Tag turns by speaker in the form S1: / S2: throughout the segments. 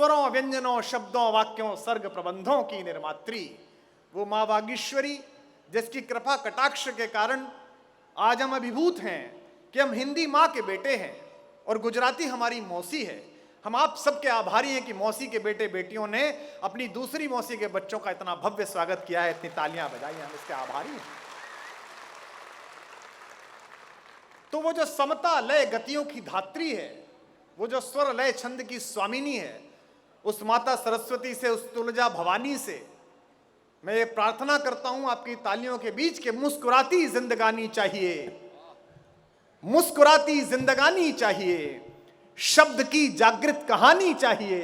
S1: स्वरों, व्यंजनों, शब्दों, वाक्यों, सर्ग प्रबंधों की निर्मात्री, वो माँ वागीश्वरी, जिसकी कृपा कटाक्ष के कारण आज हम अभिभूत हैं कि हम हिंदी माँ के बेटे हैं और गुजराती हमारी मौसी है। हम आप सबके आभारी हैं कि मौसी के बेटे बेटियों ने अपनी दूसरी मौसी के बच्चों का इतना भव्य स्वागत किया है, इतनी तालियां बजाई, हम इसके आभारी हैं। तो वो जो समता लय गतियों की धात्री है, वो जो स्वर लय छंद की स्वामिनी है, उस माता सरस्वती से, उस तुलजा भवानी से मैं ये प्रार्थना करता हूं आपकी तालियों के बीच के मुस्कुराती जिंदगानी चाहिए, मुस्कुराती जिंदगानी चाहिए, शब्द की जागृत कहानी चाहिए।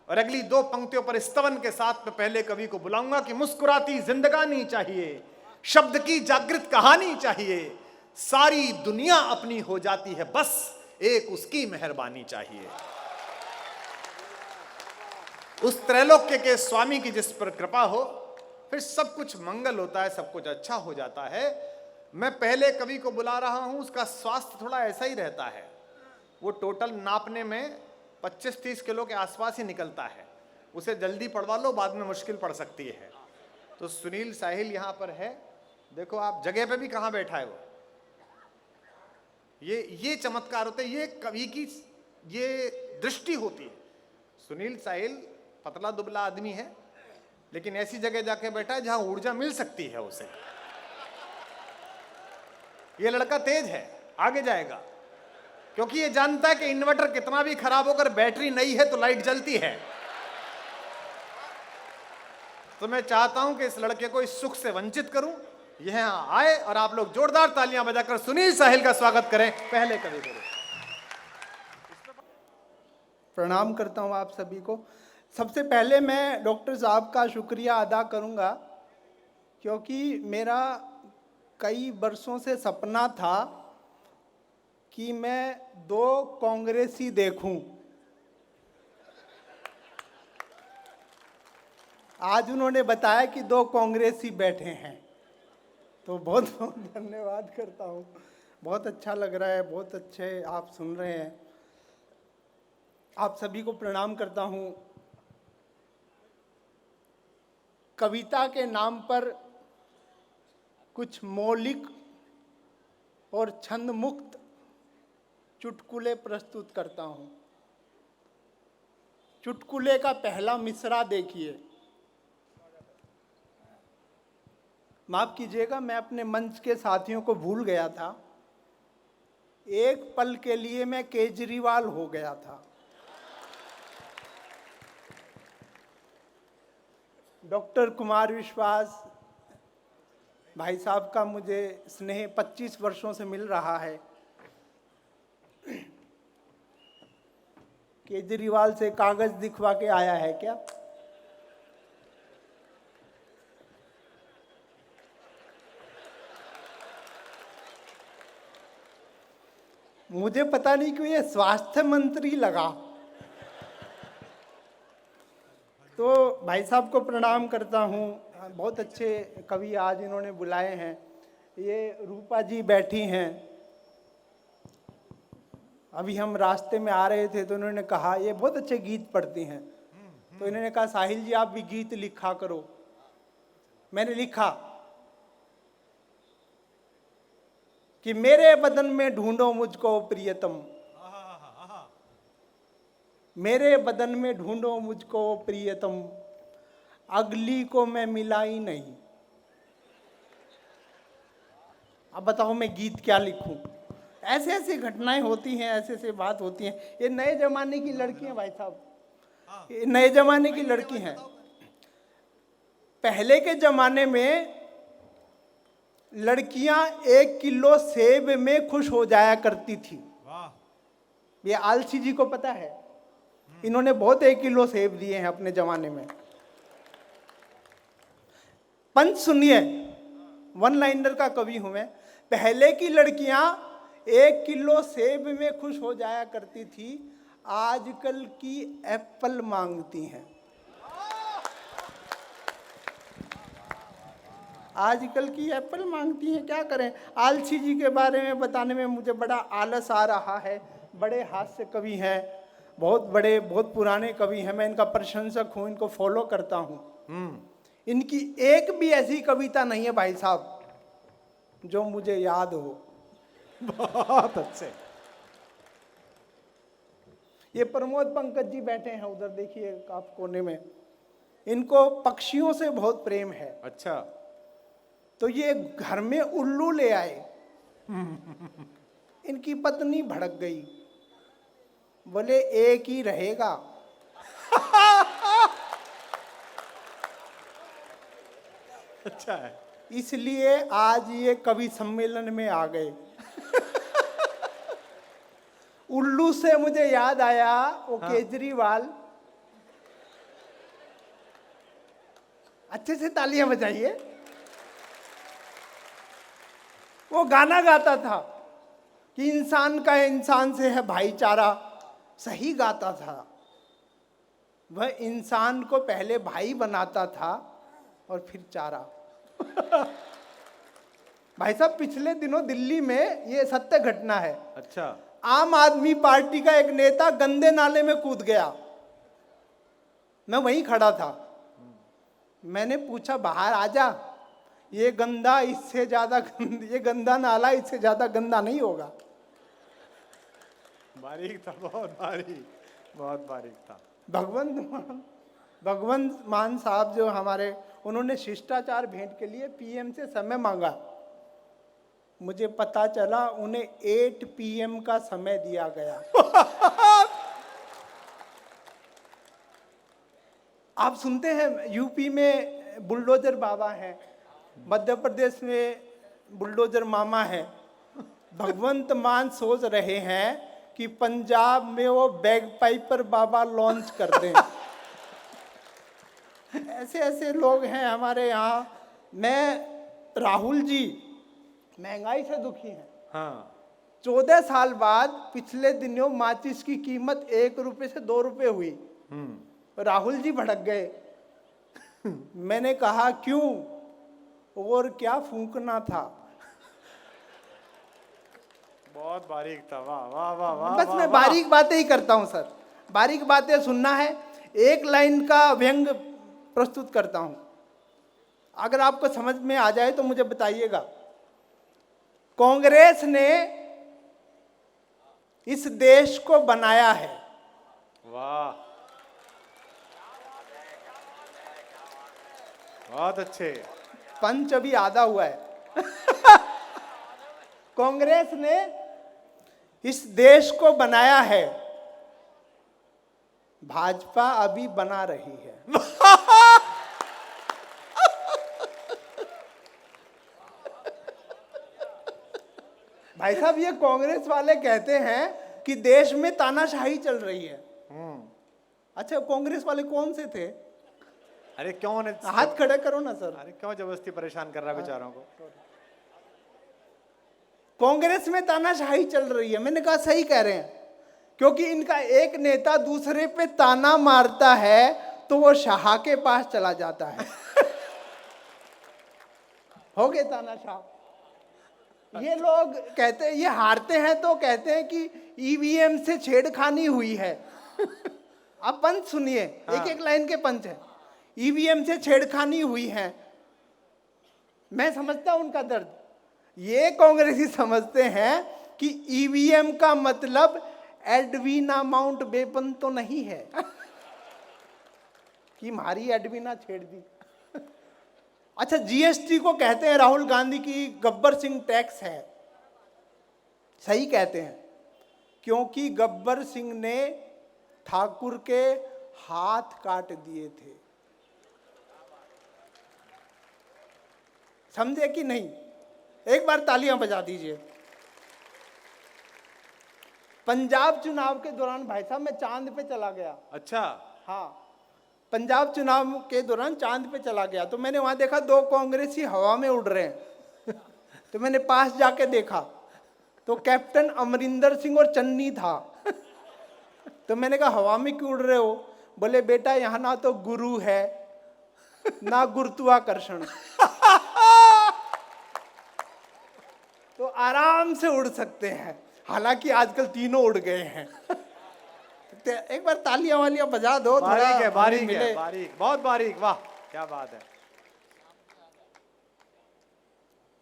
S1: और अगली दो पंक्तियों पर स्तवन के साथ में पहले कवि को बुलाऊंगा कि मुस्कुराती जिंदगानी चाहिए, शब्द की जागृत कहानी चाहिए, सारी दुनिया अपनी हो जाती है, बस एक उसकी मेहरबानी चाहिए। उस त्रैलोक्य के स्वामी की जिस पर कृपा हो, फिर सब कुछ मंगल होता है, सब कुछ अच्छा हो जाता है। मैं पहले कवि को बुला रहा हूं, उसका स्वास्थ्य थोड़ा ऐसा ही रहता है, वो टोटल नापने में 25-30 किलो के आसपास ही निकलता है, उसे जल्दी पढ़वा लो, बाद में मुश्किल पड़ सकती है। तो सुनील साहिल यहां पर है, देखो आप जगह पे भी कहां बैठा है वो। ये चमत्कार होते हैं, ये कवि की ये दृष्टि होती है। सुनील साहिल पतला दुबला आदमी है, लेकिन ऐसी जगह जाके बैठा है जहां ऊर्जा मिल सकती है उसे। ये लड़का तेज है, आगे जाएगा, क्योंकि ये जानता है कि इन्वर्टर कितना भी खराब होकर बैटरी नहीं है तो लाइट जलती है। तो मैं चाहता हूं कि इस लड़के को इस सुख से वंचित करूं, यहां आए और आप लोग जोरदार तालियां बजाकर सुनील साहिल का स्वागत करें। पहले कवि करें।
S2: प्रणाम करता हूं आप सभी को। सबसे पहले मैं डॉक्टर साहब का शुक्रिया अदा करूंगा, क्योंकि मेरा कई वर्षों से सपना था कि मैं 2 कांग्रेसी देखूं। आज उन्होंने बताया कि 2 कांग्रेसी बैठे हैं, तो बहुत बहुत धन्यवाद करता हूं। बहुत अच्छा लग रहा है, बहुत अच्छे आप सुन रहे हैं। आप सभी को प्रणाम करता हूं। कविता के नाम पर कुछ मौलिक और छंद मुक्त चुटकुले प्रस्तुत करता हूं। चुटकुले का पहला मिसरा देखिए। माफ कीजिएगा, मैं अपने मंच के साथियों को भूल गया था। एक पल के लिए मैं केजरीवाल हो गया था। डॉक्टर कुमार विश्वास भाई साहब का मुझे स्नेह 25 वर्षों से मिल रहा है। केजरीवाल से कागज दिखवा के आया है क्या? मुझे पता नहीं क्यों ये स्वास्थ्य मंत्री लगा। तो भाई साहब को प्रणाम करता हूँ। बहुत अच्छे कवि आज इन्होंने बुलाए हैं। ये रूपा जी बैठी हैं। अभी हम रास्ते में आ रहे थे तो इन्होंने कहा ये बहुत अच्छे गीत पढ़ती हैं, तो इन्होंने कहा साहिल जी आप भी गीत लिखा करो। मैंने लिखा कि मेरे बदन में ढूंढो मुझको प्रियतम, मेरे बदन में ढूंढो मुझको प्रियतम, अगली को मैं मिला ही नहीं। अब बताओ मैं गीत क्या लिखूं? ऐसे ऐसी घटनाएं होती हैं, ऐसे ऐसे बात होती हैं। ये नए जमाने की लड़की हैं भाई साहब, ये नए जमाने की लड़की हैं। पहले के जमाने में लड़कियां 1 किलो सेब में खुश हो जाया करती थी। ये आलसी जी को पता है, इन्होंने बहुत 1 किलो सेब दिए हैं अपने जमाने में। पंच सुनिए, 1 लाइनर का कवि हूं मैं। पहले की लड़कियां 1 किलो सेब में खुश हो जाया करती थी, आजकल की एप्पल मांगती हैं। आजकल की एप्पल मांगती हैं, क्या करें। आलसी जी के बारे में बताने में मुझे बड़ा आलस आ रहा है। बड़े हास्य कवि हैं बहुत बड़े बहुत पुराने कवि हैं, मैं इनका प्रशंसक हूँ, इनको फॉलो करता हूँ। इनकी एक भी ऐसी कविता नहीं है भाई साहब जो मुझे याद हो।
S1: बहुत अच्छे।
S2: ये प्रमोद पंकज जी बैठे हैं उधर, देखिए आप कोने में, इनको पक्षियों से बहुत प्रेम है।
S1: अच्छा।
S2: तो ये घर में उल्लू ले आए, इनकी पत्नी भड़क गई, बोले एक ही रहेगा।
S1: अच्छा है।
S2: इसलिए आज ये कवि सम्मेलन में आ गए। उल्लू से मुझे याद आया वो केजरीवाल, अच्छे से तालियां बजाइए, वो गाना गाता था कि इंसान का इंसान से है भाईचारा, सही गाता था। वह इंसान को पहले भाई बनाता था और फिर चारा। भाई साहब पिछले दिनों दिल्ली में ये सत्य घटना है।
S1: अच्छा।
S2: आम आदमी पार्टी का एक नेता गंदे नाले में कूद गया, मैं वहीं खड़ा था। मैंने पूछा बाहर आजा, ये गंदा इससे ज्यादा ये गंदा नाला इससे ज्यादा गंदा नहीं होगा।
S1: बारीक था, बहुत बारीक, बहुत बारीक था।
S2: भगवंत मान साहब जो हमारे, उन्होंने शिष्टाचार भेंट के लिए पीएम से समय मांगा। मुझे पता चला उन्हें 8 PM का समय दिया गया। आप सुनते हैं यूपी में बुलडोजर बाबा हैं, मध्य प्रदेश में बुलडोजर मामा है। भगवंत मान सोच रहे हैं कि पंजाब में वो बैग पाइपर बाबा लॉन्च कर दें। ऐसे ऐसे लोग हैं हमारे यहाँ। राहुल जी महंगाई से दुखी हैं।
S1: हाँ।
S2: 14 साल बाद पिछले दिनों माचिस की कीमत 1 रुपए से 2 रुपए हुई। राहुल जी भड़क गए। मैंने कहा क्यों, और क्या फूंकना था।
S1: बहुत बारीक था। वाह वाह वाह वाह।
S2: बस मैं बारीक बातें ही करता हूं सर, बारीक बातें सुनना है। एक लाइन का व्यंग प्रस्तुत करता हूं, अगर आपको समझ में आ जाए तो मुझे बताइएगा। कांग्रेस ने इस देश को बनाया है।
S1: वाह, बहुत अच्छे।
S2: पंच अभी आधा हुआ है। कांग्रेस ने इस देश को बनाया है, भाजपा अभी बना रही है। भाई साहब ये कांग्रेस वाले कहते हैं कि देश में तानाशाही चल रही है। अच्छा कांग्रेस वाले कौन से थे?
S1: अरे क्यों ने
S2: हाथ खड़े करो ना सर।
S1: अरे क्यों जबरदस्ती परेशान कर रहा है बेचारों को।
S2: कांग्रेस में तानाशाही चल रही है। मैंने कहा सही कह रहे हैं, क्योंकि इनका एक नेता दूसरे पे ताना मारता है तो वो शाह के पास चला जाता है। हो गए तानाशाह। ये लोग कहते हैं, ये हारते हैं तो कहते हैं कि ईवीएम से छेड़खानी हुई है। आप पंच सुनिए, एक एक लाइन के पंच है। ईवीएम से छेड़खानी हुई है। मैं समझता हूं उनका दर्द। ये कांग्रेसी समझते हैं कि ईवीएम का मतलब एडवीना माउंट बेपन तो नहीं है कि हमारी एडवीना छेड़ दी। अच्छा जीएसटी को कहते हैं राहुल गांधी की गब्बर सिंह टैक्स है। सही कहते हैं, क्योंकि गब्बर सिंह ने ठाकुर के हाथ काट दिए थे। समझे कि नहीं? एक बार तालियां बजा दीजिए। पंजाब चुनाव के दौरान भाई साहब मैं चांद पे चला गया।
S1: अच्छा।
S2: हाँ, पंजाब चुनाव के दौरान चांद पे चला गया तो मैंने वहां देखा 2 कांग्रेसी हवा में उड़ रहे हैं। तो मैंने पास जाके देखा तो कैप्टन अमरिंदर सिंह और चन्नी था। तो मैंने कहा हवा में क्यों उड़ रहे हो? बोले बेटा यहाँ ना तो गुरु है ना गुरुत्वाकर्षण, तो आराम से उड़ सकते हैं। हालांकि आजकल तीनों उड़ गए हैं। एक बार तालियां वालियां बजा दो, थोड़ा
S1: बारीक है,
S2: हमें
S1: बारीक
S2: मिले।
S1: है, बारीक, बहुत बारीक, वाह क्या बात है।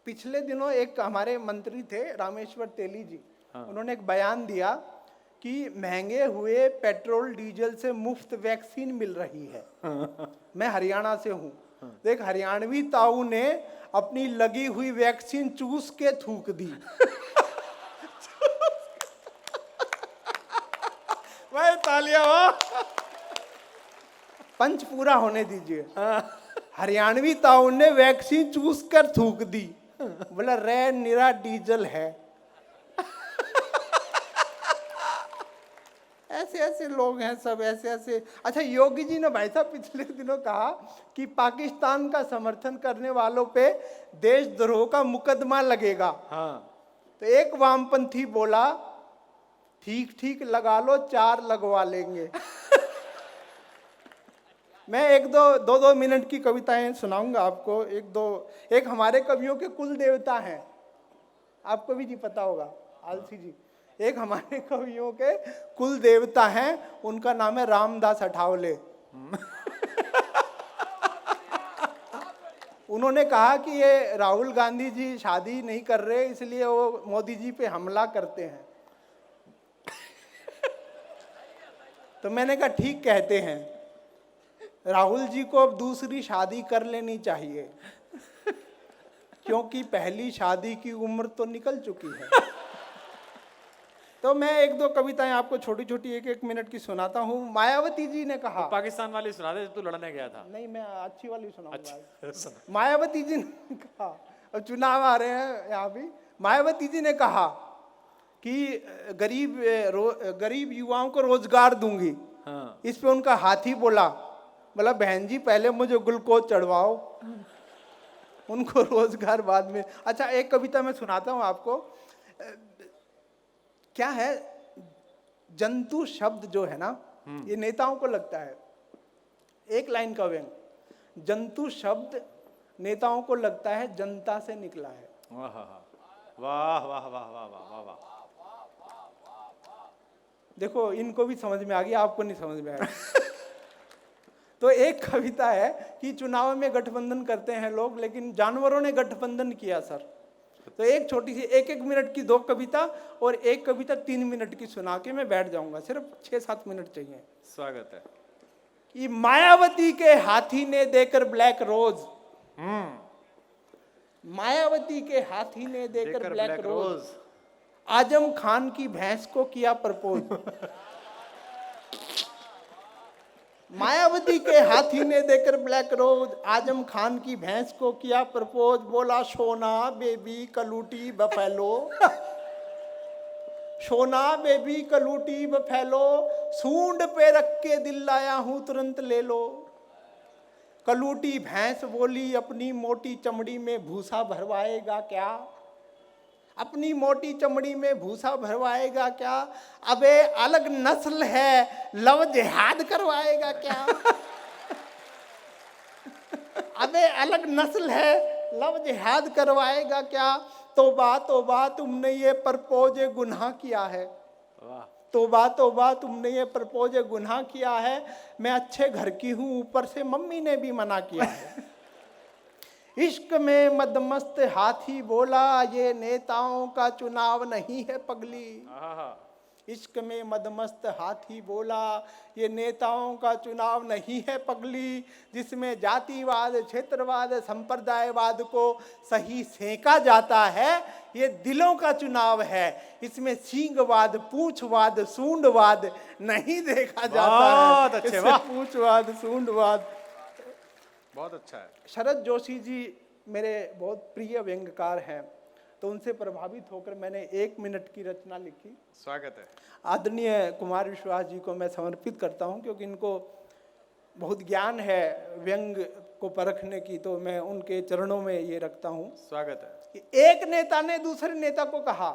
S2: पिछले दिनों एक हमारे मंत्री थे रामेश्वर तेली जी,
S1: हाँ।
S2: उन्होंने एक बयान दिया कि महंगे हुए पेट्रोल डीजल से मुफ्त वैक्सीन मिल रही है। मैं हरियाणा से हूँ, तो एक हरियाणवी ताऊ ने अपनी लगी हुई वैक्सीन चूस के थूक दी।
S1: भाई तालियां, वाह।
S2: पंच पूरा होने दीजिए। हरियाणवी ताऊ ने वैक्सीन चूस कर थूक दी, बोला रे निरा डीजल है। ऐसे ऐसे लोग हैं सब, ऐसे ऐसे। अच्छा, योगी जी ने भाई साहब पिछले दिनों कहा कि पाकिस्तान का समर्थन करने वालों पे देशद्रोह का मुकदमा लगेगा।
S1: हाँ।
S2: तो एक वामपंथी बोला ठीक ठीक लगा लो, 4 लगवा लेंगे। मैं एक दो मिनट की कविताएं सुनाऊंगा आपको। एक हमारे कवियों के कुल देवता हैं, आपको भी जी पता होगा, आलसी जी। एक हमारे कवियों के कुल देवता हैं, उनका नाम है रामदास अठावले। उन्होंने कहा कि ये राहुल गांधी जी शादी नहीं कर रहे, इसलिए वो मोदी जी पे हमला करते हैं। तो मैंने कहा ठीक कहते हैं, राहुल जी को अब दूसरी शादी कर लेनी चाहिए, क्योंकि पहली शादी की उम्र तो निकल चुकी है। तो मैं एक दो कविताएं आपको छोटी छोटी 1-1 मिनट की सुनाता हूँ। मायावती जी ने कहा,
S1: पाकिस्तान वाली सुना दे, तू लड़ने गया था।
S2: नहीं मैं अच्छी वाली सुनाऊंगा।
S1: अच्छा।
S2: मायावती जी ने कहा, अब चुनाव आ रहे हैं यहाँ भी, मायावती जी ने कहा कि गरीब युवाओं को रोजगार दूंगी।
S1: हाँ।
S2: इस पे उनका हाथी बोला बहन जी पहले मुझे ग्लूकोज चढ़वाओ, उनको रोजगार बाद में। अच्छा, एक कविता मैं सुनाता हूँ आपको। क्या है, जंतु शब्द जो है ना, ये नेताओं को लगता है, एक लाइन का व्यंग, जंतु शब्द नेताओं को लगता है जनता से निकला है।
S1: वाह वाह वाह वाह वाह वाह वाह।
S2: देखो इनको भी समझ में आ गया, आपको नहीं समझ में आया। तो एक कविता है कि चुनाव में गठबंधन करते हैं लोग, लेकिन जानवरों ने गठबंधन किया सर। तो एक छोटी सी 1-1 मिनट की 2 कविता और एक कविता 3 मिनट की सुना के मैं बैठ जाऊंगा, सिर्फ 6-7 मिनट चाहिए।
S1: स्वागत है।
S2: कि मायावती के हाथी ने देकर ब्लैक रोज, मायावती के हाथी ने देकर ब्लैक रोज, आजम खान की भैंस को किया प्रपोज। मायावती के हाथी ने देकर ब्लैक रोज, आजम खान की भैंस को किया प्रपोज। बोला सोना बेबी कलूटी बफेलो, सोना बेबी कलूटी बफेलो, सूंड पे रख के दिल लाया हूं तुरंत ले लो। कलूटी भैंस बोली अपनी मोटी चमड़ी में भूसा भरवाएगा क्या, अपनी मोटी चमड़ी में भूसा भरवाएगा क्या, अबे अलग नस्ल है लव जिहाद करवाएगा क्या। अबे अलग नस्ल है लव जिहाद करवाएगा क्या, तौबा तौबा तुमने ये प्रपोज गुनाह किया है, तौबा तौबा तुमने ये प्रपोज गुनाह किया है। मैं अच्छे घर की हूँ, ऊपर से मम्मी ने भी मना किया है। इश्क में मदमस्त हाथी बोला ये नेताओं का चुनाव नहीं है पगली, इश्क में मदमस्त हाथी बोला ये नेताओं का चुनाव नहीं है पगली, जिसमें जातिवाद क्षेत्रवाद संप्रदायवाद को सही सेका जाता है, ये दिलों का चुनाव है, इसमें सींगवाद पूंछवाद सूंडवाद नहीं देखा जाता है।
S1: बहुत अच्छे, वाह।
S2: पूंछवाद सूंडवाद।
S1: बहुत अच्छा है।
S2: शरद जोशी जी मेरे बहुत प्रिय व्यंग्यकार हैं, तो उनसे प्रभावित होकर मैंने 1 मिनट की रचना लिखी।
S1: स्वागत है।
S2: आदरणीय कुमार विश्वास जी को मैं समर्पित करता हूं, क्योंकि इनको बहुत ज्ञान है व्यंग को परखने की, तो मैं उनके चरणों में ये रखता हूं।
S1: स्वागत है।
S2: कि एक नेता ने दूसरे नेता को कहा,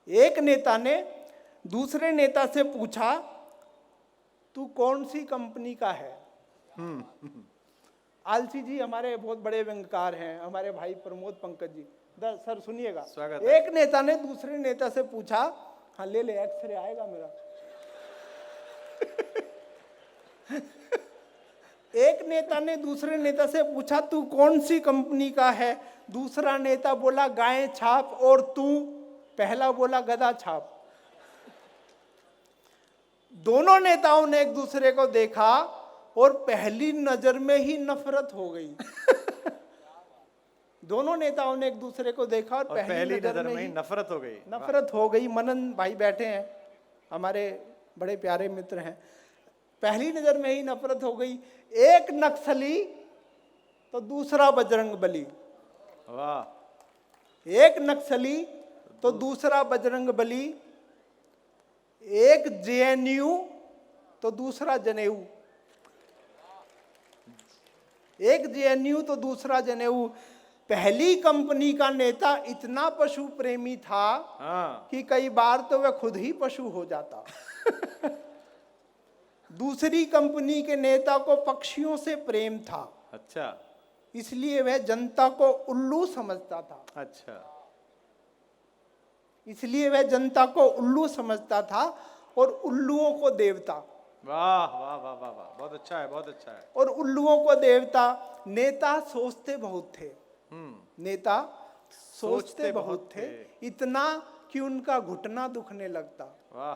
S2: एक नेता ने दूसरे नेता से पूछा तू कौन सी कंपनी का है। आलसी जी हमारे बहुत बड़े व्यंग्यकार हैं, हमारे भाई प्रमोद पंकज जी, सर सुनिएगा।
S1: स्वागत है।
S2: एक नेता ने दूसरे नेता से पूछा, हाँ ले ले एक्सरे आएगा मेरा। एक नेता ने दूसरे नेता से पूछा तू कौन सी कंपनी का है? दूसरा नेता बोला गाय छाप। और तू? पहला बोला गधा छाप। दोनों नेताओं ने एक दूसरे को देखा और पहली नजर में ही नफरत हो गई। दोनों नेताओं ने एक दूसरे को देखा और
S1: पहली नजर में ही नफरत हो गई।
S2: मनन भाई बैठे हैं, हमारे बड़े प्यारे मित्र हैं। पहली नजर में ही नफरत हो गई। एक नक्सली तो दूसरा बजरंगबली।
S1: वाह।
S2: एक नक्सली तो दूसरा बजरंगबली। एक जेएनयू तो दूसरा जनेऊ। एक जेएनयू तो दूसरा जनेऊ। पहली कंपनी का नेता इतना पशु प्रेमी था कि कई बार तो वह खुद ही पशु हो जाता। दूसरी कंपनी के नेता को पक्षियों से प्रेम था।
S1: अच्छा।
S2: इसलिए वह जनता को उल्लू समझता था।
S1: अच्छा।
S2: इसलिए वह जनता को उल्लू समझता था और उल्लुओं को देवता।
S1: वाह वाह वाह वाह वाह, बहुत अच्छा है, बहुत अच्छा है।
S2: और उल्लुओं को देवता। नेता सोचते बहुत थे। नेता सोचते बहुत थे, इतना कि उनका घुटना दुखने लगता।
S1: वाह,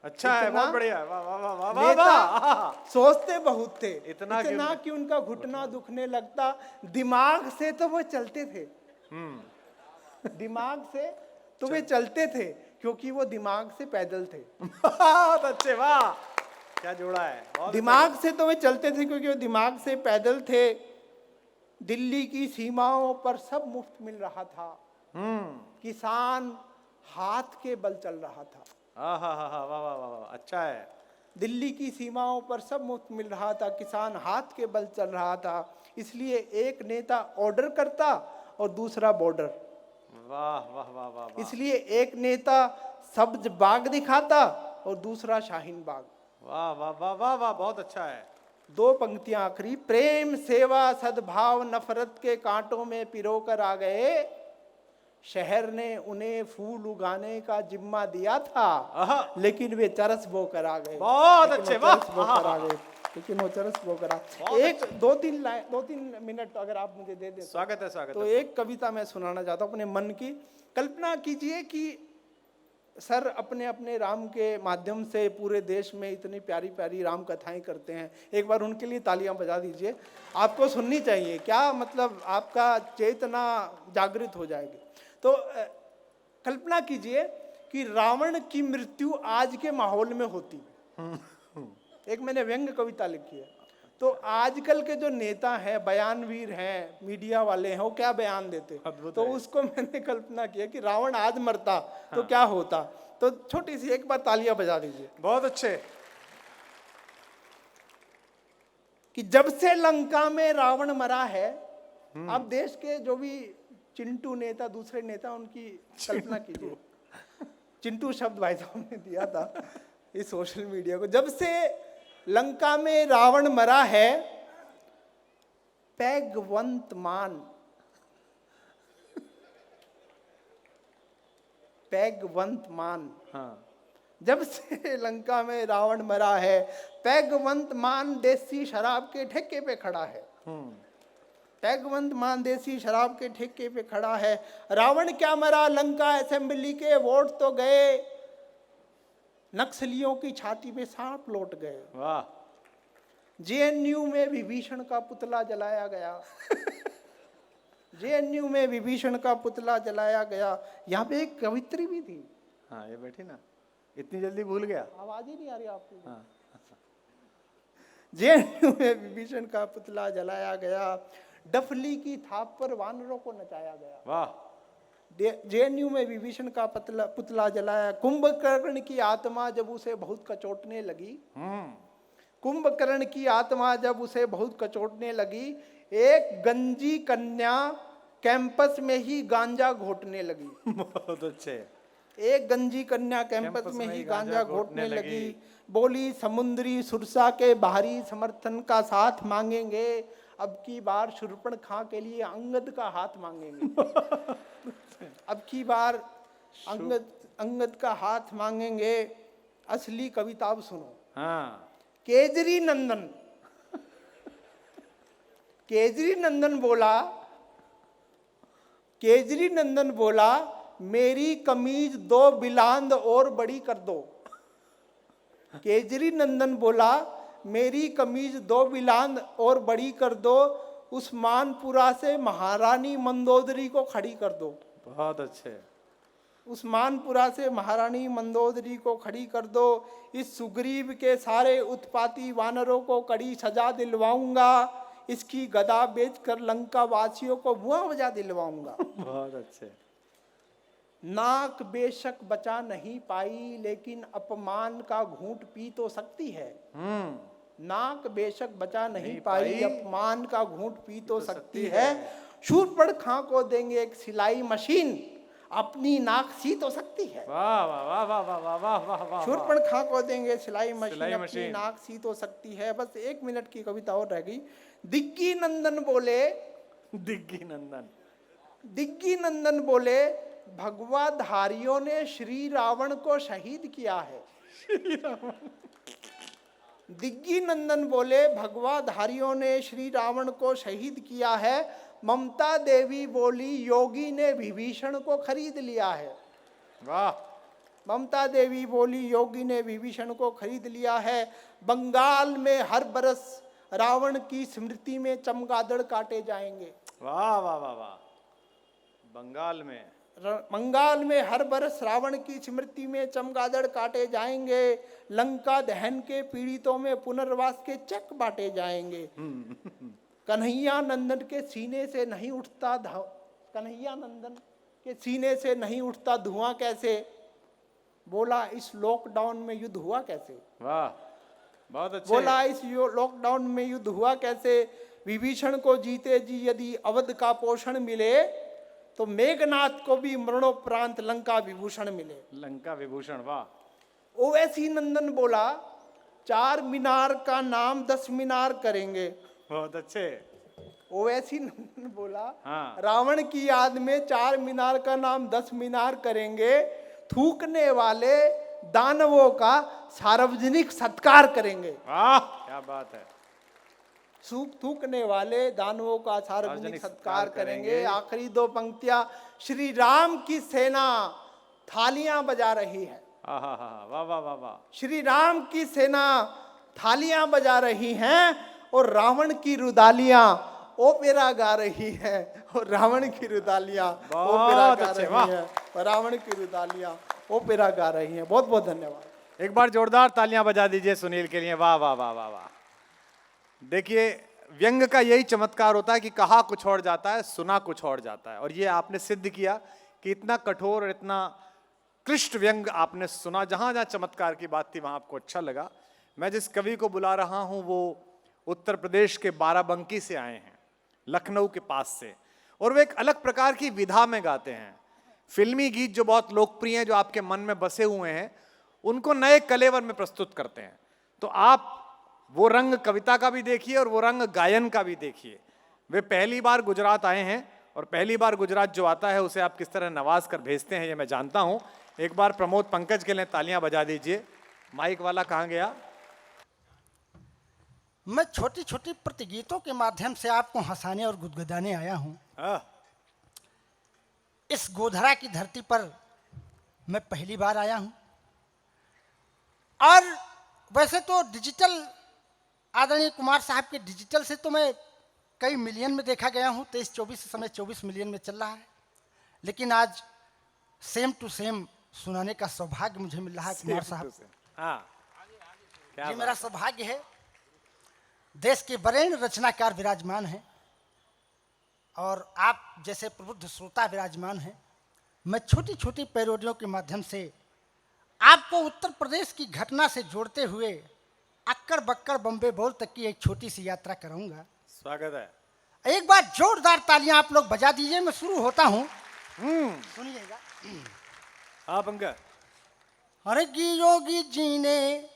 S1: अच्छा है, बहुत बढ़िया है। वाह वाह वाह वाह वाह
S2: नेता
S1: वाह।
S2: सोचते बहुत थे,
S1: इतना
S2: कि उनका घुटना दुखने लगता। दिमाग से तो वो चलते थे। दिमाग से तो वे चलते थे क्योंकि वो दिमाग से पैदल थे।
S1: बहुत अच्छे, वाह क्या जोड़ा है।
S2: दिमाग से तो वे चलते थे क्योंकि वो दिमाग से पैदल थे। दिल्ली की सीमाओं पर सब मुफ्त मिल रहा था। किसान हाथ के बल चल रहा था।
S1: वाह वाह वाह वाह, अच्छा है।
S2: दिल्ली की सीमाओं पर सब मुफ्त मिल रहा था, किसान हाथ के बल चल रहा था। इसलिए एक नेता ऑर्डर करता और दूसरा बॉर्डर।
S1: वाह वाह वाह वाह।
S2: इसलिए एक नेता सब्ज बाग दिखाता और दूसरा शाहीन बाग।
S1: वाह वाह वाह वाह वाह, बहुत अच्छा है।
S2: दो पंक्तियां आखिरी। प्रेम सेवा सद्भाव नफरत के कांटों में पिरोकर आ गए। शहर ने उन्हें फूल उगाने का जिम्मा दिया था, लेकिन वे चरस बोकर आ गए।
S1: बहुत अच्छे, वाह।
S2: लेकिन वो चरस बोकर आ गए। एक दो तीन मिनट अगर आप मुझे दे दें।
S1: स्वागत है, स्वागत
S2: तो
S1: है।
S2: एक कविता मैं सुनाना चाहता हूँ अपने मन की। कल्पना कीजिए कि सर अपने अपने राम के माध्यम से पूरे देश में इतनी प्यारी प्यारी राम कथाएं करते हैं। एक बार उनके लिए तालियां बजा दीजिए। आपको सुननी चाहिए, क्या मतलब आपका चेतना जागृत हो जाएगी। तो कल्पना कीजिए कि रावण की मृत्यु आज के माहौल में होती। एक मैंने व्यंग्य कविता लिखी है। तो आजकल के जो नेता हैं, बयानवीर हैं, मीडिया वाले हैं, वो क्या बयान देते, तो उसको मैंने कल्पना किया कि रावण आज मरता तो क्या होता। तो छोटी सी एक बार तालियां बजा दीजिए।
S1: बहुत अच्छे।
S2: कि जब से लंका में रावण मरा है, अब देश के जो भी चिंटू नेता, दूसरे नेता, उनकी कल्पना कीजिए। चिंटू शब्द भाई साहब ने दिया था इस सोशल मीडिया को। जब से लंका में रावण मरा है, पैगवंत मान, पैगवंत मान। जब से लंका में रावण मरा है, पैगवंत मान देसी शराब के ठेके पे खड़ा है। पैगवंत मान देसी शराब के ठेके पे खड़ा है। रावण क्या मरा, लंका असेंबली के वोट तो गए, नक्सलियों की छाती पे सांप लौट गए।
S1: वाह।
S2: जेएनयू में विभीषण का पुतला जलाया गया। जेएनयू में विभीषण का पुतला जलाया गया। यहाँ पे एक कवित्री भी थी।
S1: हाँ, ये बैठी ना, इतनी जल्दी भूल गया।
S2: आवाज ही नहीं आ रही आपको।
S1: हाँ।
S2: जेएनयू में विभीषण का पुतला जलाया गया। डफली की थाप पर वानरों को नचाया गया।
S1: वाह।
S2: जेएनयू में विभीषण का पुतला जलाया। कुंभकर्ण की आत्मा जब उसे बहुत कचोटने लगी, कुंभकर्ण की आत्मा जब उसे बहुत कचोटने लगी, एक गंजी कन्या कैंपस में ही गांजा घोटने लगी।
S1: बहुत अच्छे।
S2: एक गंजी कन्या कैंपस में ही गांजा घोटने लगी। बोली समुद्री सुरसा के बाहरी समर्थन का साथ मांगेंगे, अब की बार शूर्पणखा के लिए अंगद का हाथ मांगेंगे। अब की बार अंगद का हाथ मांगेंगे। असली कविता अब सुनो।
S1: हाँ।
S2: केजरी नंदन बोला मेरी कमीज 2 बिलांद और बड़ी कर दो। केजरी नंदन बोला मेरी कमीज 2 बिलांद और बड़ी कर दो, उस्मानपुरा से महारानी मंदोदरी को खड़ी कर दो।
S1: बहुत अच्छे।
S2: उस्मानपुरा से महारानी मंदोदरी को खड़ी कर दो। इस सुग्रीव के सारे उत्पाती वानरों को कड़ी सजा दिलवाऊंगा, इसकी गदा बेचकर लंका वासियों को भुआं बजा दिलवाऊंगा।
S1: बहुत अच्छे।
S2: नाक बेशक बचा नहीं पाई, लेकिन अपमान का घूंट पी तो सकती है। नाक बेशक बचा नहीं पाई, अपमान का घूंट पी तो सकती है। शूर्पणखा को देंगे एक सिलाई मशीन, अपनी नाक सी तो सकती है।
S1: वाह वाह वाह वाह वाह वाह वाह वाह वाह।
S2: शूर्पणखा को देंगे सिलाई मशीन, अपनी नाक सी तो सकती है। बस 1 मिनट की कविता और रह गई। दिग्गी नंदन बोले भगवाधारियों ने श्री रावण को शहीद किया है। दिग्गी नंदन बोले भगवाधारियों ने श्री रावण को शहीद किया है। ममता देवी बोली योगी ने विभीषण को खरीद लिया है।
S1: वाह।
S2: ममता देवी बोली योगी ने विभीषण को खरीद लिया है। बंगाल में हर बरस रावण की स्मृति में चमगादड़ काटे जाएंगे।
S1: वाह वाह वाह वाह।
S2: बंगाल में हर बरस रावण की स्मृति में चमगादड़ काटे जाएंगे। लंका दहन के पीड़ितों में पुनर्वास के चेक बांटे जाएंगे। कन्हैया नंदन के सीने से नहीं उठता धुआं कैसे, बोला इस लॉकडाउन में युद्ध हुआ कैसे।
S1: वाह बहुत अच्छे।
S2: बोला इस लॉकडाउन में युद्ध हुआ कैसे। विभीषण को जीते जी यदि अवध का पोषण मिले, तो मेघनाथ को भी मरणोपरांत लंका विभूषण मिले।
S1: लंका विभूषण। वाह।
S2: ओवैसी नंदन बोला 4 मीनार का नाम 10 मीनार करेंगे।
S1: बहुत अच्छे।
S2: ओवैसी नंदन बोला
S1: हाँ।
S2: रावण की याद में 4 मीनार का नाम 10 मीनार करेंगे। थूकने वाले दानवों का सार्वजनिक सत्कार करेंगे।
S1: वाह क्या बात है।
S2: थूकने वाले दानवों का सार्वजनिक सत्कार करेंगे। आखिरी 2 पंक्तियां। श्री राम की सेना थालियां बजा रही है।
S1: वाह वाह वाह वाह।
S2: श्री राम की सेना थालियां बजा रही हैं और रावण की रुदालियां ओपेरा गा रही है। और रावण की रुदालियां ओपेरा गा रही है। और रावण की रुदालियां ओपेरा गा रही हैं। बहुत बहुत धन्यवाद।
S1: एक बार जोरदार तालियां बजा दीजिए सुनील के लिए। वाह वाह वाह वाह वाह। देखिए व्यंग का यही चमत्कार होता है कि कहा कुछ और जाता है, सुना कुछ और जाता है। और ये आपने सिद्ध किया कि इतना कठोर और इतना क्लिष्ट व्यंग आपने सुना। जहां जहां चमत्कार की बात थी वहां आपको अच्छा लगा। मैं जिस कवि को बुला रहा हूं वो उत्तर प्रदेश के बाराबंकी से आए हैं, लखनऊ के पास से। और वो एक अलग प्रकार की विधा में गाते हैं। फिल्मी गीत जो बहुत लोकप्रिय हैं, जो आपके मन में बसे हुए हैं, उनको नए कलेवर में प्रस्तुत करते हैं। तो आप वो रंग कविता का भी देखिए और वो रंग गायन का भी देखिए। वे पहली बार गुजरात आए हैं और पहली बार गुजरात जो आता है उसे आप किस तरह नवाज कर भेजते हैं ये मैं जानता हूं। एक बार प्रमोद पंकज के लिए तालियां बजा दीजिए। माइक वाला कहां गया।
S3: मैं छोटी छोटी प्रतिगीतों के माध्यम से आपको हंसाने और गुदगुदाने आया हूं। इस गोधरा की धरती पर मैं पहली बार आया हूं। और वैसे तो डिजिटल आदरणीय कुमार साहब के डिजिटल से तो मैं कई मिलियन में देखा गया हूं। 23-24 समय 24 मिलियन में चल रहा है। लेकिन आज सेम टू सेम सुनाने का सौभाग्य मुझे मिल रहा है कुमार साहब। ये मेरा सौभाग्य है। देश के वरेण्य रचनाकार विराजमान हैं और आप जैसे प्रबुद्ध श्रोता विराजमान हैं। मैं छोटी छोटी पैरोडियों के माध्यम से आपको उत्तर प्रदेश की घटना से जोड़ते हुए अक्कड़ बक्कड़ बम्बे बोल तक की एक छोटी सी यात्रा कराऊंगा।
S1: स्वागत है।
S3: एक बार जोरदार तालियां आप लोग बजा दीजिए। मैं शुरू होता हूं। सुनिएगा।
S1: आप अंका।
S3: अरे योगी जी ने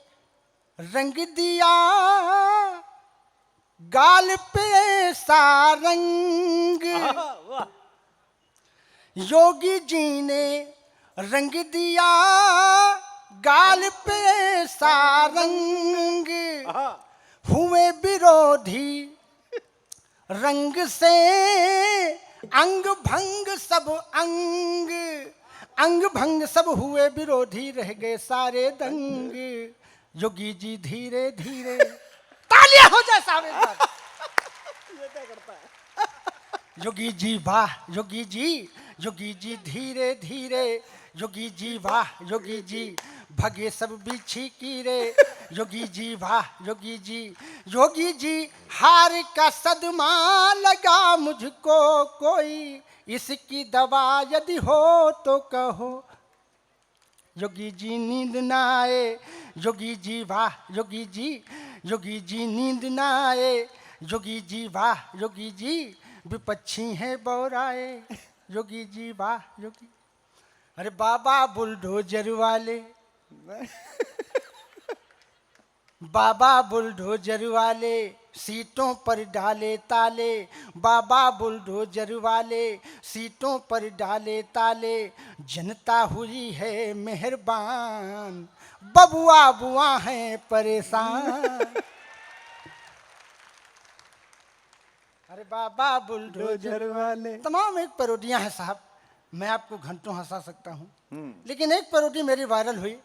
S3: रंग दिया गाल पे सारंग। योगी जी ने रंग दिया गाल पे सारंग
S1: हाँ,
S3: हुए विरोधी, रंग से अंग भंग सब अंग, अंग भंग सब हुए विरोधी, रह गए सारे दंग। योगी जी धीरे धीरे, तालियां हो जाए साहब एक बार। योगी जी वाह, योगी जी धीरे धीरे, योगी जी वाह, योगी जी भगे सब बिछी कीरे। योगी जी वाह, योगी जी हार का सदमा लगा मुझको कोई, इसकी दवा यदि हो तो कहो। योगी जी नींद ना आए, योगी जी वाह, योगी जी नींद ना आए, योगी जी वाह, योगी जी विपक्षी हैं बौराए। योगी जी वाह, योगी। अरे बाबा बुलडोजर वाले, बाबा बुलडोजर वाले सीटों पर डाले ताले, बाबा बुलडोजर वाले सीटों पर डाले ताले। जनता हुई है मेहरबान, बबुआ बुआ हैं परेशान। अरे बाबा बुलडोजर
S2: वाले।
S3: तमाम एक पैरोडियां हैं साहब, मैं आपको घंटों हंसा सकता हूँ, लेकिन एक पैरोडी मेरी वायरल हुई,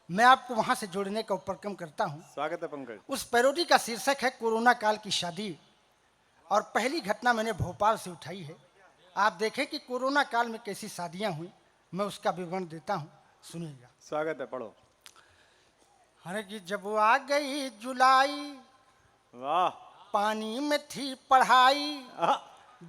S3: मैं आपको वहां से जोड़ने का उपक्रम करता हूँ।
S1: स्वागत है पंकज।
S3: उस पैरोडी का शीर्षक है कोरोना काल की शादी, और पहली घटना मैंने भोपाल से उठाई है। आप देखें कि कोरोना काल में कैसी शादियां हुई, मैं उसका विवरण देता हूँ, सुनिएगा।
S1: स्वागत है, पढ़ो।
S3: अरे कि जब आ गई जुलाई,
S1: वाह,
S3: पानी में थी पढ़ाई,
S1: आहा,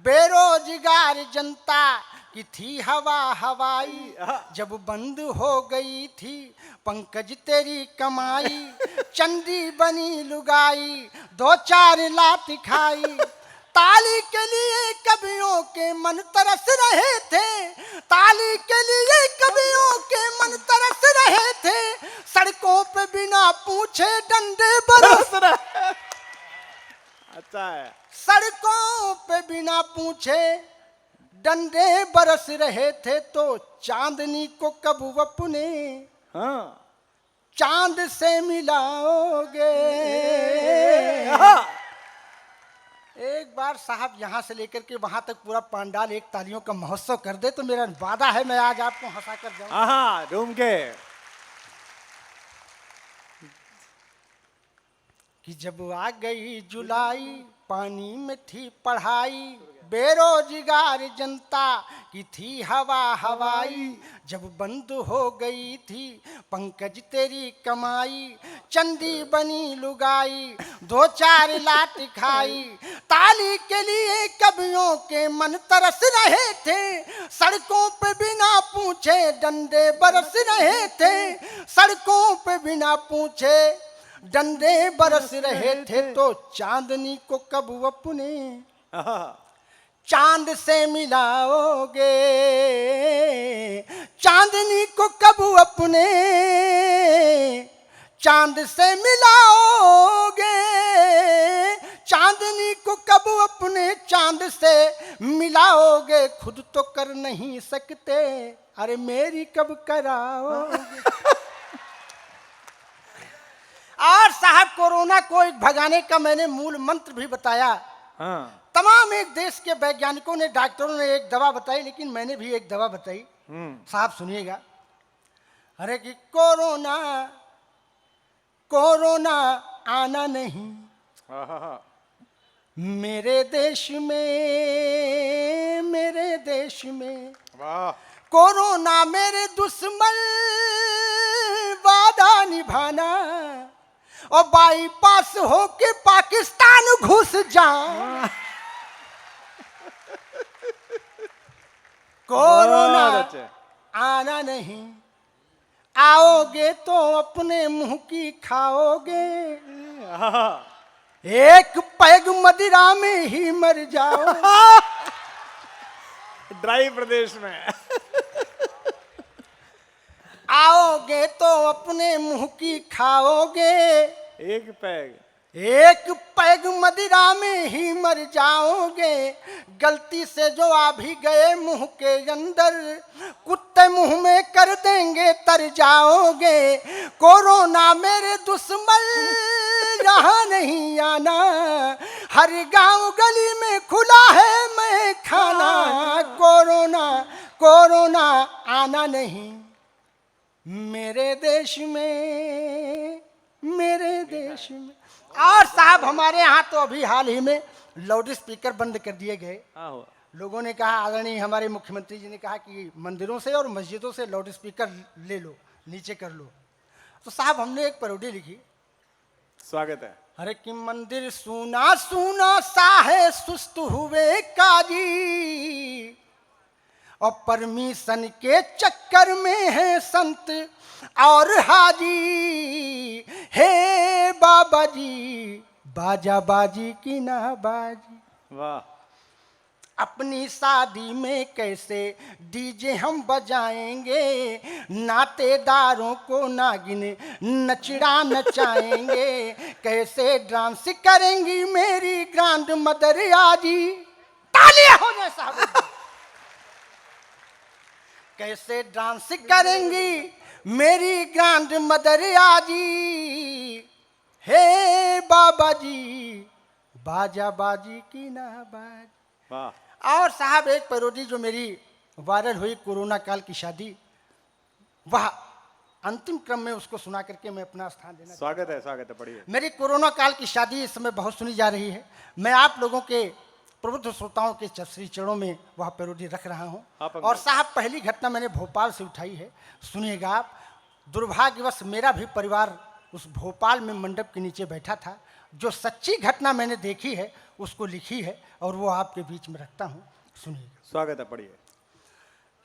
S3: बेरोजगार जनता की थी हवा हवाई। जब बंद हो गई थी पंकज तेरी कमाई, चंदी बनी लुगाई, 2-4 लात खाई। ताली के लिए कवियों के मन तरस रहे थे, ताली के लिए कवियों के मन तरस रहे थे। सड़कों पे बिना पूछे डंडे बरस रहे,
S1: अच्छा है।
S3: सड़कों पे बिना पूछे डंडे बरस रहे थे। तो चांदनी को कब अपने
S1: हाँ,
S3: चांद से मिलाओगे। एक बार साहब यहाँ से लेकर के वहां तक पूरा पंडाल एक तालियों का महोत्सव कर दे तो मेरा वादा है मैं आज आपको हंसा कर जाऊं।
S1: हाँ, घूम के।
S3: कि जब आ गई जुलाई, पानी में थी पढ़ाई, बेरोजगार जनता की थी हवा हवाई। जब बंद हो गई थी पंकज तेरी कमाई, चंदी बनी लुगाई, 2-4 लात खाई। ताली के लिए कवियों के मन तरस रहे थे, सड़कों पे बिना पूछे डंडे बरस रहे थे। सड़कों पे बिना पूछे डंडे बरस रहे थे। तो चांदनी को कब अपने चांद से मिलाओगे, चांदनी को कब अपने चांद से मिलाओगे, चांदनी को कब अपने चांद से मिलाओगे। खुद तो कर नहीं सकते, अरे मेरी कब कराओगे। और साहब कोरोना को एक भगाने का मैंने मूल मंत्र भी बताया।
S1: हाँ,
S3: तमाम एक देश के वैज्ञानिकों ने, डॉक्टरों ने एक दवा बताई, लेकिन मैंने भी एक दवा बताई। साहब सुनिएगा। अरे कि कोरोना कोरोना आना नहीं मेरे देश में, मेरे देश में।
S1: वाह,
S3: कोरोना मेरे दुश्मन, वादा निभाना और बाईपास होके पाकिस्तान घुस जा। कोरोना आना नहीं, आओगे तो अपने मुंह की खाओगे। एक पैग मदिरा में ही मर जाओ।
S1: ड्राई प्रदेश में।
S3: आओगे तो अपने मुंह की खाओगे।
S1: एक पैग,
S3: एक पैग मदिरा में ही मर जाओगे, गलती से जो आ भी गए मुंह के अंदर, कुत्ते मुंह में कर देंगे तर जाओगे। कोरोना मेरे दुश्मन रहा नहीं आना, हर गांव गली में खुला है मैं खाना। कोरोना कोरोना आना नहीं मेरे देश में, मेरे देश में। और साहब हमारे यहाँ तो अभी हाल ही में लाउड स्पीकर बंद कर दिए गए। लोगों ने कहा, आदरणीय हमारे मुख्यमंत्री जी ने कहा कि मंदिरों से और मस्जिदों से लाउड स्पीकर ले लो, नीचे कर लो। तो साहब हमने एक पैरोडी लिखी,
S1: स्वागत है।
S3: अरे कि मंदिर सूना सूना सा है, सुस्त हुए काजी, और परमिशन के चक्कर में है संत और हाजी। हे बाबा जी बाजा बाजी की ना बाजी,
S1: वाह।
S3: अपनी शादी में कैसे डीजे हम बजाएंगे, नातेदारों को नागिन नचड़ा नचाएंगे। कैसे डांस करेंगी मेरी ग्रैंड मदर आजी, तालियां हो जाए साहब। कैसे डांस करेंगी मेरी ग्रैंड मदर आजी। हे बाबा जी बाजा बाजी की ना बाजी,
S1: वाह।
S3: और साहब एक पैरोडी जो मेरी वायरल हुई, कोरोना काल की शादी, वह अंतिम क्रम में उसको सुना करके मैं अपना स्थान देना।
S1: स्वागत है, पढ़िए।
S3: मेरी कोरोना काल की शादी इस समय बहुत सुनी जा रही है। मैं आप लोगों के प्रबुद्ध श्रोताओं के श्री चरणों में वह पैरोडी रख रहा हूँ। और साहब पहली घटना मैंने भोपाल से उठाई है, सुनिएगा आप। दुर्भाग्यवश मेरा भी परिवार उस भोपाल में मंडप के नीचे बैठा था। जो सच्ची घटना मैंने देखी है उसको लिखी है और वो आपके बीच में रखता हूँ, सुनिए।
S1: स्वागत है, पढ़िए।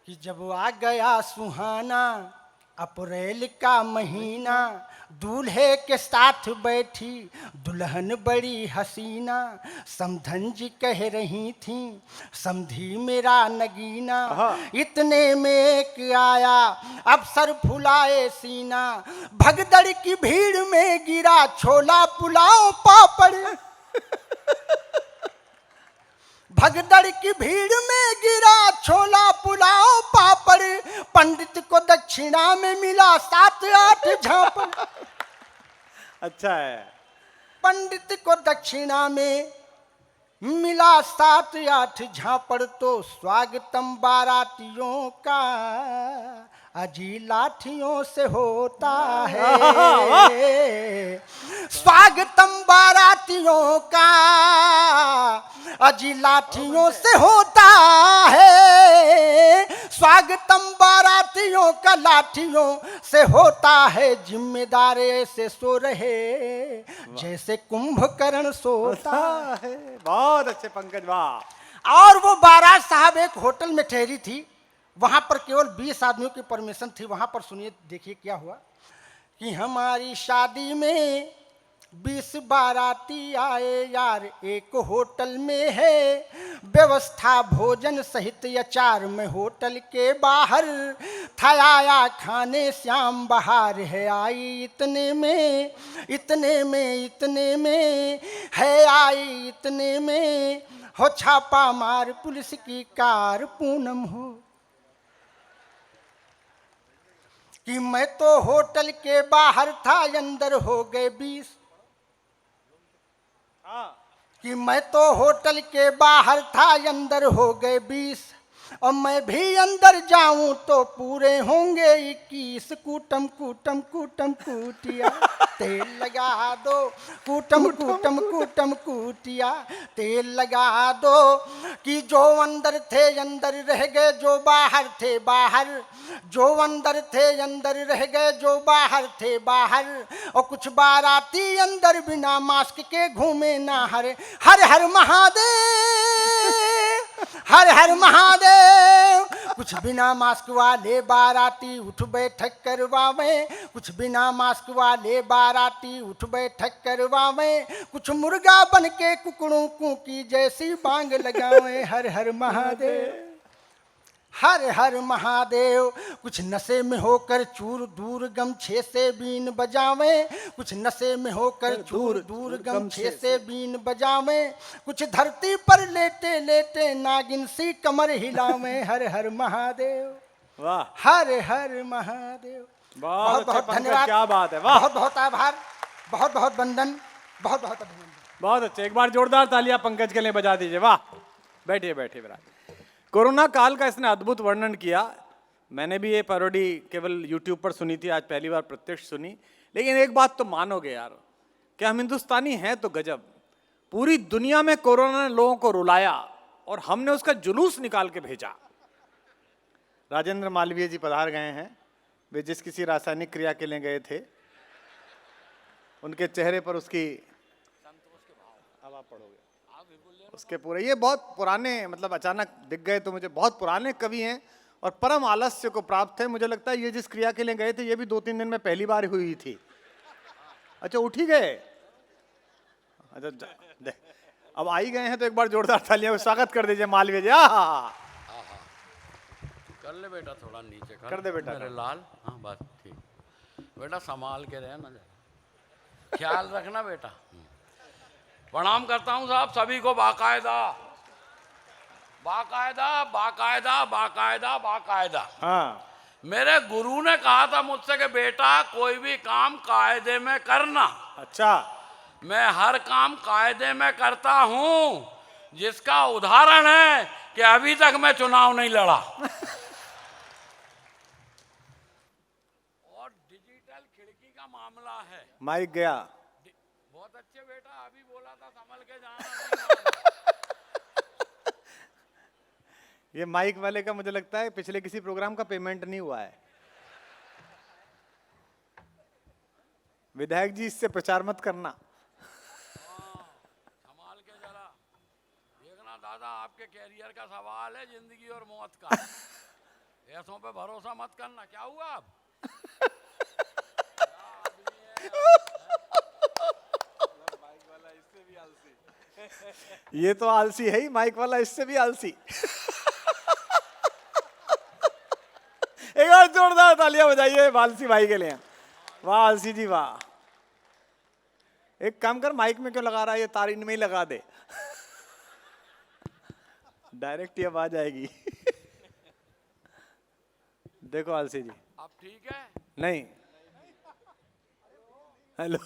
S3: कि जब आ गया सुहाना अप्रैल का महीना, दूल्हे के साथ बैठी दुल्हन बड़ी हसीना। समधन जी कह रही थी समधी मेरा नगीना, इतने में एक आया अफसर फुलाए सीना। भगदड़ की भीड़ में गिरा छोला पुलाव पापड़, भगदड़ की भीड़ में गिरा छोला पुलाव पापड़। पंडित को दक्षिणा में मिला 7-8 झापड़।
S1: अच्छा है।
S3: पंडित को दक्षिणा में मिला 7-8 झापड़। तो स्वागतम बारातियों का अजी लाठियों से होता है। स्वागतम बारातियों का अजी लाठियों से होता है। स्वागतम बारातियों का लाठियों से होता है। जिम्मेदार ऐसे सो रहे जैसे कुंभकर्ण सोता है।
S1: बहुत अच्छे पंकज, वाह।
S3: और वो बारात साहब एक होटल में ठहरी थी, वहां पर केवल 20 आदमियों की परमिशन थी। वहां पर सुनिए, देखिए क्या हुआ कि हमारी शादी में 20 बाराती आए यार, एक होटल में है व्यवस्था भोजन सहित अचार में। होटल के बाहर था आया खाने श्याम बहार है आई। इतने में इतने में इतने में है आई। इतने में हो छापा मार पुलिस की कार पूनम हो। कि मैं तो होटल के बाहर था अंदर हो गए 20। कि मैं तो होटल के बाहर था अंदर हो गए 20। और मैं भी अंदर जाऊं तो पूरे होंगे 21। कूटम कूटम कूटम कूटिया तेल लगा दो। कूटम कूटम कूटम कूटिया तेल लगा दो। कि जो अंदर थे अंदर रह गए, जो बाहर थे बाहर। जो अंदर थे अंदर रह गए, जो बाहर थे बाहर। और कुछ बाराती अंदर बिना मास्क के घूमे ना हर हर महादेव, हर हर महादेव। कुछ बिना मास्क वाले बाराती उठ बैठक करवावे। कुछ बिना मास्क वाले बाराती उठ बैठक करवावे। कुछ मुर्गा बन के कुकड़ों को की जैसी बांग लगावे। हर हर महादेव। हर हर महादेव। कुछ नशे में होकर चूर दूर गमछे से बीन बजावे, कुछ नशे में होकर चूर दूर गमछे से बीन बजावे, कुछ धरती पर लेटे लेटे नागिन सी कमर हिलावे। हर हर महादेव,
S1: वाह,
S3: हर हर महादेव।
S1: बहुत
S3: बहुत
S1: अच्छे,
S3: धन्यवाद,
S1: क्या बात है, वाह,
S3: बहुत बहुत आभार, बहुत बहुत वंदन, बहुत बहुत अभिनंदन।
S1: बहुत अच्छे। एक बार जोरदार तालियां पंकज के लिए बजा दीजिए। वाह, बैठिए बैठिए विराट। कोरोना काल का इसने अद्भुत वर्णन किया। मैंने भी ये पैरोडी केवल यूट्यूब पर सुनी थी, आज पहली बार प्रत्यक्ष सुनी। लेकिन एक बात तो मानोगे यार कि हम हिंदुस्तानी हैं तो गजब। पूरी दुनिया में कोरोना ने लोगों को रुलाया और हमने उसका जुलूस निकाल के भेजा। राजेंद्र मालवीय जी पधार गए हैं। वे जिस किसी रासायनिक क्रिया के लिए गए थे, उनके चेहरे पर उसकी अब आप पढ़ोगे उसके पूरे, ये बहुत पुराने, मतलब अचानक दिख गए तो मुझे, बहुत पुराने कवि हैं और परम आलस्य को प्राप्त है। मुझे लगता है ये जिस क्रिया के लिए गए थे ये भी 2-3 दिन में पहली बार हुई थी। अच्छा, उठ ही गए। अच्छा, अब आ ही गए हैं तो एक बार जोरदार तालियां स्वागत कर दीजिए मालवीय जी।
S4: कर ले बेटा, थोड़ा नीचे
S1: कर दे बेटा,
S4: मेरे लाल। हाँ बस ठीक बेटा, संभाल के रहना जरा, ख्याल रखना बेटा। प्रणाम करता हूँ साहब सभी को, बाकायदा बाकायदा बाकायदा बाकायदा बाकायदा।
S1: हाँ,
S4: मेरे गुरु ने कहा था मुझसे कि बेटा कोई भी काम कायदे में करना।
S1: अच्छा,
S4: मैं हर काम कायदे में करता हूँ, जिसका उदाहरण है कि अभी तक मैं चुनाव नहीं लड़ा। और डिजिटल खिड़की का मामला है।
S1: माइक गया।
S4: बहुत अच्छे बेटा, अभी बोला था संभल के जाना।
S1: ये माइक वाले का मुझे लगता है पिछले किसी प्रोग्राम का पेमेंट नहीं हुआ है। विधायक जी, इससे प्रचार मत करना।
S4: संभाल के जरा देखना दादा, आपके कैरियर का सवाल है, जिंदगी और मौत का। ऐसों पे भरोसा मत करना। क्या हुआ अब?
S1: ये तो आलसी है ही, माइक वाला इससे भी आलसी। एक और जोरदार तालियां बजाइए आलसी भाई के लिए। वाह आलसी जी वाह। एक काम कर, माइक में क्यों लगा रहा है, ये तार इनमें ही लगा दे, डायरेक्ट ये आवाज आएगी। देखो आलसी जी,
S4: अब ठीक है?
S1: नहीं, हेलो।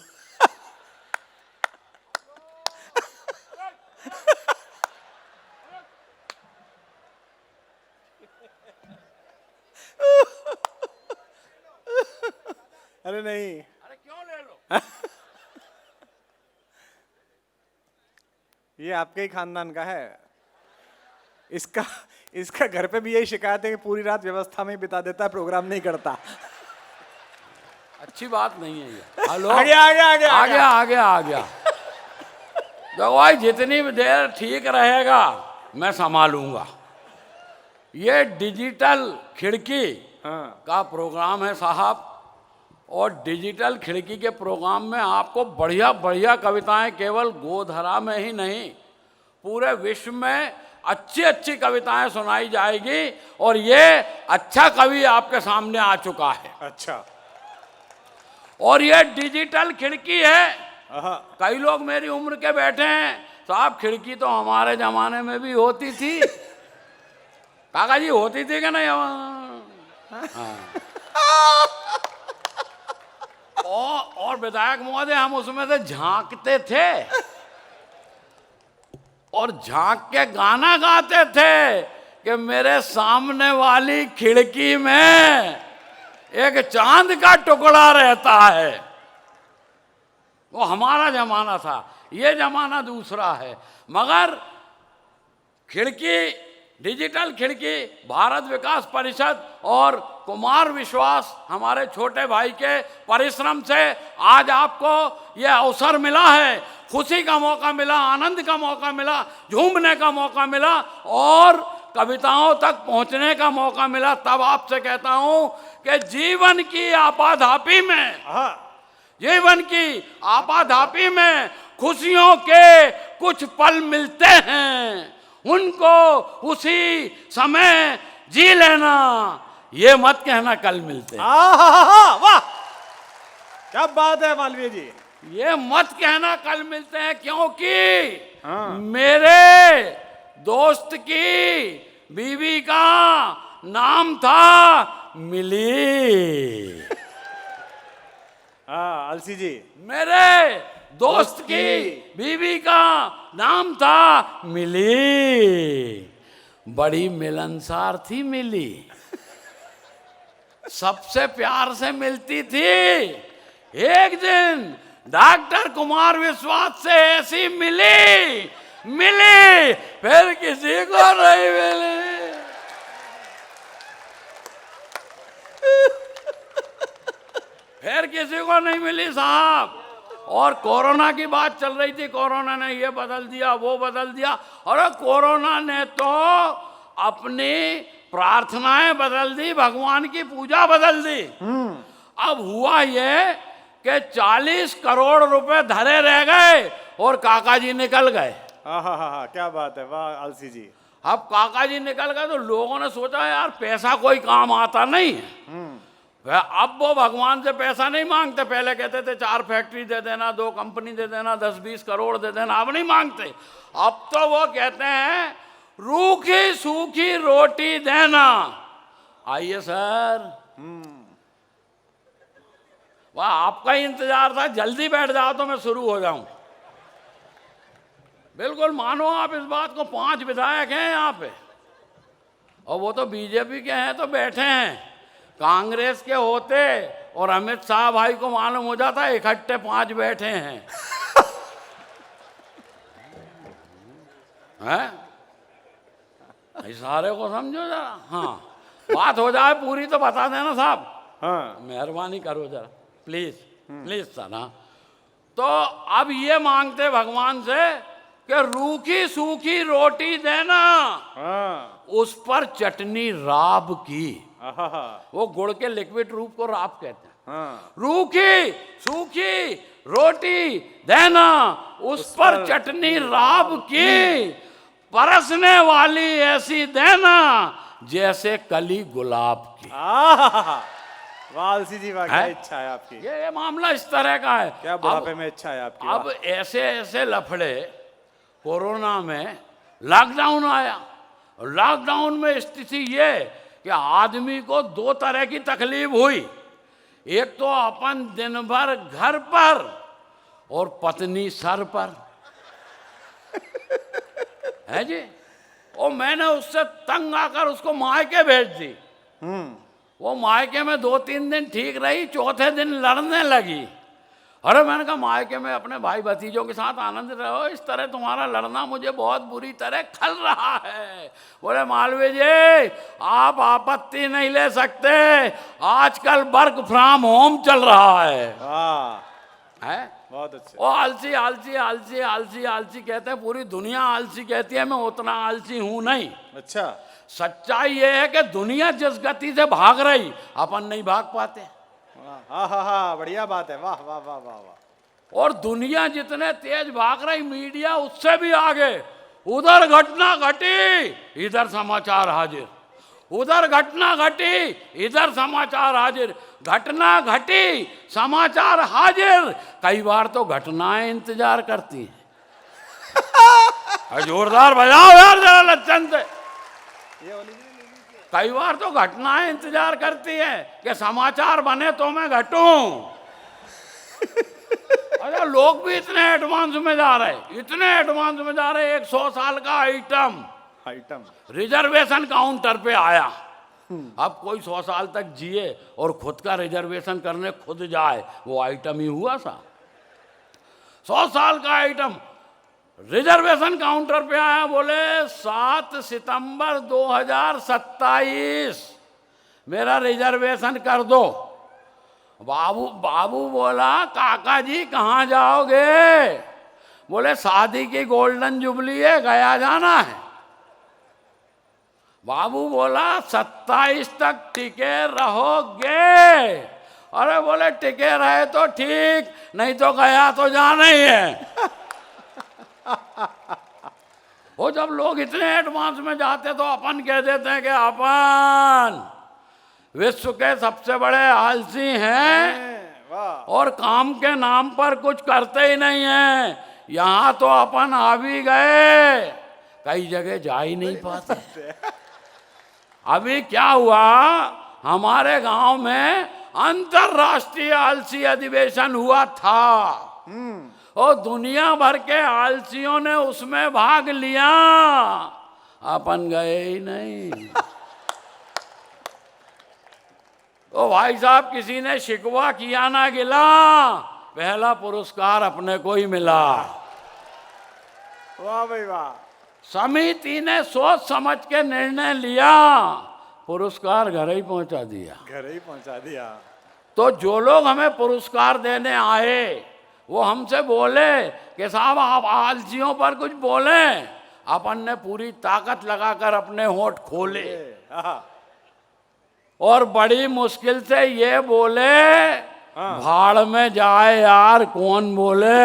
S1: अरे नहीं,
S4: अरे क्यों ले लो।
S1: ये आपके ही खानदान का है। इसका घर पे भी यही शिकायत है कि पूरी रात व्यवस्था में ही बिता देता है, प्रोग्राम नहीं करता।
S4: अच्छी बात नहीं है ये। हेलो,
S1: आ गया आ गया आ गया
S4: आ गया आ गया आ गया। देखो भाई, जितनी देर ठीक रहेगा मैं संभालूंगा। ये डिजिटल खिड़की
S1: हाँ,
S4: का प्रोग्राम है साहब, और डिजिटल खिड़की के प्रोग्राम में आपको बढ़िया बढ़िया कविताएं केवल गोधरा में ही नहीं, पूरे विश्व में अच्छी अच्छी कविताएं सुनाई जाएगी। और ये अच्छा कवि आपके सामने आ चुका है।
S1: अच्छा,
S4: और ये डिजिटल खिड़की है।
S1: आहा,
S4: कई लोग मेरी उम्र के बैठे हैं, साहब खिड़की तो हमारे जमाने में भी होती थी। काका जी, होती थी कि नहीं? हाँ। और विधायक महोदय, हम उसमें से झांकते थे और झांक के गाना गाते थे कि मेरे सामने वाली खिड़की में एक चांद का टुकड़ा रहता है। वो हमारा जमाना था, ये जमाना दूसरा है। मगर खिड़की, डिजिटल खिड़की, भारत विकास परिषद और कुमार विश्वास हमारे छोटे भाई के परिश्रम से आज आपको यह अवसर मिला है। खुशी का मौका मिला, आनंद का मौका मिला, झूमने का मौका मिला और कविताओं तक पहुंचने का मौका मिला। तब आपसे कहता हूं कि जीवन की आपाधापी में, जीवन की आपाधापी में खुशियों के कुछ पल मिलते हैं, उनको उसी समय जी लेना, ये मत कहना कल मिलते हैं।
S1: वाह, क्या बात है मालवीय जी।
S4: ये मत कहना कल मिलते हैं, क्योंकि
S1: हाँ।
S4: मेरे दोस्त की बीवी का नाम था मिली।
S1: हाँ अलसी जी,
S4: मेरे दोस्त की बीवी का नाम था मिली। बड़ी मिलनसार थी मिली, सबसे प्यार से मिलती थी। एक दिन डॉक्टर कुमार विश्वास से ऐसी मिली फिर किसी को नहीं मिली। फिर किसी को नहीं मिली साहब। और कोरोना की बात चल रही थी, कोरोना ने ये बदल दिया वो बदल दिया। और कोरोना ने तो अपनी प्रार्थनाएं बदल दी, भगवान की पूजा बदल दी। अब हुआ ये कि 40 करोड़ रुपए धरे रह गए और काका जी निकल गए।
S1: हाँ, क्या बात है, वाह अलसी जी।
S4: अब काका जी निकल गए तो लोगों ने सोचा यार पैसा कोई काम आता नहीं है। अब वो भगवान से पैसा नहीं मांगते। पहले कहते थे 4 फैक्ट्री दे देना, 2 कंपनी दे देना, 10-20 करोड़ दे देना। अब नहीं मांगते। अब तो वो कहते हैं रूखी सूखी रोटी देना। आइए सर, वाह आपका ही इंतजार था, जल्दी बैठ जाओ तो मैं शुरू हो जाऊं। बिल्कुल मानो आप इस बात को। 5 विधायक हैं यहाँ पे और वो तो बीजेपी के हैं तो बैठे हैं। कांग्रेस के होते और अमित शाह भाई को मालूम हो जाता इकट्ठे 5 बैठे हैं। हैं? इशारे को समझो जरा। हाँ, बात हो जाए पूरी तो बता देना साहब।
S1: हाँ
S4: मेहरबानी करो जरा, प्लीज प्लीज सर। हाँ, तो अब ये मांगते भगवान से कि रूखी सूखी रोटी देना,
S1: हाँ
S4: उस पर चटनी राब की।
S1: आहा,
S4: वो गुड़ के लिक्विड रूप को राब कहते हैं।
S1: हाँ
S4: रूखी सूखी रोटी देना, उस पर चटनी राब की। परसने वाली ऐसी देना जैसे कली गुलाब की।
S1: वाह अलसी जी, वाह क्या
S4: है?
S1: इच्छा है आपकी।
S4: ये मामला इस तरह का है।
S1: क्या बुढ़ापे में इच्छा है आपकी।
S4: अब ऐसे ऐसे लफड़े। कोरोना में लॉकडाउन आया। लॉकडाउन में स्थिति ये कि आदमी को 2 तरह की तकलीफ हुई। एक तो अपन दिन भर घर पर और पत्नी सर पर है जी। और मैंने उससे तंग आकर उसको मायके भेज दी। वो मायके में 2-3 दिन ठीक रही, चौथे दिन लड़ने लगी। अरे मैंने कहा मायके में अपने भाई भतीजों के साथ आनंद रहो, इस तरह तुम्हारा लड़ना मुझे बहुत बुरी तरह खल रहा है। बोले मालवीय जी आप आपत्ति नहीं ले सकते, आजकल वर्क फ्रॉम होम चल रहा है।
S1: वाह
S4: है
S1: बहुत अच्छे।
S4: ओ आलसी आलसी आलसी आलसी आलसी कहते हैं, पूरी दुनिया आलसी कहती है, मैं उतना आलसी हूं नहीं।
S1: अच्छा,
S4: सच्चाई ये है कि दुनिया जिस गति से भाग रही अपन नहीं भाग पाते।
S1: हाँ बढ़िया बात है, वाह वाह वाह वाह वाह।
S4: और दुनिया जितने तेज भाग रही, मीडिया उससे भी आगे। उधर घटना घटी इधर समाचार हाजिर, उधर घटना घटी इधर समाचार हाजिर, घटना घटी समाचार हाजिर। कई बार तो घटनाएं इंतजार करती हैं। जोरदार बजाओ यार जरा लच्चन से। कई बार तो घटनाएं इंतजार करती है कि समाचार बने तो मैं घटूं। अरे लोग भी इतने एडवांस में जा रहे, इतने एडवांस में जा रहे। 100 साल का आइटम रिजर्वेशन काउंटर पे आया। अब कोई 100 साल तक जिए और खुद का रिजर्वेशन करने खुद जाए, वो आइटम ही हुआ सा। 100 साल का आइटम रिजर्वेशन काउंटर पे आया। बोले 7 सितंबर 2027 मेरा रिजर्वेशन कर दो। बाबू बोला काका जी कहाँ जाओगे? बोले शादी की गोल्डन जुबली है, गया जाना है। बाबू बोला 27 तक टिके रहोगे? अरे बोले टिके रहे तो ठीक, नहीं तो गया तो जाना ही है। वो जब लोग इतने एडवांस में जाते तो अपन कह देते हैं कि अपन विश्व के सबसे बड़े आलसी हैं
S1: वाह
S4: और काम के नाम पर कुछ करते ही नहीं हैं। यहाँ तो अपन आ भी गए, कई जगह जा ही नहीं पाते। अभी क्या हुआ, हमारे गांव में अंतरराष्ट्रीय आलसी अधिवेशन हुआ था और दुनिया भर के आलसियों ने उसमें भाग लिया, अपन गए ही नहीं। तो भाई साहब किसी ने शिकवा किया ना गिला, पहला पुरस्कार अपने को ही मिला।
S1: वाह भाई वाह।
S4: समिति ने सोच समझ के निर्णय लिया, पुरस्कार घर ही पहुंचा दिया।
S1: घर ही पहुंचा दिया।
S4: तो जो लोग हमें पुरस्कार देने आए वो हमसे बोले कि साहब आप आलसियों पर कुछ बोले, अपन ने पूरी ताकत लगाकर अपने होंठ खोले
S1: आहा,
S4: और बड़ी मुश्किल से ये बोले, भाड़ में जाए यार कौन बोले।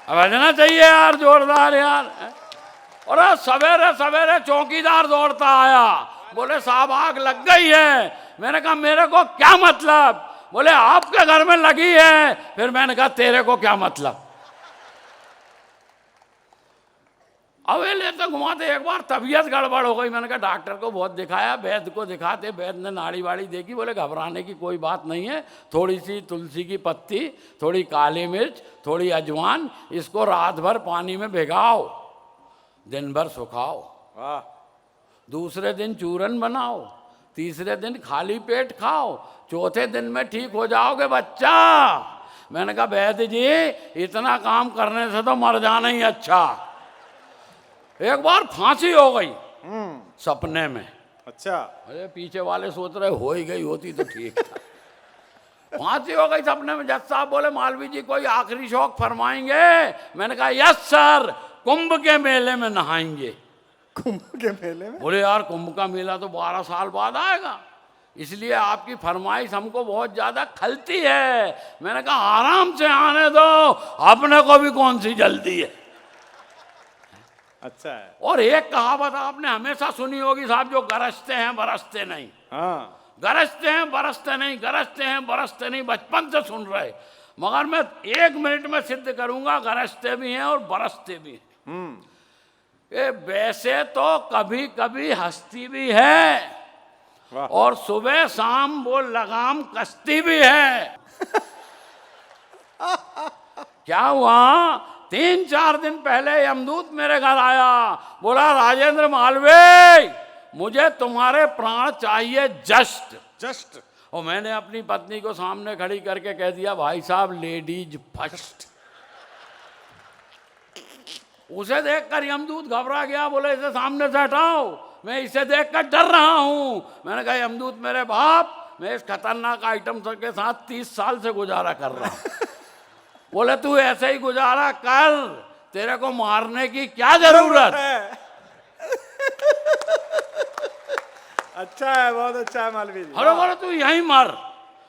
S4: अब बजना चाहिए यार जोरदार यार। और सवेरे सवेरे चौकीदार दौड़ता आया, बोले साहब आग लग गई है। मैंने कहा मेरे को क्या मतलब? बोले आपके घर में लगी है। फिर मैंने कहा तेरे को क्या मतलब? अवेले तो घुमाते, एक बार तबीयत गड़बड़ हो गई। मैंने कहा डॉक्टर को बहुत दिखाया, वैद्य को दिखाते, वैद्य ने नाड़ी वाड़ी देखी, बोले घबराने की कोई बात नहीं है, थोड़ी सी तुलसी की पत्ती, थोड़ी काली मिर्च, थोड़ी अजवान, इसको रात भर पानी में भिगाओ, दिन भर सुखाओ,
S1: वाह
S4: दूसरे दिन चूरन बनाओ, तीसरे दिन खाली पेट खाओ, चौथे दिन में ठीक हो जाओगे बच्चा। मैंने कहा वैद्य जी इतना काम करने से तो मर जाना ही अच्छा। एक बार फांसी हो गई सपने में।
S1: अच्छा
S4: अरे पीछे वाले सोच रहे हो ही गई होती तो ठीक था। फांसी हो गई सपने में। जज साहब बोले मालवी जी कोई आखिरी शौक फरमाएंगे? मैंने कहा यस सर, कुंभ के मेले में नहाएंगे।
S1: कुंभ के मेले में?
S4: बोले यार कुंभ का मेला तो 12 साल बाद आएगा, इसलिए आपकी फरमाइश हमको बहुत ज्यादा खलती है। मैंने कहा आराम से आने दो, अपने को भी कौन सी जल्दी है।
S1: अच्छा है।
S4: और एक कहावत आपने हमेशा सुनी होगी साहब, जो गरजते हैं बरसते नहीं।
S1: हाँ
S4: गरजते हैं बरसते नहीं, गरजते हैं बरसते नहीं, बचपन से सुन रहे। मगर मैं 1 मिनट में सिद्ध करूंगा, गरजते भी हैं और बरसते भी हैं। ये वैसे तो कभी कभी हंसती भी है
S1: वाह।
S4: और सुबह शाम वो लगाम कसती भी है। क्या हुआ, 3-4 दिन पहले यमदूत मेरे घर आया, बोला राजेंद्र मालवीय मुझे तुम्हारे प्राण चाहिए जस्ट।
S1: जस्ट।
S4: और मैंने अपनी पत्नी को सामने खड़ी करके कह दिया भाई साहब लेडीज फर्स्ट। उसे देखकर यमदूत घबरा गया, बोले इसे सामने से हटाओ, मैं इसे देखकर डर रहा हूं। मैंने कहा यमदूत मेरे बाप, मैं इस खतरनाक आइटम के साथ 30 साल से गुजारा कर रहा हूं। बोले तू ऐसे ही गुजारा कर, तेरे को मारने की क्या जरूरत है।
S1: अच्छा है, बहुत अच्छा है मालवी जी।
S4: अरे बोले तू यहीं मर।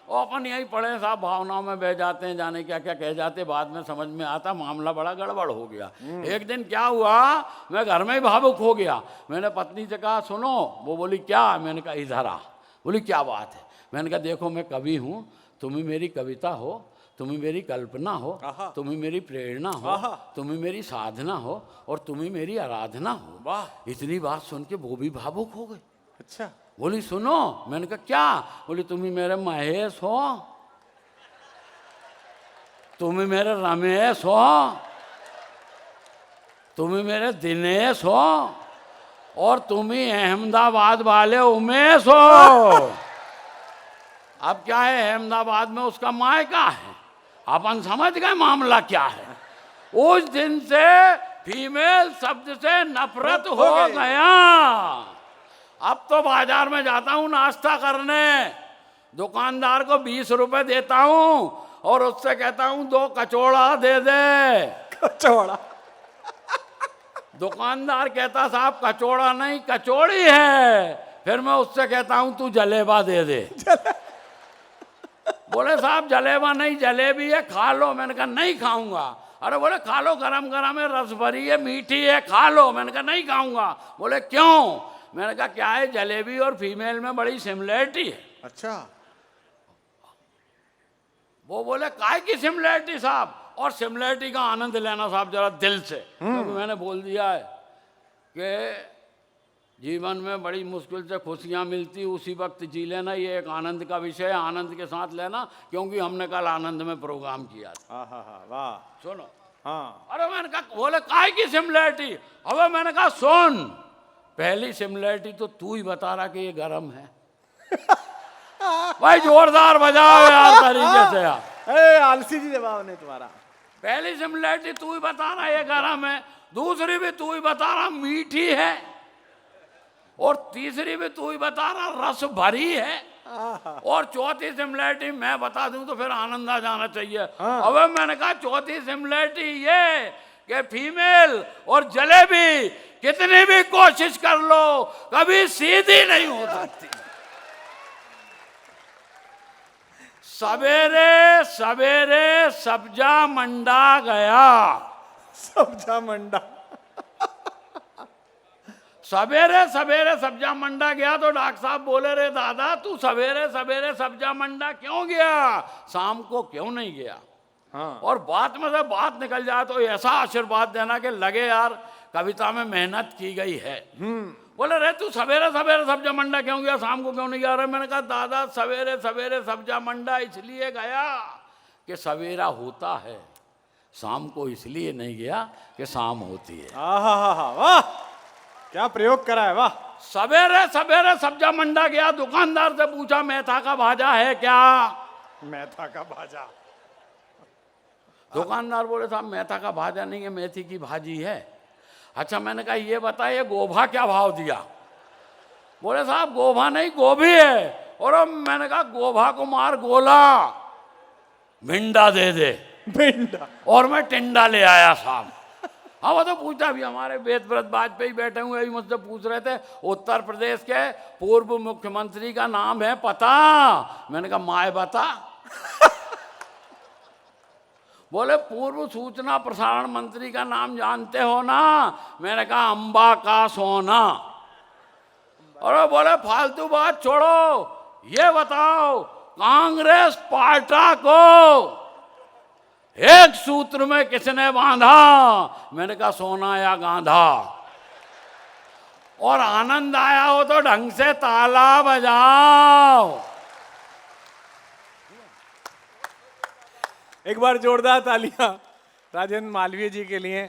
S4: और अपन यहीं पढ़े साहब, भावनाओं में बह जाते हैं, जाने क्या क्या कह जाते, बाद में समझ में आता मामला बड़ा गड़बड़ हो गया। एक दिन क्या हुआ, मैं घर में ही भावुक हो गया। मैंने पत्नी से कहा सुनो, वो बोली क्या? मैंने कहा इधर आ। बोली क्या बात है? मैंने कहा देखो मैं कवि हूँ, तुम ही मेरी कविता हो, तुम ही मेरी कल्पना हो, तुम ही मेरी प्रेरणा हो, तुम ही मेरी साधना हो और तुम ही मेरी आराधना हो।
S1: वाह।
S4: इतनी बात सुन के वो भी भावुक हो गई।
S1: अच्छा।
S4: बोली सुनो। मैंने कहा क्या? बोली तुम ही मेरे महेश हो, तुम ही मेरे रमेश हो, तुम ही मेरे दिनेश हो और तुम ही अहमदाबाद वाले उमेश हो। अब क्या है, अहमदाबाद में उसका मायका है, अपन समझ गए मामला क्या है। उस दिन से फीमेल शब्द से नफरत हो गया। अब तो बाजार में जाता हूँ नाश्ता करने, दुकानदार को 20 रुपए देता हूँ और उससे कहता हूँ 2 कचौड़ा दे दे।
S1: कचौड़ा?
S4: दुकानदार कहता साहब कचौड़ा नहीं कचौड़ी है। फिर मैं उससे कहता हूँ तू जलेबा दे दे। बोले साहब जलेबा नहीं जलेबी है, खा लो। मैंने कहा नहीं खाऊंगा। अरे बोले खा लो, गरम गरम है, रस भरी है, मीठी है, खा लो। मैंने कहा नहीं खाऊंगा। बोले क्यों? मैंने कहा क्या है, जलेबी और फीमेल में बड़ी सिमिलरिटी है।
S1: अच्छा।
S4: वो बोले काय की सिमिलरिटी साहब? और सिमिलरिटी का आनंद लेना साहब जरा दिल से, क्योंकि मैंने बोल दिया है कि जीवन में बड़ी मुश्किल से खुशियां मिलती, उसी वक्त जी लेना, ये एक आनंद का विषय है, आनंद के साथ लेना, क्योंकि हमने कल आनंद में प्रोग्राम किया था।
S1: हाँ हाँ हाँ, वाह।
S4: सुनो।
S1: हाँ।
S4: अरे मैंने कहा, बोले काय की सिमिलरिटी? अब मैंने कहा सुन, पहली सिमिलरिटी तो तू ही बता रहा कि ये गर्म है। भाई जोरदार बजाओ यार तरीके से यार।
S1: आलसी जी जवाब नहीं तुम्हारा।
S4: पहली सिमिलरिटी तू ही बता रहा ये गर्म है, दूसरी भी तू ही बता रहा मीठी है, और तीसरी भी तू ही बता रहा रस भरी है, और चौथी सिमिलरिटी मैं बता दूं तो फिर आनंद आ जाना चाहिए। अब मैंने कहा चौथी सिमिलरिटी ये कि फीमेल और जलेबी कितनी भी कोशिश कर लो कभी सीधी नहीं हो सकती। सवेरे सवेरे सब्जा मंडा गया।
S1: सब्जा मंडा।
S4: सवेरे सवेरे सब्जा मंडा गया तो डॉक्टर साहब बोले, रे दादा तू सवेरे सवेरे सब्जा मंडा क्यों गया, शाम को क्यों नहीं गया?
S1: हाँ।
S4: और बात में से बात निकल जाए तो ऐसा आशीर्वाद देना कि लगे यार कविता में मेहनत की गई है। बोले रे तू सवेरे सवेरे सब्जा मंडा क्यों गया, शाम को क्यों नहीं गया? मैंने कहा दादा सवेरे सवेरे सब्जा मंडा इसलिए गया कि सवेरा होता है, शाम को इसलिए नहीं गया कि शाम होती है।
S1: वाह, क्या प्रयोग करा है, वाह।
S4: सवेरे सवेरे सब्जा मंडा गया, दुकानदार से पूछा मेथा का भाजा है क्या?
S1: मेथा का भाजा।
S4: दुकानदार बोले साहब मेथा का भाजा नहीं है, मेथी की भाजी है। अच्छा, मैंने कहा ये बताइए गोभा क्या भाव दिया? बोले साहब गोभा नहीं गोभी है। और अब मैंने कहा गोभा को मार गोला, भिंडा दे दे।
S1: भिंडा।
S4: और मैं टिंडा ले आया साहब। हाँ वो तो पूछा भी, हमारे वेदव्रत वाजपेयी बैठे हुए अभी मुझसे पूछ रहे थे उत्तर प्रदेश के पूर्व मुख्यमंत्री का नाम है पता? मैंने कहा माए बता। बोले पूर्व सूचना प्रसारण मंत्री का नाम जानते हो ना? मैंने कहा अंबा का सोना। और बोले फालतू बात छोड़ो, ये बताओ कांग्रेस पार्टी को एक सूत्र में किसने बांधा? मैंने कहा सोना या गांधा। और आनंद आया हो तो ढंग से ताला बजाओ।
S1: एक बार जोरदार तालियां राजेंद्र मालवीय जी के लिए।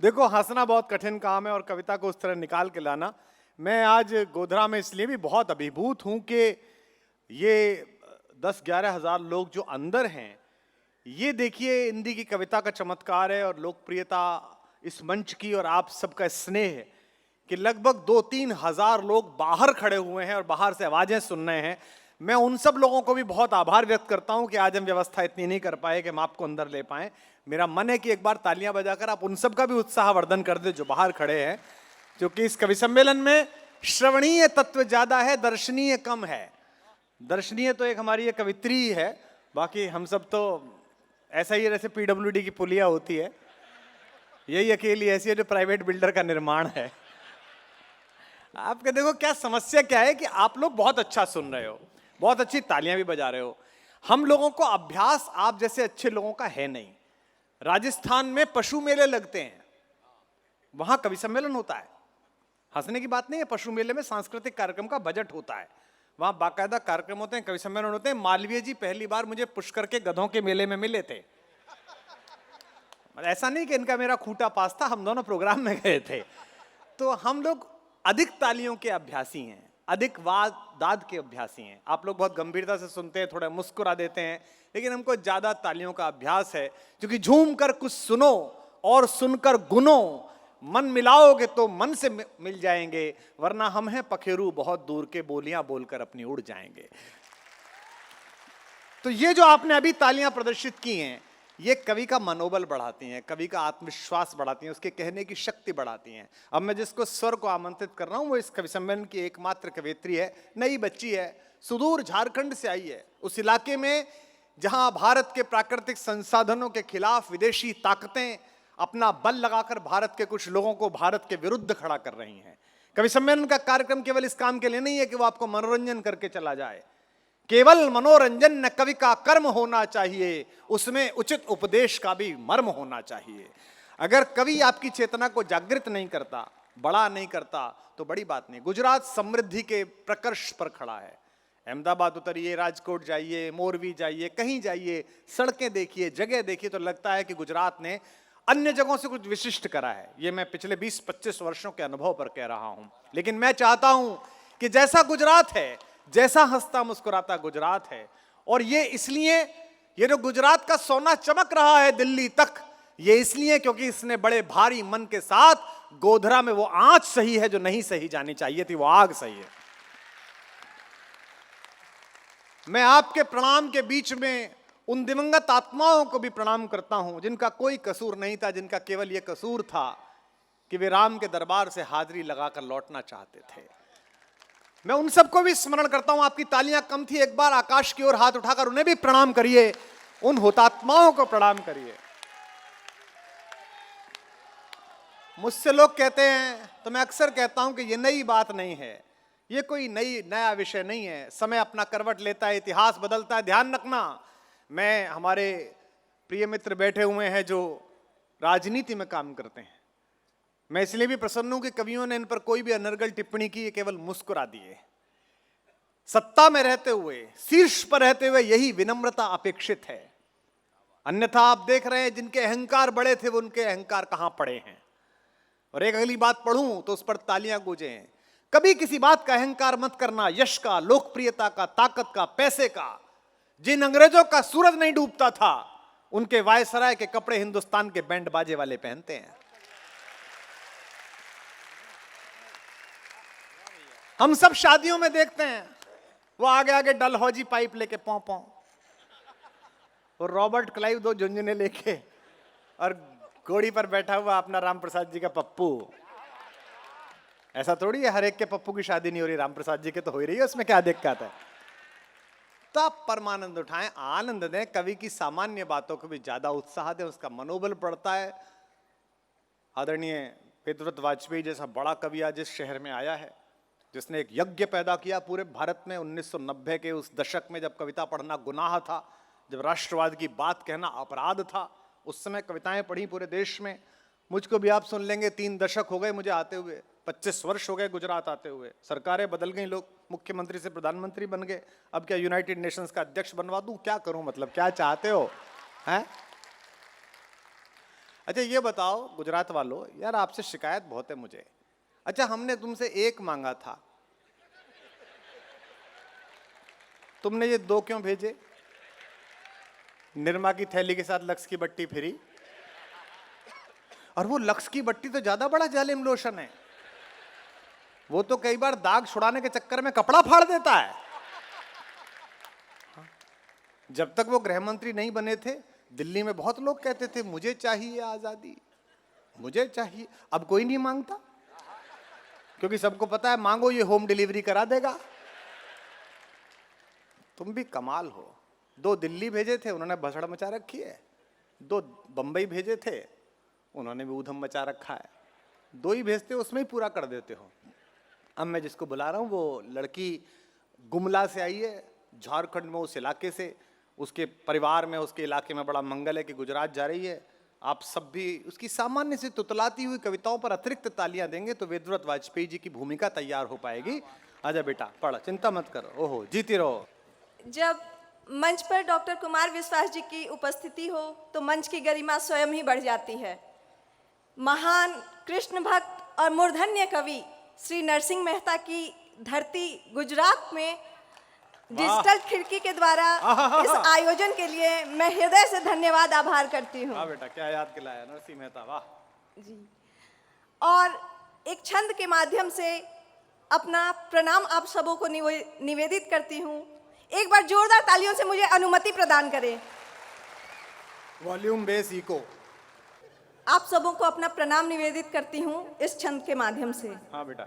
S1: देखो हंसना बहुत कठिन काम है और कविता को उस तरह निकाल के लाना। मैं आज गोधरा में इसलिए भी बहुत अभिभूत हूं कि ये 10-11 हजार लोग जो अंदर हैं, ये देखिए हिंदी की कविता का चमत्कार है और लोकप्रियता इस मंच की और आप सबका स्नेह है कि लगभग 2-3 हजार लोग बाहर खड़े हुए हैं और बाहर से आवाजें सुन रहे हैं। मैं उन सब लोगों को भी बहुत आभार व्यक्त करता हूं कि आज हम व्यवस्था इतनी नहीं कर पाए कि हम आपको अंदर ले पाएं। मेरा मन है कि एक बार तालियां बजाकर आप उन सब का भी उत्साहवर्धन कर दे जो बाहर खड़े हैं, क्योंकि इस कवि सम्मेलन में श्रवणीय तत्व ज्यादा है, दर्शनीय कम है। दर्शनीय तो एक हमारी ये कवित्री है, बाकी हम सब तो ऐसा ही है जैसे PWD की पुलिया होती है, यही अकेली ऐसी है जो प्राइवेट बिल्डर का निर्माण है। आपके देखो क्या समस्या क्या है कि आप लोग बहुत अच्छा सुन रहे हो, बहुत अच्छी तालियां भी बजा रहे हो। हम लोगों को अभ्यास आप जैसे अच्छे लोगों का है नहीं। राजस्थान में पशु मेले लगते हैं, वहां कवि सम्मेलन होता है। हंसने की बात नहीं है, पशु मेले में सांस्कृतिक कार्यक्रम का बजट होता है, वहां बाकायदा कार्यक्रम होते हैं, कवि सम्मेलन होते हैं। मालवीय जी पहली बार मुझे पुष्कर के गधों के मेले में मिले थे। ऐसा नहीं कि इनका मेरा खूंटा पास था, हम दोनों प्रोग्राम में गए थे। तो हम लोग अधिक तालियों के अभ्यासी हैं, अधिक वाद दाद के अभ्यासी हैं। आप लोग बहुत गंभीरता से सुनते हैं, थोड़ा मुस्कुरा देते हैं, लेकिन हमको ज्यादा तालियों का अभ्यास है, क्योंकि झूम कर कुछ सुनो और सुनकर गुनो, मन मिलाओगे तो मन से मिल जाएंगे, वरना हम हैं पखेरू बहुत दूर के, बोलियां बोलकर अपनी उड़ जाएंगे। तो ये जो आपने अभी तालियां प्रदर्शित की हैं, ये कवि का मनोबल बढ़ाती हैं, कवि का आत्मविश्वास बढ़ाती हैं, उसके कहने की शक्ति बढ़ाती हैं। अब मैं जिसको स्वर को आमंत्रित कर रहा हूं वो इस कवि सम्मेलन की एकमात्र कवयित्री है, नई बच्ची है, सुदूर झारखंड से आई है। उस इलाके में जहां भारत के प्राकृतिक संसाधनों के खिलाफ विदेशी ताकतें अपना बल लगाकर भारत के कुछ लोगों को भारत के विरुद्ध खड़ा कर रही हैं। कवि सम्मेलन का कार्यक्रम केवल इस काम के लिए नहीं है कि वो आपको मनोरंजन करके चला जाए। केवल मनोरंजन न कवि का कर्म होना चाहिए, उसमें उचित उपदेश का भी मर्म होना चाहिए। अगर कवि आपकी चेतना को जागृत नहीं करता, बड़ा नहीं करता, तो बड़ी बात नहीं। गुजरात समृद्धि के प्रकर्ष पर खड़ा है। अहमदाबाद उतरिए, राजकोट जाइए, मोरवी जाइए, कहीं जाइए, सड़कें देखिए, जगह देखिए, तो लगता है कि गुजरात ने अन्य जगहों से कुछ विशिष्ट करा है। ये मैं पिछले 20-25 वर्षों के अनुभव पर कह रहा हूं। लेकिन मैं चाहता हूं कि जैसा गुजरात है, जैसा हंसता मुस्कुराता गुजरात है, और ये इसलिए, ये जो गुजरात का सोना चमक रहा है दिल्ली तक, ये इसलिए क्योंकि इसने बड़े भारी मन के साथ गोधरा में वो आंच सही है जो नहीं सही जानी चाहिए थी, वो आग सही है। मैं आपके प्रणाम के बीच में उन दिवंगत आत्माओं को भी प्रणाम करता हूं जिनका कोई कसूर नहीं था, जिनका केवल यह कसूर था कि वे राम के दरबार से हाजिरी लगाकर लौटना चाहते थे। मैं उन सबको भी स्मरण करता हूं। आपकी तालियां कम थी, एक बार आकाश की ओर हाथ उठाकर उन्हें भी प्रणाम करिए, उन हुतात्माओं को प्रणाम करिए। मुझसे लोग कहते हैं, तो मैं अक्सर कहता हूं कि ये नई बात नहीं है, ये कोई नया विषय नहीं है। समय अपना करवट लेता है, इतिहास बदलता है। ध्यान रखना, मैं, हमारे प्रिय मित्र बैठे हुए हैं जो राजनीति में काम करते हैं, मैं इसलिए भी प्रसन्न हूं कि कवियों ने इन पर कोई भी अनर्गल टिप्पणी की, केवल मुस्कुरा दिए। सत्ता में रहते हुए, शीर्ष पर रहते हुए यही विनम्रता अपेक्षित है। अन्यथा आप देख रहे हैं जिनके अहंकार बड़े थे वो उनके अहंकार कहां पड़े हैं। और एक अगली बात पढ़ूं तो उस पर तालियां गूंजें। कभी किसी बात का अहंकार मत करना, यश का, लोकप्रियता का, ताकत का, पैसे का। जिन अंग्रेजों का सूरज नहीं डूबता था, उनके वायसराय के कपड़े हिंदुस्तान के बैंड बाजे वाले पहनते हैं। हम सब शादियों में देखते हैं, वो आगे आगे डलहौजी पाइप लेके पौ पौ, और रॉबर्ट क्लाइव 2 झुंझुने लेके, और घोड़ी पर बैठा हुआ अपना राम प्रसाद जी का पप्पू। ऐसा थोड़ी है हर एक के पप्पू की शादी नहीं हो रही, राम प्रसाद जी के तो हो ही रही है, उसमें क्या दिक्कत है। तब परमानंद उठाएं, आनंद दें, कवि की सामान्य बातों को भी ज्यादा उत्साह दें, उसका मनोबल बढ़ता है। आदरणीय वेदव्रत वाजपेयी जैसा बड़ा कवि आज इस शहर में आया है, जिसने एक यज्ञ पैदा किया पूरे भारत में। 1990 के उस दशक में जब कविता पढ़ना गुनाह था, जब राष्ट्रवाद की बात कहना अपराध था, उस समय कविताएं पढ़ी पूरे देश में। मुझको भी आप सुन लेंगे, 3 दशक हो गए मुझे आते हुए, 25 वर्ष हो गए गुजरात आते हुए। सरकारें बदल गई, लोग मुख्यमंत्री से प्रधानमंत्री बन गए। अब क्या यूनाइटेड नेशंस का अध्यक्ष बनवा दूं? क्या करूं, मतलब क्या चाहते हो हैं? अच्छा ये बताओ गुजरात वालों, यार आपसे शिकायत बहुत है मुझे। अच्छा हमने तुमसे 1 मांगा था, तुमने ये 2 क्यों भेजे? निरमा की थैली के साथ लक्स की बट्टी फ्री, और वो लक्स की बट्टी तो ज्यादा बड़ा जालिम लोशन है, वो तो कई बार दाग छुड़ाने के चक्कर में कपड़ा फाड़ देता है। जब तक वो गृह मंत्री नहीं बने थे, दिल्ली में बहुत लोग कहते थे मुझे चाहिए आजादी, मुझे चाहिए। अब कोई नहीं मांगता, क्योंकि सबको पता है मांगो ये होम डिलीवरी करा देगा। तुम भी कमाल हो। 2 दिल्ली भेजे थे, उन्होंने भसड़ मचा रखी है। 2 बंबई भेजे थे, उन्होंने भी ऊधम मचा रखा है। 2 ही भेजते हो, उसमें ही पूरा कर देते हो। अब मैं जिसको बुला रहा हूँ वो लड़की गुमला से आई है, झारखंड में, उस इलाके से। उसके परिवार में, उसके इलाके में बड़ा मंगल है कि गुजरात जा रही है। आप सब भी उसकी सामान्य से तुतलाती हुई कविताओं पर अतिरिक्त तालियां देंगे तो वेदव्रत वाजपेयी जी की भूमिका तैयार हो पाएगी। आजा बेटा पढ़, चिंता मत करो, ओहो जीती रहो।
S5: जब मंच पर डॉक्टर कुमार विश्वास जी की उपस्थिति हो तो मंच की गरिमा स्वयं ही बढ़ जाती है। महान कृष्ण भक्त और मूर्धन्य कवि श्री नरसिंह मेहता की धरती गुजरात में डिजिटल खिड़की के द्वारा इस आयोजन के लिए मैं हृदय से धन्यवाद आभार करती हूँ।
S1: हाँ बेटा, क्या याद दिलाया नरसिंह मेहता, वाह
S5: जी। और एक छंद के माध्यम से अपना प्रणाम आप सबों को निवेदित करती हूँ। एक बार जोरदार तालियों से मुझे अनुमति प्रदान करें।
S1: Volume bass echo.
S5: आप सबों को अपना प्रणाम निवेदित करती हूँ इस छंद के माध्यम से।
S1: हाँ बेटा।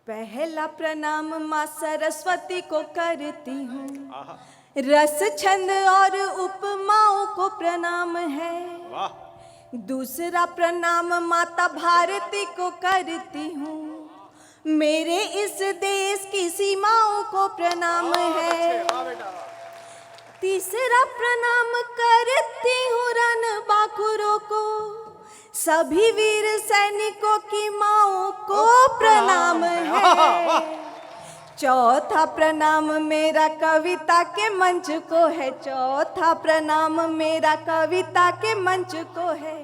S5: पहला प्रणाम माँ सरस्वती को करती हूँ, रस छंद और उपमाओं को प्रणाम है।
S1: वाह।
S5: दूसरा प्रणाम माता भारती को करती हूँ। मेरे इस देश की सीमाओं को प्रणाम है।
S1: वाह बेटा।
S5: तीसरा प्रणाम करती हूँ रण बांकुरों को, सभी वीर सैनिकों की माओं को प्रणाम है। चौथा प्रणाम मेरा कविता के मंच को है। चौथा प्रणाम मेरा कविता के मंच को है।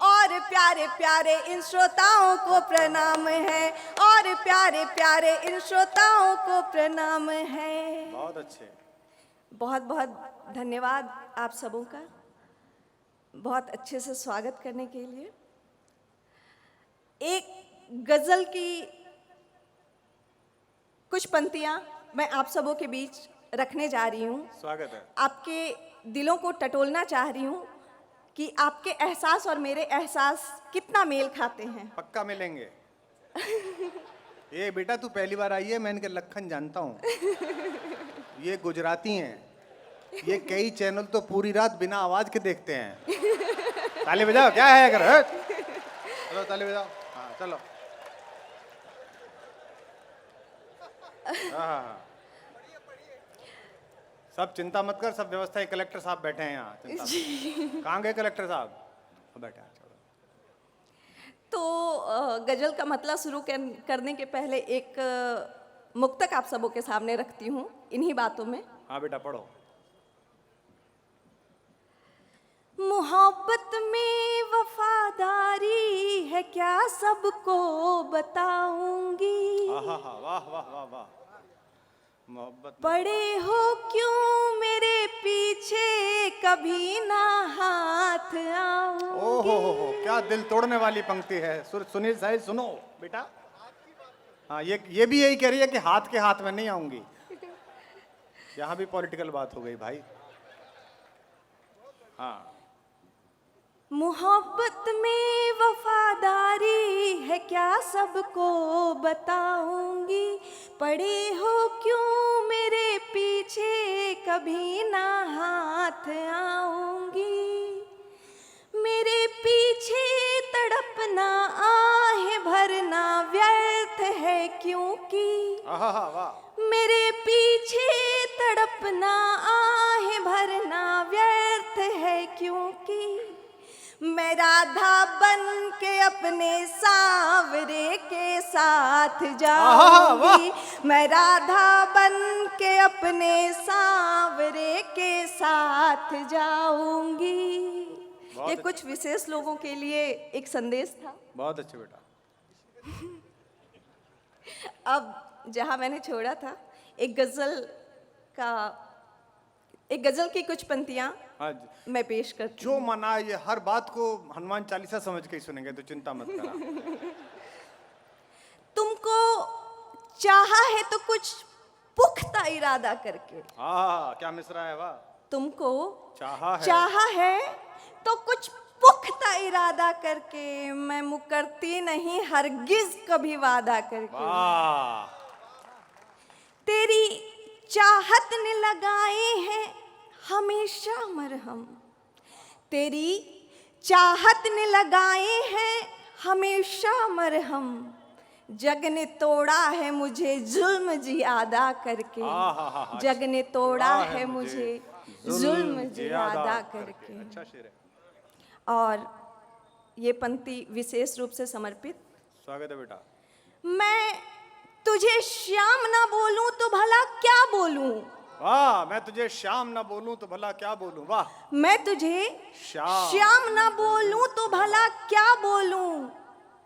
S5: और प्यारे प्यारे इन श्रोताओं को प्रणाम है। और प्यारे प्यारे इन श्रोताओं को प्रणाम है।
S1: बहुत अच्छे।
S5: बहुत बहुत धन्यवाद आप सबों का, बहुत अच्छे से स्वागत करने के लिए। एक गजल की कुछ पंक्तियां मैं आप सबों के बीच रखने जा रही हूं।
S1: स्वागत है।
S5: आपके दिलों को टटोलना चाह रही हूं कि आपके एहसास और मेरे एहसास कितना मेल खाते हैं।
S1: पक्का मिलेंगे। ये बेटा तू पहली बार आई है, मैं इनके लखन जानता हूँ। ये गुजराती हैं। ये कई चैनल तो पूरी रात बिना आवाज के देखते हैं। ताली बजाओ, क्या है अगर चलो ताली बजाओ। हाँ चलो। हाँ। सब चिंता मत कर, सब व्यवस्था है। कलेक्टर साहब बैठे हैं यहाँ। चिंता मत। कहाँ गए कलेक्टर साहब? बैठे हैं। चलो।
S5: तो गजल का मतलब शुरू करने के पहले एक मुक्तक आप सबों के सामने रखती हूँ इन्हीं बातों में।
S1: हाँ बेटा पढ़ो।
S5: मोहब्बत में वफादारी है क्या सबको बताऊंगी।
S1: वाह वाह वाह वाह वाह। मोहब्बत
S5: पड़े हो क्यों मेरे पीछे कभी ना हाथ आऊंगी।
S1: ओहो क्या दिल तोड़ने वाली पंक्ति है। सुनील साहिब सुनो बेटा। हाँ ये भी यही कह रही है कि हाथ के हाथ में नहीं आऊंगी। यहाँ भी पॉलिटिकल बात हो गई भाई। हाँ।
S5: मोहब्बत में वफादारी है क्या सबको बताऊंगी। पड़े हो क्यों मेरे पीछे कभी ना हाथ आऊंगी। मेरे पीछे तड़पना आहे भरना व्यर्थ है क्योंकि।
S1: वाह।
S5: मेरे पीछे तड़पना आहे भरना व्यर्थ है क्योंकि। मैं राधा बन के अपने सांवरे के साथ जाऊंगी। मैं राधा बन के अपने सांवरे के साथ जाऊंगी। ये कुछ विशेष लोगों के लिए एक संदेश था।
S1: बहुत अच्छे बेटा।
S5: अब जहां मैंने छोड़ा था, एक गजल की कुछ पंक्तियां मैं पेश करती
S1: जो मना ये हर बात को हनुमान चालीसा समझ के ही सुनेंगे, तो चिंता मत करा।
S5: तुमको चाहा है तो कुछ पुख्ता इरादा करके।
S1: हाँ क्या मिसरा है वाह।
S5: तुमको
S1: चाहा
S5: है तो कुछ पुख्ता इरादा करके। मैं मुकरती नहीं हरगिज कभी वादा करके।
S1: वाह।
S5: तेरी चाहत ने लगाए हैं हमेशा मरहम। तेरी चाहत ने लगाए हैं हमेशा मरहम। जग ने तोड़ा है मुझे जुल्म जियादा करके। जग ने तोड़ा है मुझे जुल्म जियादा करके।
S1: अच्छा शेर है।
S5: और ये पंक्ति विशेष रूप से समर्पित।
S1: स्वागत है बेटा।
S5: मैं तुझे श्याम ना बोलूं तो भला क्या बोलूं।
S1: वाह। मैं तुझे श्याम ना बोलूं तो भला क्या बोलूं। वाह।
S5: मैं तुझे श्याम ना बोलूं तो भला क्या बोलूं।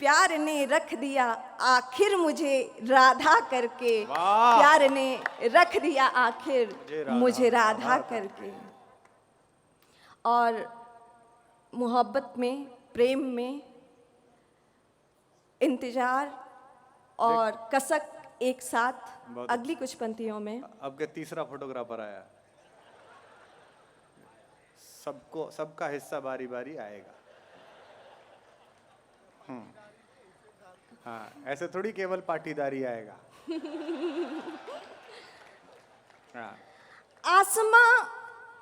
S5: प्यार ने रख दिया आखिर मुझे राधा करके। प्यार ने रख दिया आखिर मुझे राधा करके। और मोहब्बत में, प्रेम में इंतजार और कसक एक साथ अगली कुछ पंक्तियों में।
S1: अब के तीसरा फोटोग्राफर आया। सबका हिस्सा बारी बारी आएगा। हाँ ऐसे थोड़ी केवल पाटीदारी आएगा। हाँ।
S5: आसमां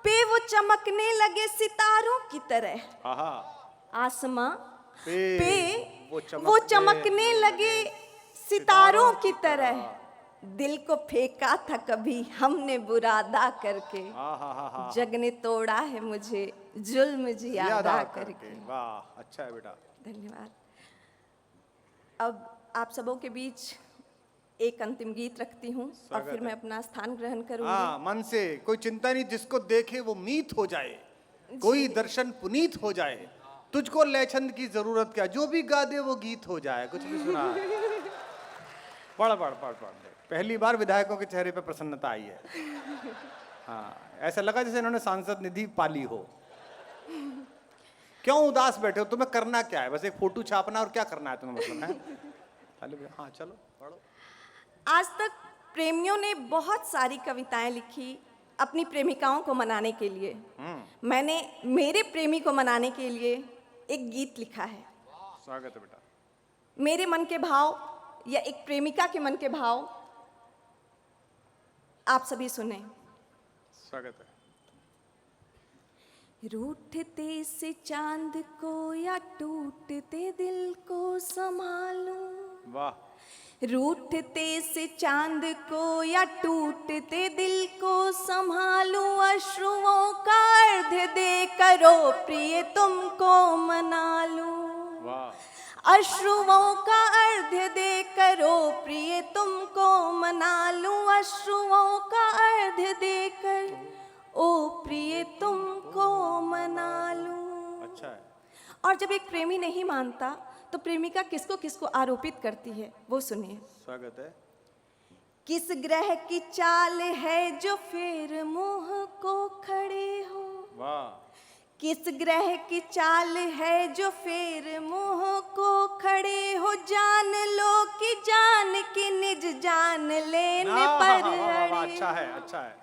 S5: पे वो चमकने लगे सितारों की तरह।
S1: आहा,
S5: आसमां
S1: पे
S5: पे
S1: वो
S5: वो चमकने लगे सितारों की तरह। दिल को फेंका था कभी हमने बुरादा करके,
S1: आहा,
S5: जग ने तोड़ा है मुझे जुल्म जियादा करके।
S1: वाह, अच्छा है बेटा।
S5: धन्यवाद। अब आप सबों के बीच एक अंतिम गीत रखती हूँ और फिर मैं अपना स्थान ग्रहण करूंगी।
S1: हाँ, मन से कोई चिंता नहीं, जिसको देखे वो मीत हो जाए, कोई दर्शन पुनीत हो जाए। तुझको लेछंद की जरूरत क्या, जो भी गा दे वो गीत हो जाए। कुछ भी सुना पढ़ पढ़ पढ़ पढ़। पहली बार विधायकों के चेहरे पे प्रसन्नता आई है। हाँ, ऐसा लगा जैसे इन्होंने सांसद निधि पाली हो। क्यों उदास बैठे हो, तुम्हें करना क्या है? बस एक फोटो छापना और क्या करना है तुम्हें, मतलब है? हाँ चलो पढ़ो।
S5: आज तक प्रेमियों ने बहुत सारी कविताएं लिखी अपनी प्रेमिकाओं को मनाने के लिए। मैंने मेरे प्रेमी को मनाने के लिए एक गीत लिखा है।
S1: स्वागत है बेटा।
S5: मेरे मन के भाव या एक प्रेमिका के मन के भाव आप सभी सुने।
S1: स्वागत है।
S5: रूठते से चांद को या टूटते दिल को संभालूं,
S1: वाह।
S5: रूठते से चांद को या टूटते दिल को संभालूं, अश्रुओं का अर्ध दे करो प्रिय तुमको मना लूं।
S1: वाह।
S5: अश्रुओं का अर्ध दे करो प्रिय तुमको मना लूं, अश्रुओं का अर्ध देकर ओ प्रिय तुमको मना लूं।
S1: अच्छा है।
S5: और जब एक प्रेमी नहीं मानता तो प्रेमिका किसको किसको आरोपित करती है, वो सुनिए।
S1: स्वागत है।
S5: किस ग्रह की चाल है जो फिर मुंह को खड़े हो,
S1: वाह।
S5: किस ग्रह की चाल है जो फिर मुंह को खड़े हो, जान लो कि जान की निज जान लेने पर अड़े।
S1: अच्छा है, अच्छा है।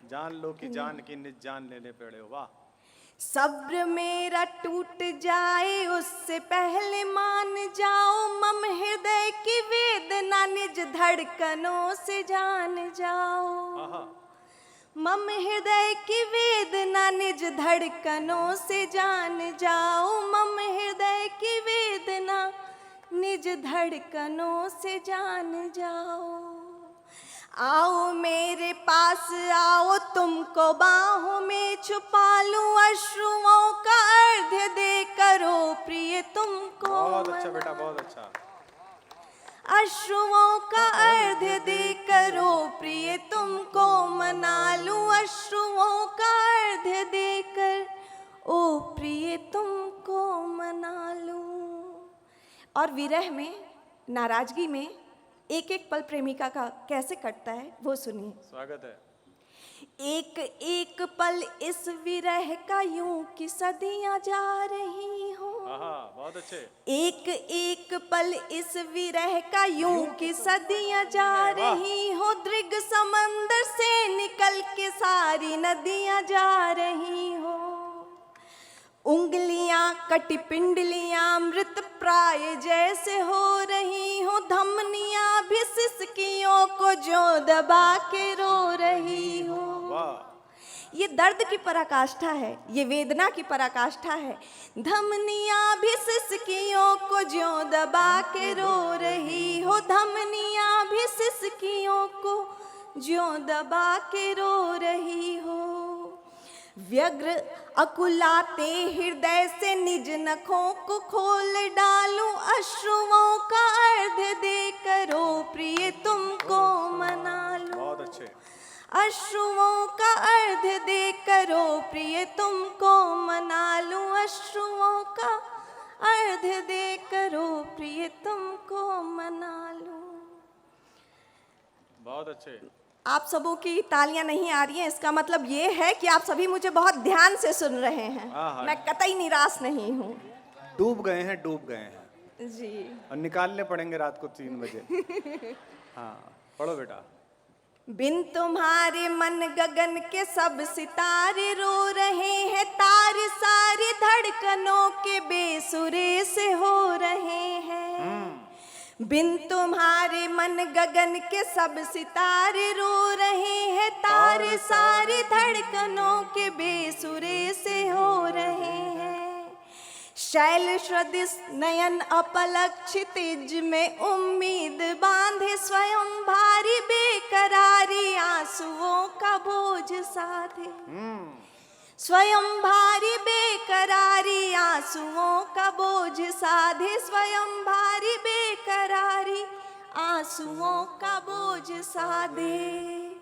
S1: जान लो कि जान की निज जान लेने पड़े हो। वाह।
S5: सब्र मेरा टूट जाए उससे पहले मान जाओ, मम हृदय की वेदना निज धड़कनों से जान जाओ।
S1: आहा।
S5: मम हृदय की वेदना निज धड़कनों से जान जाओ, मम हृदय की वेदना निज धड़कनों से जान जाओ। आओ मेरे पास आओ तुमको बाहों में छुपा लूं, अश्रुओं का अर्ध दे करो प्रिय तुमको।
S1: बहुत अच्छा बेटा, बहुत अच्छा।
S5: अश्रुओं का अर्ध दे करो प्रिय तुमको मना लूं, अश्रुओं का अर्ध देकर ओ प्रिय तुमको मना लूं। और विरह में, नाराजगी में एक एक पल प्रेमिका का कैसे कटता है वो सुनिए।
S1: स्वागत है।
S5: एक एक पल इस विरह का यूं कि सदियां जा रही हो,
S1: आहा, बहुत अच्छे।
S5: एक एक पल इस विरह का यूं कि सदियां जा रही हो, दृग समंदर से निकल के सारी नदियां जा रही हो, उंगलियां कटी पिंडलियां मृत प्राय जैसे हो रही हो, धमनियां भी सिसकियों को जो दबा के रो रही हो।
S1: वाह।
S5: ये दर्द की पराकाष्ठा है, ये वेदना की पराकाष्ठा है। धमनियां भी सिसकियों को जो दबा के रो रही हो, धमनियां भी सिसकियों को जो दबा के रो रही हो। व्यग्र अकुलाते हृदय से निज नखों को खोल डालूं, अश्रुओं का अर्ध दे करो प्रिय तुमको मना लूं।
S1: बहुत अच्छे।
S5: अश्रुओं का अर्ध दे करो प्रिय तुमको मना लूं, अश्रुओं का अर्ध दे करो प्रिय तुमको मना लूं।
S1: बहुत अच्छे।
S5: आप सबों की तालियां नहीं आ रही हैं, इसका मतलब ये है कि आप सभी मुझे बहुत ध्यान से सुन रहे हैं।
S1: आहा।
S5: मैं कतई निराश नहीं हूँ।
S1: डूब गए हैं, डूब गए हैं।
S5: जी।
S1: और निकालने पड़ेंगे रात को 3 बजे। हाँ पढ़ो बेटा।
S5: बिन तुम्हारे मन गगन के सब सितारे रो रहे हैं, तारे सारी धड़कनों के बेसुरे से हो रहे हैं। बिन तुम्हारे मन गगन के सब सितारे रो रहे हैं, तारे सारी धड़कनों के बेसुरे से हो रहे हैं। शैल सदृश नयन अपलक क्षितिज में उम्मीद बांधे, स्वयं भारी बेकरारी आंसुओं का बोझ साधे। स्वयं भारी बेकरारी आंसुओं का बोझ साधे, स्वयं भारी बेकरारी आंसुओं का बोझ साधे।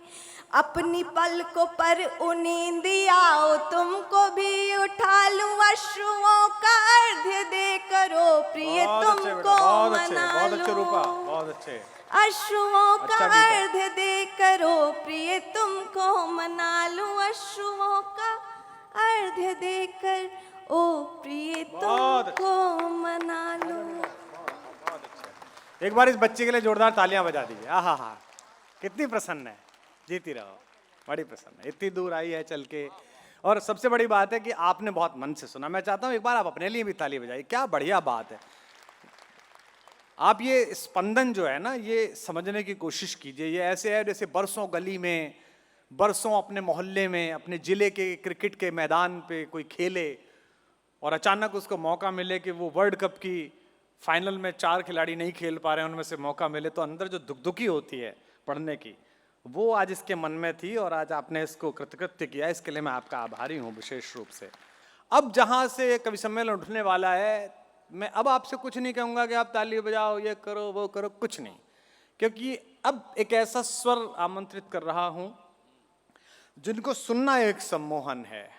S5: अपनी पलकों पर उनींद आओ, तुमको भी उठा लूं, अश्रुओं का अर्घ्य दे करो प्रिय तुमको मना
S1: बहुत अच्छे रूपा,
S5: लूं।
S1: बहुत अच्छे।
S5: अश्रुओं का
S1: अच्छा गीत है।
S5: अर्घ्य दे करो प्रिय तुमको मना लूं, अश्रुओं का अर्घ्य देकर ओ प्रिय
S1: बहुत
S5: तुमको मना लूं।
S1: एक बार इस बच्चे के लिए जोरदार तालियां बजा दीजिए। आहा हा, कितनी प्रसन्न है, जीती रहो, बड़ी प्रसन्न है, इतनी दूर आई है चल के। और सबसे बड़ी बात है कि आपने बहुत मन से सुना। मैं चाहता हूं एक बार आप अपने लिए भी ताली बजाइए, क्या बढ़िया बात है। आप ये स्पंदन जो है ना, ये समझने की कोशिश कीजिए। ये ऐसे है जैसे बरसों गली में, बरसों अपने मोहल्ले में, अपने जिले के क्रिकेट के मैदान पे कोई खेले और अचानक उसको मौका मिले कि वो वर्ल्ड कप की फाइनल में 4 खिलाड़ी नहीं खेल पा रहे हैं, उनमें से मौका मिले, तो अंदर जो दुखी होती है पढ़ने की, वो आज इसके मन में थी और आज आपने इसको कृतकृत्य किया। इसके लिए मैं आपका आभारी हूँ विशेष रूप से। अब जहाँ से कवि सम्मेलन उठने वाला है, मैं अब आपसे कुछ नहीं कहूँगा कि आप ताली बजाओ, ये करो वो करो, कुछ नहीं, क्योंकि अब एक ऐसा स्वर आमंत्रित कर रहा हूँ जिनको सुनना एक सम्मोहन है।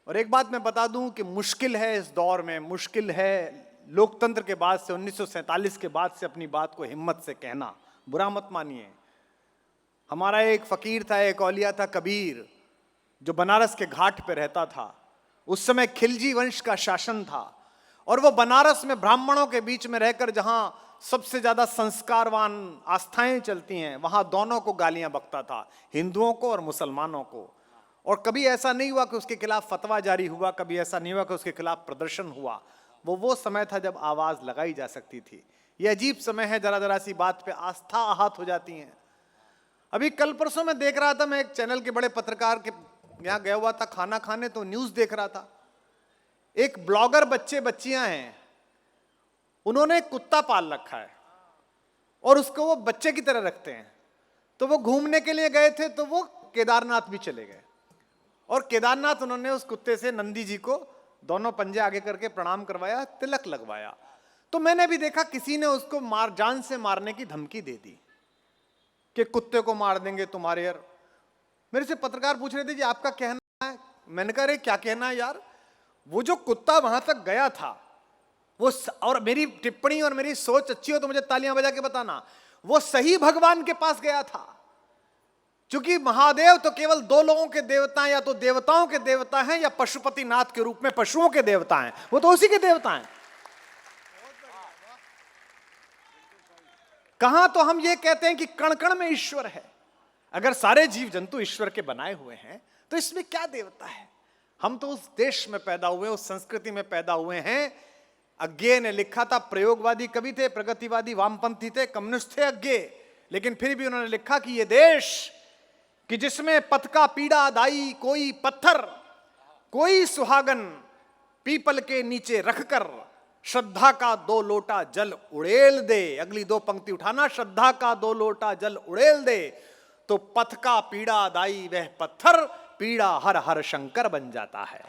S1: और एक बात मैं बता दूं कि मुश्किल है इस दौर में, मुश्किल है लोकतंत्र के बाद से, 1947 के बाद से अपनी बात को हिम्मत से कहना। बुरा मत मानिए। हमारा एक फकीर था, एक औलिया था कबीर, जो बनारस के घाट पे रहता था। उस समय खिलजी वंश का शासन था और वो बनारस में ब्राह्मणों के बीच में रहकर जहां सबसे ज्यादा संस्कारवान आस्थाएं चलती हैं, वहां दोनों को गालियां बकता था, हिंदुओं को और मुसलमानों को। और कभी ऐसा नहीं हुआ कि उसके खिलाफ फतवा जारी हुआ, कभी ऐसा नहीं हुआ कि उसके खिलाफ प्रदर्शन हुआ। वो समय था जब आवाज लगाई जा सकती थी। ये अजीब समय है, जरा जरा सी बात पे आस्था आहत हो जाती है। अभी कल परसों में देख रहा था, मैं एक चैनल के बड़े पत्रकार के यहाँ गया हुआ था खाना खाने, तो न्यूज देख रहा था। एक ब्लॉगर बच्चे बच्चियां हैं, उन्होंने एक कुत्ता पाल रखा है और उसको वो बच्चे की तरह रखते हैं। तो वो घूमने के लिए गए थे, तो वो केदारनाथ भी चले गए और केदारनाथ उन्होंने उस कुत्ते से नंदी जी को दोनों पंजे आगे करके प्रणाम करवाया, तिलक लगवाया। तो मैंने भी देखा किसी ने उसको जान से मारने की धमकी दे दी कि कुत्ते को मार देंगे तुम्हारे। यार मेरे से पत्रकार पूछ रहे थे जी आपका कहना है। मैंने कहा रे क्या कहना है यार, वो जो कुत्ता वहां तक गया था वो, और मेरी टिप्पणी और मेरी सोच अच्छी हो तो मुझे तालियां बजा के बताना, वो सही भगवान के पास गया था। क्योंकि महादेव तो केवल 2 लोगों के देवता हैं, या तो देवताओं के देवता हैं या पशुपतिनाथ के रूप में पशुओं के देवता हैं, वो तो उसी के देवता हैं। कहां तो हम ये कहते हैं कि कण कण में ईश्वर है। अगर सारे जीव जंतु ईश्वर के बनाए हुए हैं तो इसमें क्या देवता है। हम तो उस देश में पैदा हुए, उस संस्कृति में पैदा हुए हैं। अज्ञे ने लिखा था, प्रयोगवादी कवि थे, प्रगतिवादी वामपंथी थे, कम्युनिस्ट थे अज्ञे, लेकिन फिर भी उन्होंने लिखा कि ये देश कि जिसमें पथ का पीड़ा दाई, कोई पत्थर कोई सुहागन पीपल के नीचे रखकर श्रद्धा का 2 लोटा जल उड़ेल दे। अगली 2 पंक्ति उठाना, श्रद्धा का 2 लोटा जल उड़ेल दे, तो पथ का पीड़ा दाई वह पत्थर पीड़ा हर हर शंकर बन जाता है।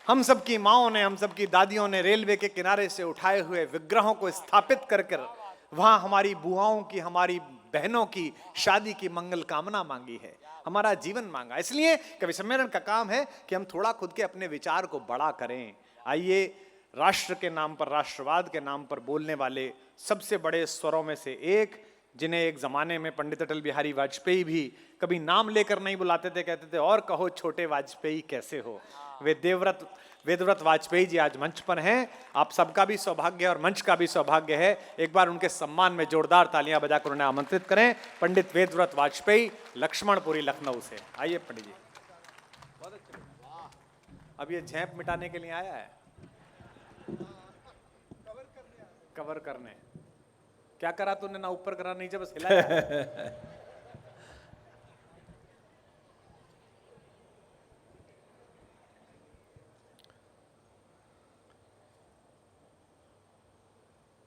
S1: हम सबकी माओं ने, हम सबकी दादियों ने रेलवे के किनारे से उठाए हुए विग्रहों को स्थापित कर वहां हमारी बुआओं की, हमारी बहनों की शादी की मंगल कामना मांगी है, हमारा जीवन मांगा। इसलिए कवि सम्मेलन का काम है कि हम थोड़ा खुद के अपने विचार को बड़ा करें। आइए, राष्ट्र के नाम पर, राष्ट्रवाद के नाम पर बोलने वाले सबसे बड़े स्वरों में से एक, जिन्हें एक जमाने में पंडित अटल बिहारी वाजपेयी भी कभी नाम लेकर नहीं बुलाते थे, कहते थे और कहो छोटे वाजपेयी कैसे हो, वे वेदव्रत वाजपेयी जी आज मंच पर हैं। आप सबका भी सौभाग्य है और मंच का भी सौभाग्य है। एक बार उनके सम्मान में जोरदार तालियां बजाकर उन्हें आमंत्रित करें। पंडित वेदव्रत वाजपेयी, लक्ष्मणपुरी, लखनऊ से। आइए पंडित जी। अब ये झेप मिटाने के लिए आया है। कवर करने। क्या करा तूने? ना ऊपर करा नीचे, बस हिलाया।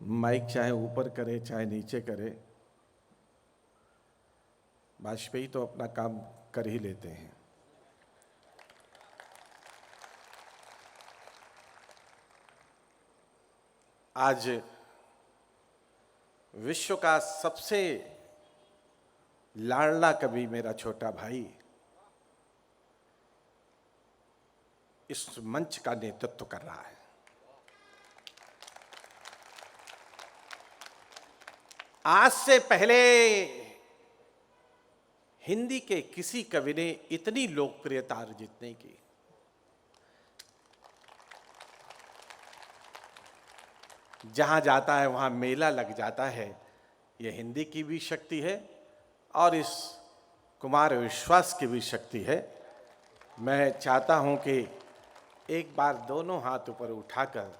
S6: माइक चाहे ऊपर करे चाहे नीचे करे, वाजपेयी तो अपना काम कर ही लेते हैं। आज विश्व का सबसे लाडला कवि मेरा छोटा भाई इस मंच का नेतृत्व कर रहा है। आज से पहले हिंदी के किसी कवि ने इतनी लोकप्रियता अर्जित नहीं की। जहां जाता है वहां मेला लग जाता है। ये हिंदी की भी शक्ति है और इस कुमार विश्वास की भी शक्ति है। मैं चाहता हूं कि एक बार दोनों हाथ ऊपर उठाकर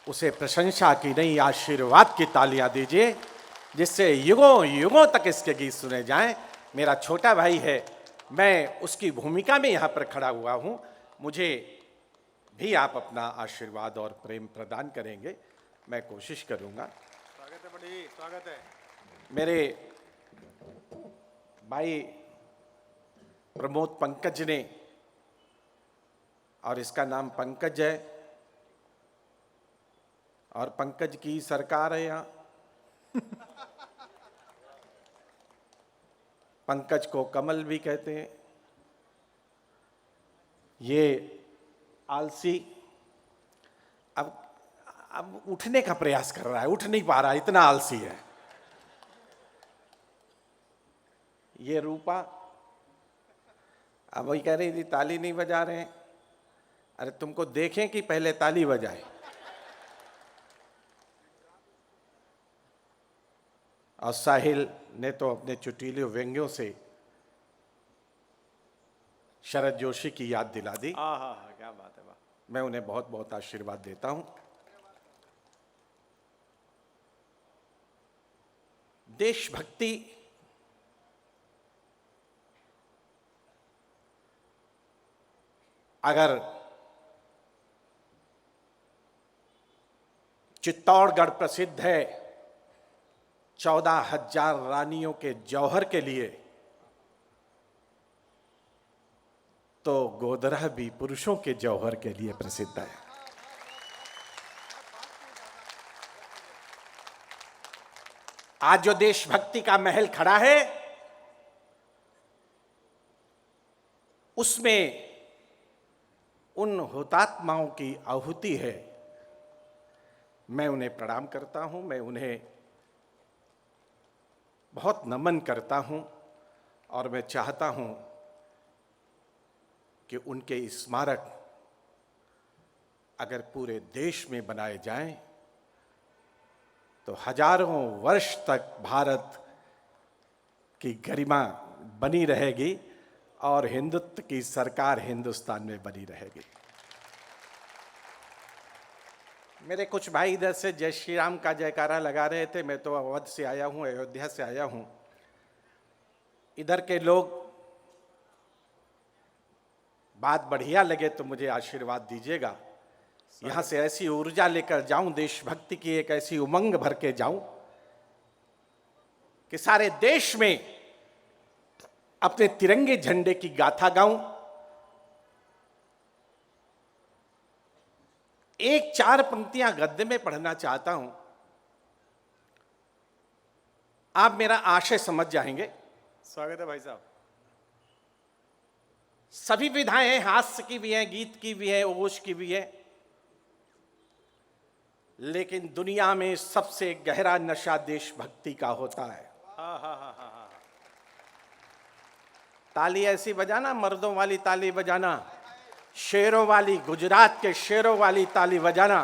S6: उसे प्रशंसा की नहीं, आशीर्वाद की तालियां दीजिए, जिससे युगों युगों तक इसके गीत सुने जाएं। मेरा छोटा भाई है, मैं उसकी भूमिका में यहाँ पर खड़ा हुआ हूँ। मुझे भी आप अपना आशीर्वाद और प्रेम प्रदान करेंगे, मैं कोशिश करूँगा।
S1: स्वागत है बड़ी, स्वागत है।
S6: मेरे भाई प्रमोद पंकज ने, और इसका नाम पंकज है और पंकज की सरकार है यहाँ। पंकज को कमल भी कहते हैं। ये आलसी अब उठने का प्रयास कर रहा है, उठ नहीं पा रहा, इतना आलसी है। ये रूपा अब वही कह रही थी ताली नहीं बजा रहे हैं। अरे तुमको देखें कि पहले ताली बजाए। और साहिल ने तो अपने चुटीले व्यंग्यों से शरद जोशी की याद दिला दी।
S1: हाँ, क्या बात है, वाह।
S6: मैं उन्हें बहुत बहुत आशीर्वाद देता हूं। देशभक्ति अगर चित्तौड़गढ़ प्रसिद्ध है 14,000 रानियों के जौहर के लिए, तो गोधरा भी पुरुषों के जौहर के लिए प्रसिद्ध है। आज जो देशभक्ति का महल खड़ा है, उसमें उन हुतात्माओं की आहुति है। मैं उन्हें प्रणाम करता हूं, मैं उन्हें बहुत नमन करता हूं और मैं चाहता हूं कि उनके स्मारक अगर पूरे देश में बनाए जाएं तो हजारों वर्ष तक भारत की गरिमा बनी रहेगी और हिंदुत्व की सरकार हिंदुस्तान में बनी रहेगी। मेरे कुछ भाई इधर से जय श्री राम का जयकारा लगा रहे थे। मैं तो अवध से आया हूँ, अयोध्या से आया हूँ। इधर के लोग बात बढ़िया लगे तो मुझे आशीर्वाद दीजिएगा। यहाँ से ऐसी ऊर्जा लेकर जाऊं, देशभक्ति की एक ऐसी उमंग भर के जाऊं कि सारे देश में अपने तिरंगे झंडे की गाथा गाऊं। एक 4 पंक्तियां गद्य में पढ़ना चाहता हूं, आप मेरा आशय समझ जाएंगे।
S1: स्वागत है भाई साहब।
S6: सभी विधाएं हास्य की भी हैं, गीत की भी है, ओज की भी है, लेकिन दुनिया में सबसे गहरा नशा देशभक्ति का होता है।
S1: हाँ।
S6: ताली ऐसी बजाना, मर्दों वाली ताली बजाना, शेरों वाली, गुजरात के शेरों वाली ताली बजाना।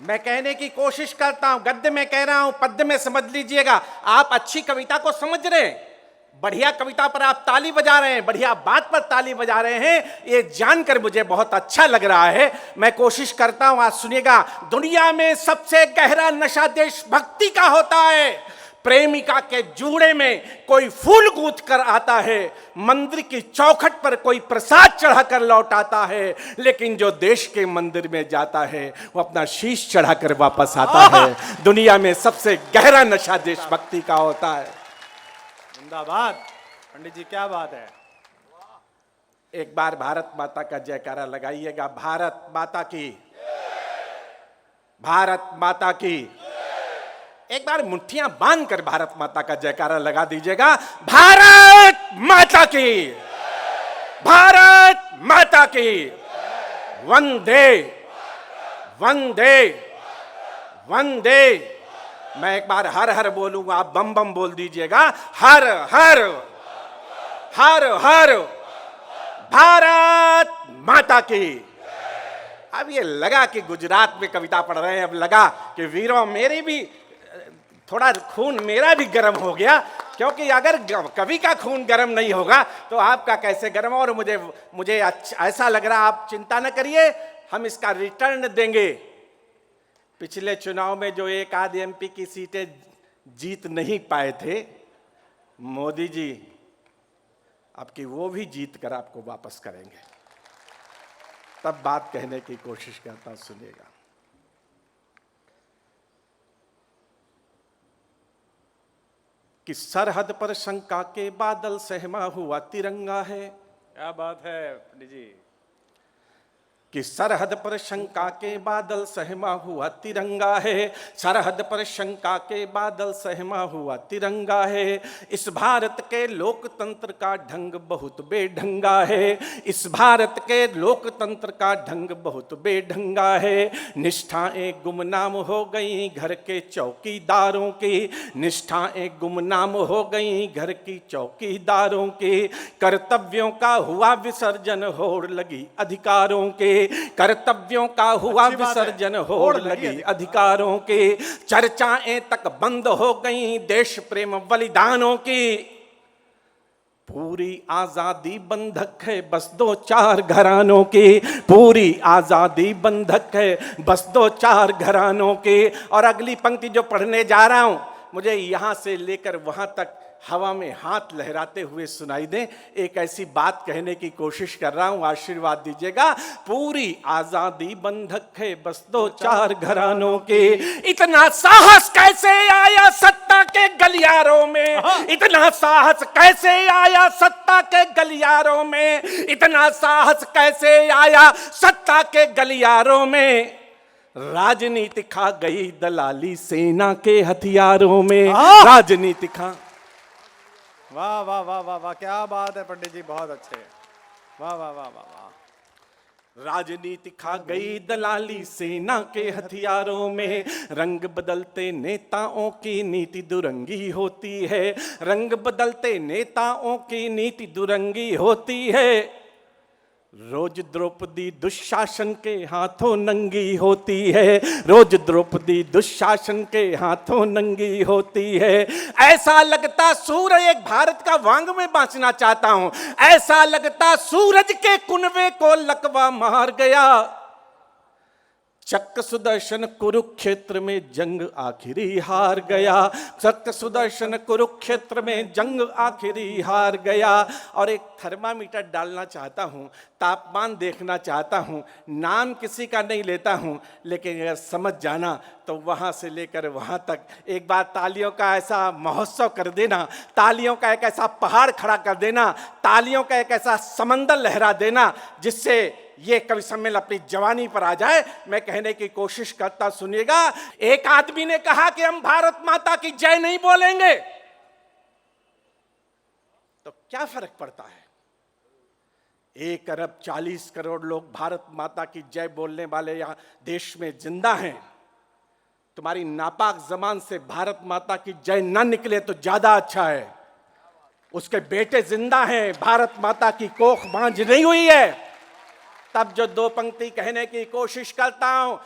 S6: मैं कहने की कोशिश करता हूं, गद्य में कह रहा हूं, पद्य में समझ लीजिएगा। आप अच्छी कविता को समझ रहे हैं, बढ़िया कविता पर आप ताली बजा रहे हैं, बढ़िया बात पर ताली बजा रहे हैं, ये जानकर मुझे बहुत अच्छा लग रहा है। मैं कोशिश करता हूं, आज सुनिएगा, दुनिया में सबसे गहरा नशा देशभक्ति का होता है। प्रेमिका के जूड़े में कोई फूल गूंथ कर आता है, मंदिर की चौखट पर कोई प्रसाद चढ़ाकर लौट आता है, लेकिन जो देश के मंदिर में जाता है वो अपना शीश चढ़ाकर वापस आता है। दुनिया में सबसे गहरा नशा देशभक्ति का होता है।
S1: जिंदाबाद पंडित जी, क्या बात है।
S6: एक बार भारत माता का जयकारा लगाइएगा। भारत माता की, भारत माता की। एक बार मुट्ठियां बांधकर भारत माता का जयकारा लगा दीजिएगा। भारत माता की, भारत माता की। वंदे वंदे वंदे। मैं एक बार हर हर बोलूंगा, आप बम बम बोल दीजिएगा। हर हर हर हर भारत माता की। अब ये लगा कि गुजरात में कविता पढ़ रहे हैं, अब लगा कि वीरों मेरी भी थोड़ा खून मेरा भी गर्म हो गया, क्योंकि अगर कवि का खून गर्म नहीं होगा तो आपका कैसे गर्म। और मुझे ऐसा लग रहा, आप चिंता न करिए, हम इसका रिटर्न देंगे। पिछले चुनाव में जो एक आध एमपी की सीटें जीत नहीं पाए थे, मोदी जी आपकी वो भी जीत कर आपको वापस करेंगे। तब बात कहने की कोशिश करता, सुनिएगा। कि सरहद पर शंका के बादल सहमा हुआ तिरंगा है।
S1: क्या बात है पंडित जी।
S6: कि सरहद पर शंका के बादल सहमा हुआ तिरंगा है, सरहद पर शंका के बादल सहमा हुआ तिरंगा है। इस भारत के लोकतंत्र का ढंग बहुत बेढंगा है, इस भारत के लोकतंत्र का ढंग बहुत बेढंगा है। निष्ठाएं गुमनाम हो गई घर के चौकीदारों की, निष्ठाएं गुमनाम हो गई घर की चौकीदारों की। कर्तव्यों का हुआ विसर्जन, होड़ लगी अधिकारों के, कर्तव्यों का हुआ विसर्जन, होड़ लगी अधिकारों के। चर्चाएं तक बंद हो गई देश प्रेम बलिदानों की। पूरी आजादी बंधक है बस दो चार घरानों की, पूरी आजादी बंधक है बस दो चार घरानों की। और अगली पंक्ति जो पढ़ने जा रहा हूं, मुझे यहां से लेकर वहां तक हवा में हाथ लहराते हुए सुनाई दे। एक ऐसी बात कहने की कोशिश कर रहा हूं, आशीर्वाद दीजिएगा। पूरी आजादी बंधक है बस दो चार घरानों के। इतना साहस कैसे आया सत्ता के गलियारों में, इतना साहस कैसे आया सत्ता के गलियारों में, इतना साहस कैसे आया सत्ता के गलियारों में। राजनीति खा गई दलाली सेना के हथियारों में, राजनीति खा।
S1: वाह वाह वाह वाह वाह, क्या बात है पंडित जी, बहुत अच्छे। वाह वाह वाह वाह वाह।
S6: राजनीति खा गई दलाली सेना के हथियारों में। रंग बदलते नेताओं की नीति दुरंगी होती है, रंग बदलते नेताओं की नीति दुरंगी होती है। रोज द्रौपदी दुशासन के हाथों नंगी होती है, रोज द्रौपदी दुशासन के हाथों नंगी होती है। ऐसा लगता सूरज, एक भारत का वांग में बांचना चाहता हूं, ऐसा लगता सूरज के कुनबे को लकवा मार गया। चक्र सुदर्शन कुरुक्षेत्र में जंग आखिरी हार गया, चक्र सुदर्शन कुरुक्षेत्र में जंग आखिरी हार गया। और एक थर्मामीटर डालना चाहता हूं, तापमान देखना चाहता हूं, नाम किसी का नहीं लेता हूं, लेकिन अगर समझ जाना तो वहां से लेकर वहां तक एक बार तालियों का ऐसा महोत्सव कर देना, तालियों का एक ऐसा पहाड़ खड़ा कर देना, तालियों का एक ऐसा समंदर लहरा देना जिससे ये कवि सम्मेलन अपनी जवानी पर आ जाए। मैं कहने की कोशिश करता, सुनिएगा। एक आदमी ने कहा कि हम भारत माता की जय नहीं बोलेंगे, तो क्या फर्क पड़ता है? 1 अरब 40 करोड़ लोग भारत माता की जय बोलने वाले यहां देश में जिंदा हैं। तुम्हारी नापाक जबान से भारत माता की जय ना निकले तो ज्यादा अच्छा है। उसके बेटे जिंदा हैं, भारत माता की कोख बांझ नहीं हुई है, तब जो दो पंक्ति कहने की कोशिश करता हूं,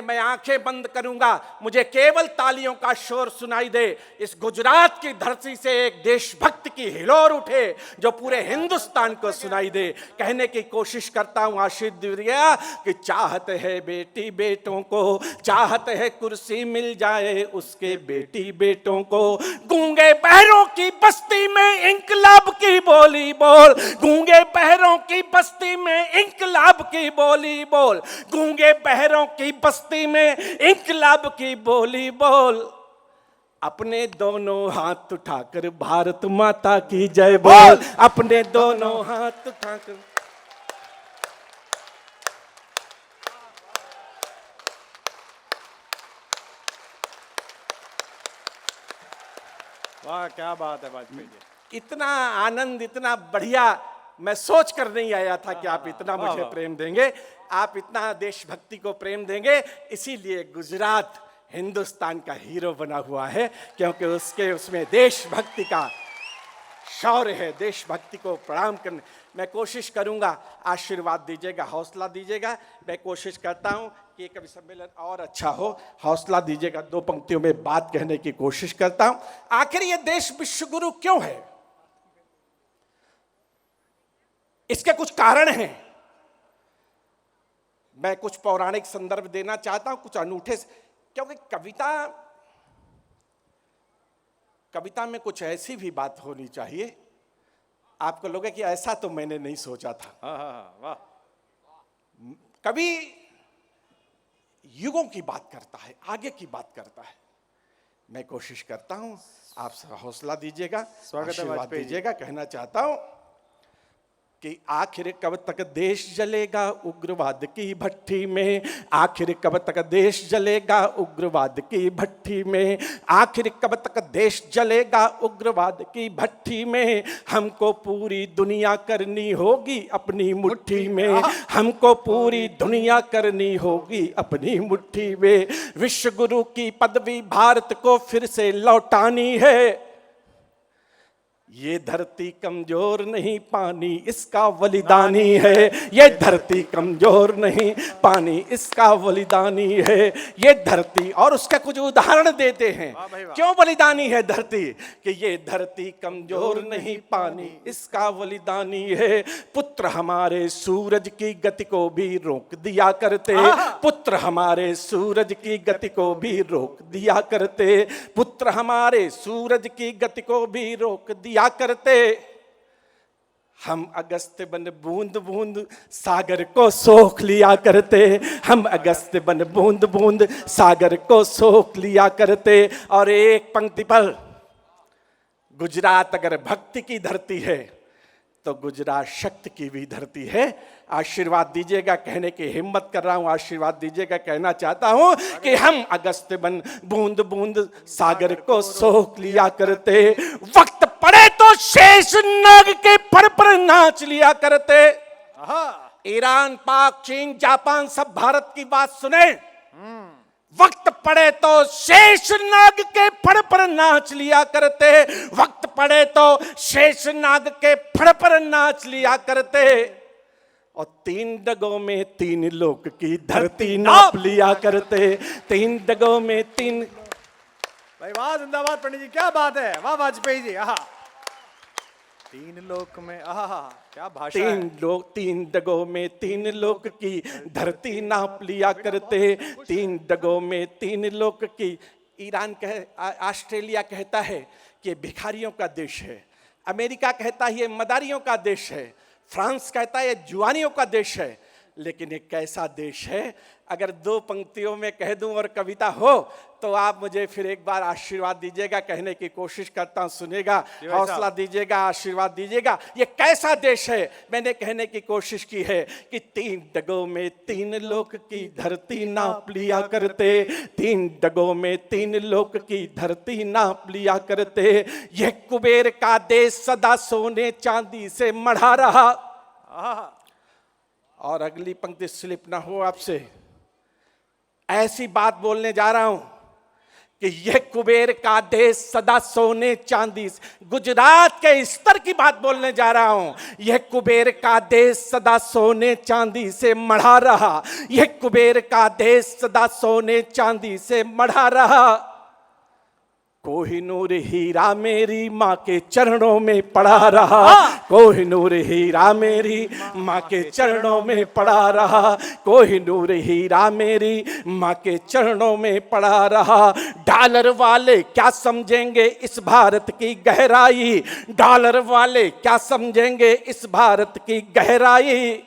S6: मैं आंखें बंद करूंगा, मुझे केवल तालियों का शोर सुनाई दे। इस गुजरात की धरती से एक देशभक्त की हिलोर उठे जो पूरे हिंदुस्तान को सुनाई दे। कहने की कोशिश करता हूं आशीष द्विवेदिया कि चाहत है बेटी बेटों को, चाहत है कुर्सी मिल जाए उसके बेटी बेटों को। गूंगे बहरों की बस्ती में इंकलाब की बोली बोल, गूंगे बहरों की बस्ती में इंकलाब की बोली बोल, गूंगे बहरों की बस्ती में इंकलाब की बोली बोल। अपने दोनों हाथ उठाकर भारत माता की जय बोल, अपने दोनों हाथ उठाकर।
S1: वाह क्या बात है वाजपेयी जी।
S6: इतना आनंद, इतना बढ़िया मैं सोच कर नहीं आया था कि आप इतना मुझे प्रेम देंगे, आप इतना देशभक्ति को प्रेम देंगे। इसीलिए गुजरात हिंदुस्तान का हीरो बना हुआ है, क्योंकि उसमें देशभक्ति का शौर्य है। देशभक्ति को प्रणाम करने मैं कोशिश करूंगा, आशीर्वाद दीजिएगा, हौसला दीजिएगा। मैं कोशिश करता हूं कि कभी सम्मेलन और अच्छा हो, हौसला दीजिएगा। दो पंक्तियों में बात कहने की कोशिश करता हूं। आखिर ये देश विश्वगुरु क्यों है? इसके कुछ कारण हैं। मैं कुछ पौराणिक संदर्भ देना चाहता हूं, कुछ अनूठे, क्योंकि कविता में कुछ ऐसी भी बात होनी चाहिए, आपको लगे कि ऐसा तो मैंने नहीं सोचा था।
S1: वाह।
S6: कवि युगों की बात करता है, आगे की बात करता है। मैं कोशिश करता हूं, आप हौसला दीजिएगा,
S1: स्वागत है
S6: आशीर्वाद
S1: वाजपेयी जी।
S6: दीजिएगा। कहना चाहता हूं कि आखिर कब तक देश जलेगा उग्रवाद की भट्टी में, आखिर कब तक देश जलेगा उग्रवाद की भट्टी में, आखिर कब तक देश जलेगा उग्रवाद की भट्टी में। हमको पूरी दुनिया करनी होगी अपनी मुट्ठी में, हमको पूरी दुनिया करनी होगी अपनी मुट्ठी में। विश्वगुरु की पदवी भारत को फिर से लौटानी है। ये धरती कमजोर नहीं, पानी इसका बलिदानी है। ये धरती कमजोर नहीं, पानी इसका बलिदानी है। ये धरती, और उसका कुछ उदाहरण देते हैं क्यों बलिदानी है धरती, कि ये धरती कमजोर नहीं, पानी इसका बलिदानी है। पुत्र हमारे सूरज की गति को भी रोक दिया करते, पुत्र हमारे सूरज की गति को भी रोक दिया करते, पुत्र हमारे सूरज की गति को भी रोक दिया करते। हम अगस्त बन बूंद बूंद सागर को सोख लिया करते, हम अगस्त बन बूंद बूंद सागर को सोख लिया करते। और एक पंक्ति पर, गुजरात अगर भक्ति की धरती है तो गुजरात शक्ति की भी धरती है। आशीर्वाद दीजिएगा, कहने की हिम्मत कर रहा हूं, आशीर्वाद दीजिएगा। कहना चाहता हूं कि हम अगस्त बन बूंद बूंद सागर को सोख लिया करते, वक्त पड़े तो शेष नाग के फर पर नाच लिया करते। ईरान, पाक, चीन, जापान सब भारत की बात सुने। वक्त पड़े तो शेष नाग के फड़ पर नाच लिया करते, वक्त पड़े तो शेष नाग के फड़ पर नाच लिया करते। और 3 डगों में 3 लोक की धरती नाप लिया करते, 3 डगों में 3।
S1: भाई वाह, जिंदाबाद पंडित जी, क्या बात है, वाह वाजपेयी जी। 3 लोक में, क्या भाषा है।
S6: 3 डगों में 3 लोक की धरती नाप लिया करते, 3 डगों में 3 लोक की। ईरान ऑस्ट्रेलिया कहता है कि भिखारियों का देश है, अमेरिका कहता है ये मदारियों का देश है, फ्रांस कहता है ये जुआनियों का देश है। लेकिन एक कैसा देश है, अगर 2 पंक्तियों में कह दूं और कविता हो तो आप मुझे फिर एक बार आशीर्वाद दीजिएगा। कहने की कोशिश करता हूं, सुनेगा, हौसला दीजिएगा, आशीर्वाद दीजिएगा। ये कैसा देश है, मैंने कहने की कोशिश की है कि 3 डगों में 3 लोक की धरती नाप लिया करते, 3 डगों में 3 लोक की धरती नाप लिया करते। ये कुबेर का देश सदा सोने चांदी से मढ़ा रहा। और अगली पंक्ति स्लिप ना हो आपसे, ऐसी बात बोलने जा रहा हूं कि यह कुबेर का देश सदा सोने चांदी से, गुजरात के स्तर की बात बोलने जा रहा हूं। यह कुबेर का देश सदा सोने चांदी से मढ़ा रहा, यह कुबेर का देश सदा सोने चांदी से मढ़ा रहा। कोहिनूर हीरा मेरी माँ के चरणों में पड़ा रहा, कोहिनूर हीरा मेरी माँ के चरणों में पड़ा रहा, कोहिनूर हीरा मेरी माँ के चरणों में पड़ा रहा। डॉलर वाले क्या समझेंगे इस भारत की गहराई, डॉलर वाले क्या समझेंगे इस भारत की गहराई।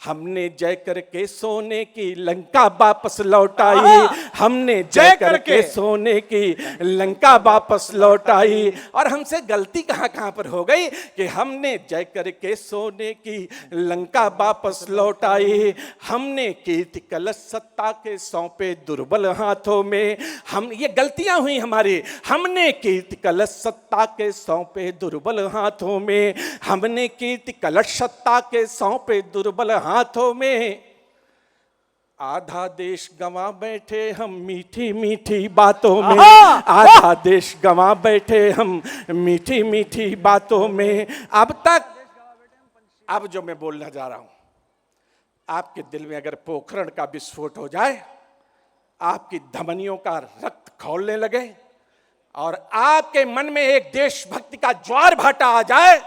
S6: हमने जय करके सोने की लंका वापस लौटाई, हमने जय करके सोने की लंका वापस लौटाई। और हमसे गलती कहाँ कहाँ पर हो गई कि हमने जय करके सोने की लंका वापस लौटाई। हमने कीर्ति कलश सत्ता के सौंपे दुर्बल हाथों में, हम ये गलतियां हुई हमारी। हमने कीर्ति कलश सत्ता के सौंपे दुर्बल हाथों में, हमने कीर्ति कलश सत्ता के सौंपे दुर्बल हाथों में। आधा देश गंवा बैठे हम मीठी मीठी बातों में, आधा देश गंवा बैठे हम मीठी मीठी बातों में। अब जो मैं बोलना जा रहा हूं, आपके दिल में अगर पोखरण का विस्फोट हो जाए, आपकी धमनियों का रक्त खौलने लगे और आपके मन में एक देशभक्ति का ज्वार भाटा आ जाए,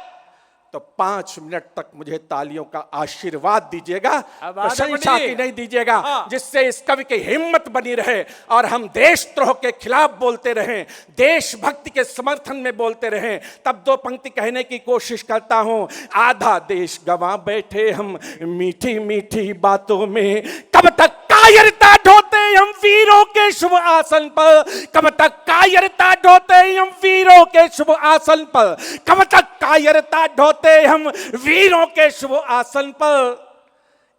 S6: तो 5 मिनट तक मुझे तालियों का आशीर्वाद दीजिएगा, प्रशंसा की नहीं दीजिएगा, जिससे इस कवि की हिम्मत बनी रहे और हम देशद्रोह के खिलाफ बोलते रहें, देशभक्ति के समर्थन में बोलते रहें। तब 2 पंक्ति कहने की कोशिश करता हूं। आधा देश गंवा बैठे हम मीठी मीठी बातों में, कब तक कायरता ढोते हम वीरों के शुभ आसन पर, कब तक कायरता ढोते हम वीरों के शुभ आसन पर, कब तक कायरता ढोते हम वीरों के शुभ आसन पर।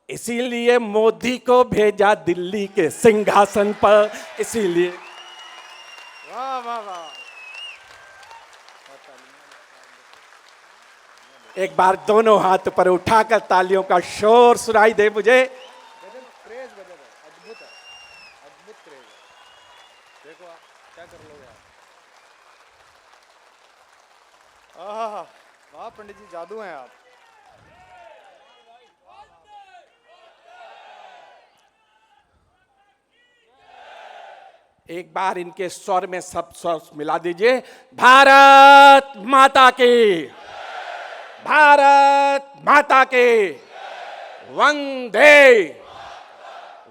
S6: इसीलिए मोदी को भेजा दिल्ली के सिंहासन पर, इसीलिए।
S1: वाह वाह वाह।
S6: एक बार दोनों हाथ पर उठाकर तालियों का शोर सुनाई दे मुझे।
S1: अद्भुत है, अद्भुत क्रेज है। देखो आप क्या कर लोगे आप। आहा, वाह पंडित जी, जादू हैं आप।
S6: एक बार इनके स्वर में सब स्वर मिला दीजिए। भारत माता की, भारत माता की, वंदे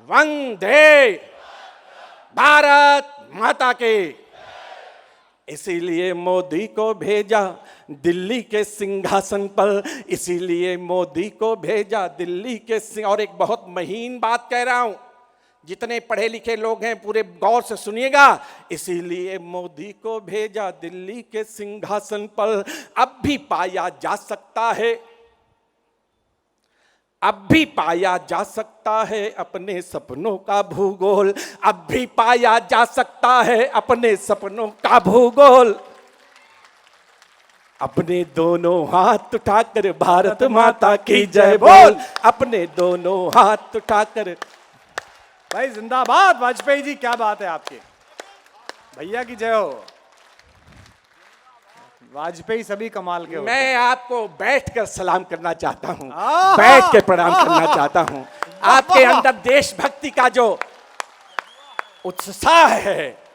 S6: वंदे भारत माता के। इसीलिए मोदी को भेजा दिल्ली के सिंहासन पर, इसीलिए मोदी को भेजा दिल्ली के और एक बहुत महीन बात कह रहा हूं, जितने पढ़े लिखे लोग हैं पूरे गौर से सुनिएगा। इसीलिए मोदी को भेजा दिल्ली के सिंहासन पर। अब भी पाया जा सकता है, अब भी पाया जा सकता है अपने सपनों का भूगोल, अब भी पाया जा सकता है अपने सपनों का भूगोल। अपने दोनों हाथ उठाकर भारत माता की जय बोल, अपने दोनों हाथ उठाकर।
S1: भाई जिंदाबाद वाजपेयी जी, क्या बात है आपकी, भैया की जय हो। वाजपेयी सभी कमाल के होते हैं।
S6: मैं आपको बैठकर सलाम करना चाहता हूं, बैठ के प्रणाम करना चाहता हूं। आपके अंदर देशभक्ति का जो उत्साह है,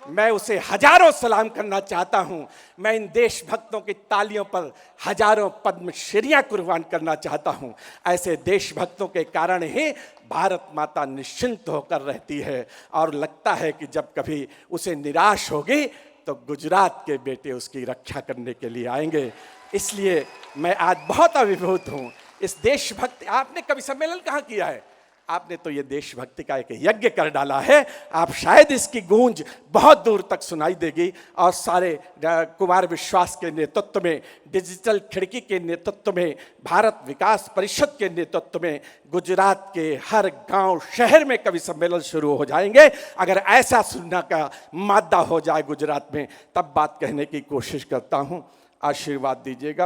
S6: मैं उसे हजारों सलाम करना चाहता हूं। मैं इन देशभक्तों की तालियों पर हजारों पद्मश्रीयां कुर्बान करना चाहता हूं। ऐसे देशभक्तों के कारण ही भारत माता निश्चिंत होकर रहती है, और लगता है कि जब कभी उसे निराश होगी तो गुजरात के बेटे उसकी रक्षा करने के लिए आएंगे। इसलिए मैं आज बहुत अभिभूत हूं। इस देशभक्ति, आपने कभी सम्मेलन कहाँ किया है? आपने तो ये देशभक्ति का एक यज्ञ कर डाला है। आप शायद इसकी गूंज बहुत दूर तक सुनाई देगी, और सारे कुमार विश्वास के नेतृत्व में, डिजिटल खिड़की के नेतृत्व में, भारत विकास परिषद के नेतृत्व में गुजरात के हर गांव शहर में कवि सम्मेलन शुरू हो जाएंगे। अगर ऐसा सुनने का मादा हो जाए गुजरात में, तब बात कहने की कोशिश करता हूं। आशीर्वाद दीजिएगा,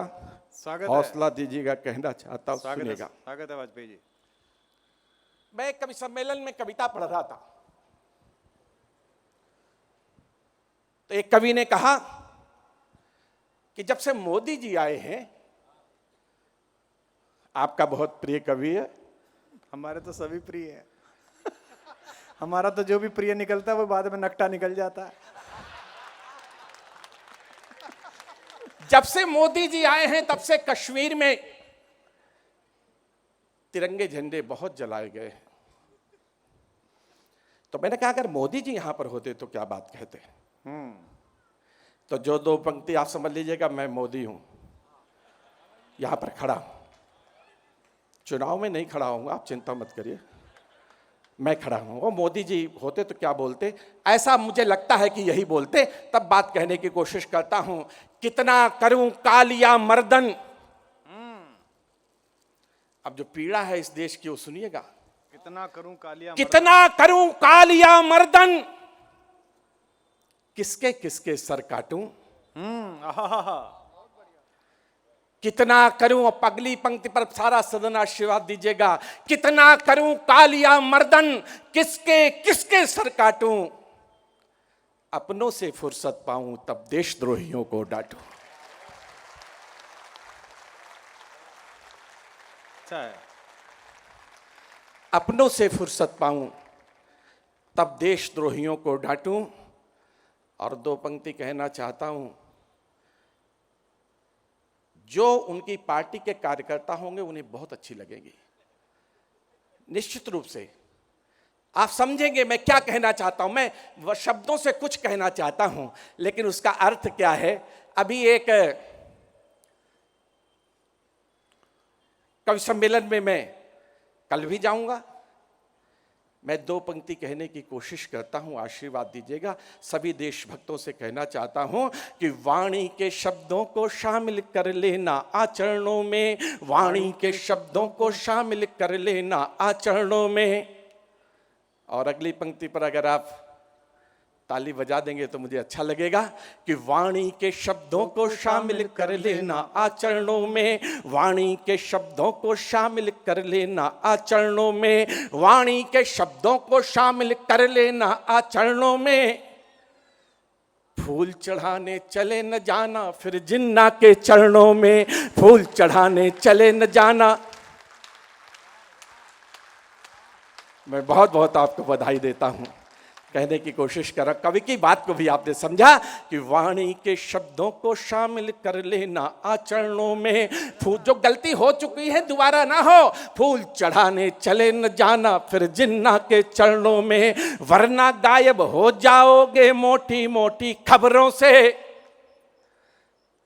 S6: हौसला दीजिएगा, कहना चाहता हूं, सुनिएगा।
S1: स्वागत है वाजपेयी जी।
S6: मैं कवि सम्मेलन में कविता पढ़ रहा था। तो एक कवि ने कहा कि जब से मोदी जी आए हैं, आपका बहुत प्रिय कवि है,
S1: हमारे तो सभी प्रिय है। हमारा तो जो भी प्रिय निकलता है वो बाद में नकटा निकल जाता है।
S6: जब से मोदी जी आए हैं तब से कश्मीर में तिरंगे झंडे बहुत जलाए गए हैं। तो मैंने कहा अगर मोदी जी यहां पर होते तो क्या बात कहते। तो जो दो पंक्ति आप समझ लीजिएगा, मैं मोदी हूं, यहां पर खड़ा हूं, चुनाव में नहीं खड़ा हूंगा, आप चिंता मत करिए, मैं खड़ा हूं। वो मोदी जी होते तो क्या बोलते, ऐसा मुझे लगता है कि यही बोलते। तब बात कहने की कोशिश करता हूं। कितना करूं कालिया मर्दन, अब जो पीड़ा है इस देश की वो सुनिएगा।
S1: कितना करूं कालिया
S6: कितना करूं कालिया मर्दन, किसके किसके सर काटूं।
S1: आहा,
S6: कितना करूं, अब अगली पंक्ति पर सारा सदन आशीर्वाद दीजिएगा। कितना करूं कालिया मर्दन, किसके किसके सर काटूं, अपनों से फुर्सत पाऊं तब देशद्रोहियों को डांटूं।
S1: अच्छा है।
S6: अपनों से फुर्सत पाऊं तब देशद्रोहियों को डांटूं। और दो पंक्ति कहना चाहता हूं, जो उनकी पार्टी के कार्यकर्ता होंगे उन्हें बहुत अच्छी लगेगी, निश्चित रूप से आप समझेंगे मैं क्या कहना चाहता हूं। मैं वह शब्दों से कुछ कहना चाहता हूं, लेकिन उसका अर्थ क्या है। अभी एक कवि सम्मेलन में मैं कल भी जाऊंगा, मैं दो पंक्ति कहने की कोशिश करता हूं, आशीर्वाद दीजिएगा। सभी देशभक्तों से कहना चाहता हूं कि वाणी के शब्दों को शामिल कर लेना आचरणों में, वाणी के शब्दों को शामिल कर लेना आचरणों में। और अगली पंक्ति पर अगर आप ताली बजा देंगे तो मुझे अच्छा लगेगा कि वाणी के शब्दों को शामिल कर लेना आचरणों में, वाणी के शब्दों को शामिल कर लेना आचरणों में, वाणी के शब्दों को शामिल कर लेना आचरणों में। फूल चढ़ाने चले न जाना फिर जिन्ना के चरणों में, फूल चढ़ाने चले न जाना। मैं बहुत बहुत आपको बधाई देता हूं। कहने की कोशिश करा, कवि की बात को भी आपने समझा कि वाणी के शब्दों को शामिल कर लेना आचरणों में। फूल, जो गलती हो चुकी है दोबारा ना हो, फूल चढ़ाने चले न जाना फिर जिन्ना के चरणों में, वरना गायब हो जाओगे मोटी मोटी खबरों से।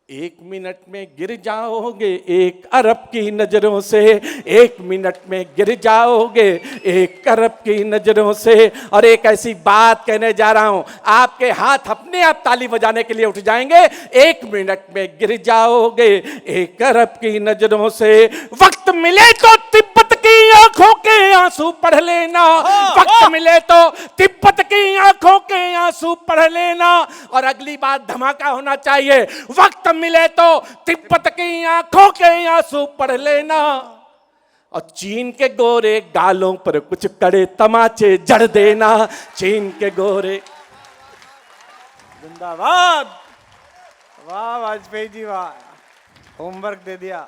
S6: एक मिनट में गिर जाओगे एक अरब की नजरों से, एक मिनट में गिर जाओगे एक अरब की नजरों से। और एक ऐसी बात कहने जा रहा हूं, आपके हाथ अपने आप ताली बजाने के लिए उठ जाएंगे। एक मिनट में गिर जाओगे एक अरब की नजरों से। वक्त मिले तो तिब्बत की आंखों के आंसू पढ़ लेना, वक्त मिले तो तिब्बत की आंखों के आंसू पढ़ लेना। और अगली बात धमाका होना चाहिए, वक्त मिले तो तिब्बत की आंखों के आंसू पढ़ लेना। और चीन के गोरे गालों पर कुछ कड़े तमाचे जड़ देना, चीन के गोरे।
S1: जिंदाबाद, वाह वाजपेयी जी वाह, होमवर्क दे दिया।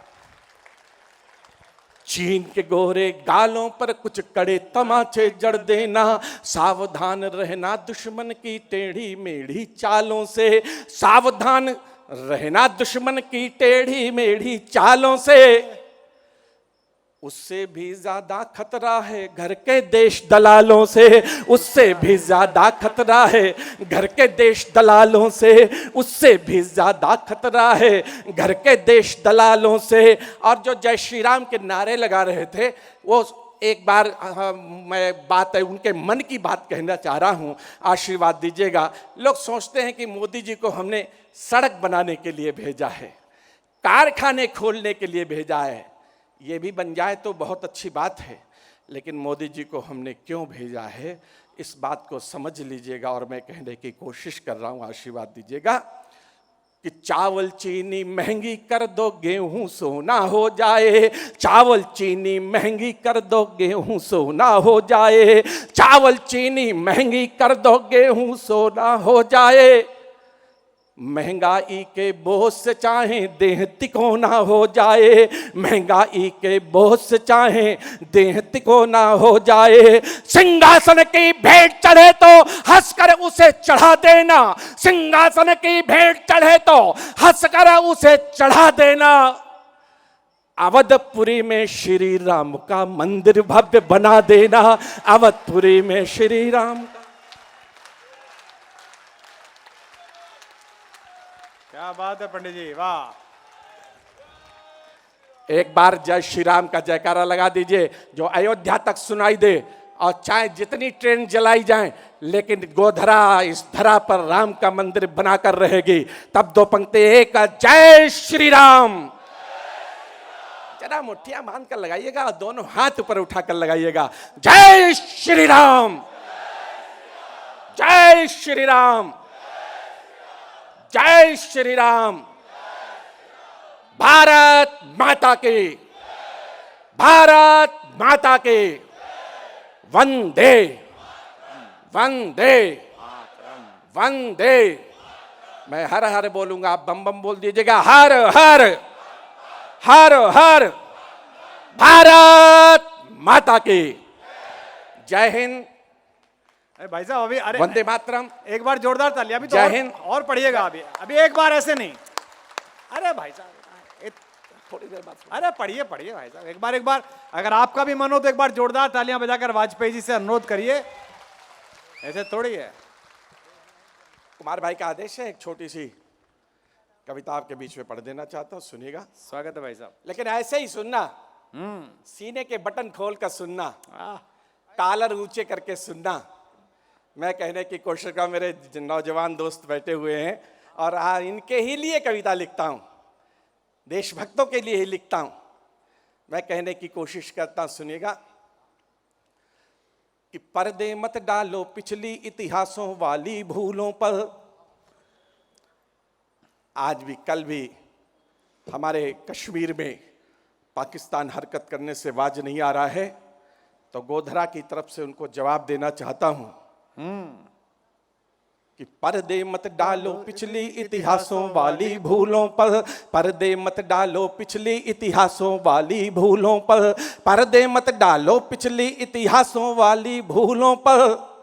S6: चीन के गोरे गालों पर कुछ कड़े तमाचे जड़ देना, सावधान रहना दुश्मन की टेढ़ी मेढ़ी चालों से, सावधान रहना दुश्मन की टेढ़ी मेढ़ी चालों से। उससे भी ज्यादा खतरा है घर के देश दलालों से, उससे भी ज्यादा खतरा है घर के देश दलालों से, उससे भी ज्यादा खतरा है घर के देश दलालों से। और जो जय श्री राम के नारे लगा रहे थे, वो एक बार मैं बात है उनके मन की बात कहना चाह रहा हूं, आशीर्वाद दीजिएगा। लोग सोचते हैं कि मोदी जी को हमने सड़क बनाने के लिए भेजा है, कारखाने खोलने के लिए भेजा है। ये भी बन जाए तो बहुत अच्छी बात है, लेकिन मोदी जी को हमने क्यों भेजा है इस बात को समझ लीजिएगा। और मैं कहने की कोशिश कर रहा हूं, आशीर्वाद दीजिएगा कि चावल चीनी महंगी कर दो गेहूं सोना हो जाए, चावल चीनी महंगी कर दो गेहूं सोना हो जाए, चावल चीनी महंगी कर दो गेहूं सोना हो जाए। महंगाई के बोझ से चाहे देह तिकोना हो जाए, महंगाई के बोझ से चाहे देह तिकोना हो जाए, सिंहासन की भेंट चढ़े तो हंसकर उसे चढ़ा देना, सिंहासन की भेंट चढ़े तो हंसकर उसे चढ़ा देना। अवधपुरी में श्री राम का मंदिर भव्य बना देना, अवधपुरी में श्री राम का।
S1: क्या बात है पंडित जी, वाह।
S6: एक बार जय श्री राम का जयकारा लगा दीजिए जो अयोध्या तक सुनाई दे, और चाहे जितनी ट्रेन जलाई जाए लेकिन गोधरा इस धरा पर राम का मंदिर बनाकर रहेगी। तब दो पंक्ति, एक जय श्री राम, जरा मुट्ठियां बांध कर लगाइएगा, दोनों हाथ ऊपर उठाकर लगाइएगा। जय श्री राम, जय श्री राम, जय श्री राम। भारत माता की, भारत माता की, वंदे वंदे वंदे। मैं हर हर बोलूंगा, आप बम बम बोल दीजिएगा। हर हर हर हर, भारत माता की। जय हिंद।
S1: अरे भाई साहब अभी, अरे
S6: वंदे मातरम।
S1: एक बार जोरदार तालियां। अभी तो
S6: जय हिंद।
S1: और पढ़िएगा अभी, अभी एक बार ऐसे नहीं। अरे भाई साहब
S6: थोड़ी देर बाद,
S1: अरे पढ़िए पढ़िए भाई साहब, एक बार अगर आपका भी मन हो तो एक बार जोरदार तालियां बजाकर वाजपेयी जी से अनुरोध करिए, ऐसे थोड़ी है।
S6: कुमार भाई का आदेश है, एक छोटी सी कविता आपके बीच में पढ़ देना चाहता हूँ, सुनिएगा।
S1: स्वागत है भाई साहब।
S6: लेकिन ऐसे ही सुनना, सीने के बटन खोल कर सुनना,
S1: आह,
S6: कॉलर ऊंचे करके सुनना। मैं कहने की कोशिश कर, मेरे नौजवान दोस्त बैठे हुए हैं और इनके ही लिए कविता लिखता हूँ, देशभक्तों के लिए ही लिखता हूँ। मैं कहने की कोशिश करता हूँ, सुनिएगा कि पर्दे मत डालो पिछली इतिहासों वाली भूलों पर। आज भी कल भी हमारे कश्मीर में पाकिस्तान हरकत करने से बाज नहीं आ रहा है, तो गोधरा की तरफ से उनको जवाब देना चाहता हूं कि पर्दे मत डालो पिछली इतिहासों वाली भूलों पर, पर्दे मत डालो पिछली इतिहासों वाली भूलों पर, पर्दे मत डालो पिछली इतिहासों वाली भूलों पर।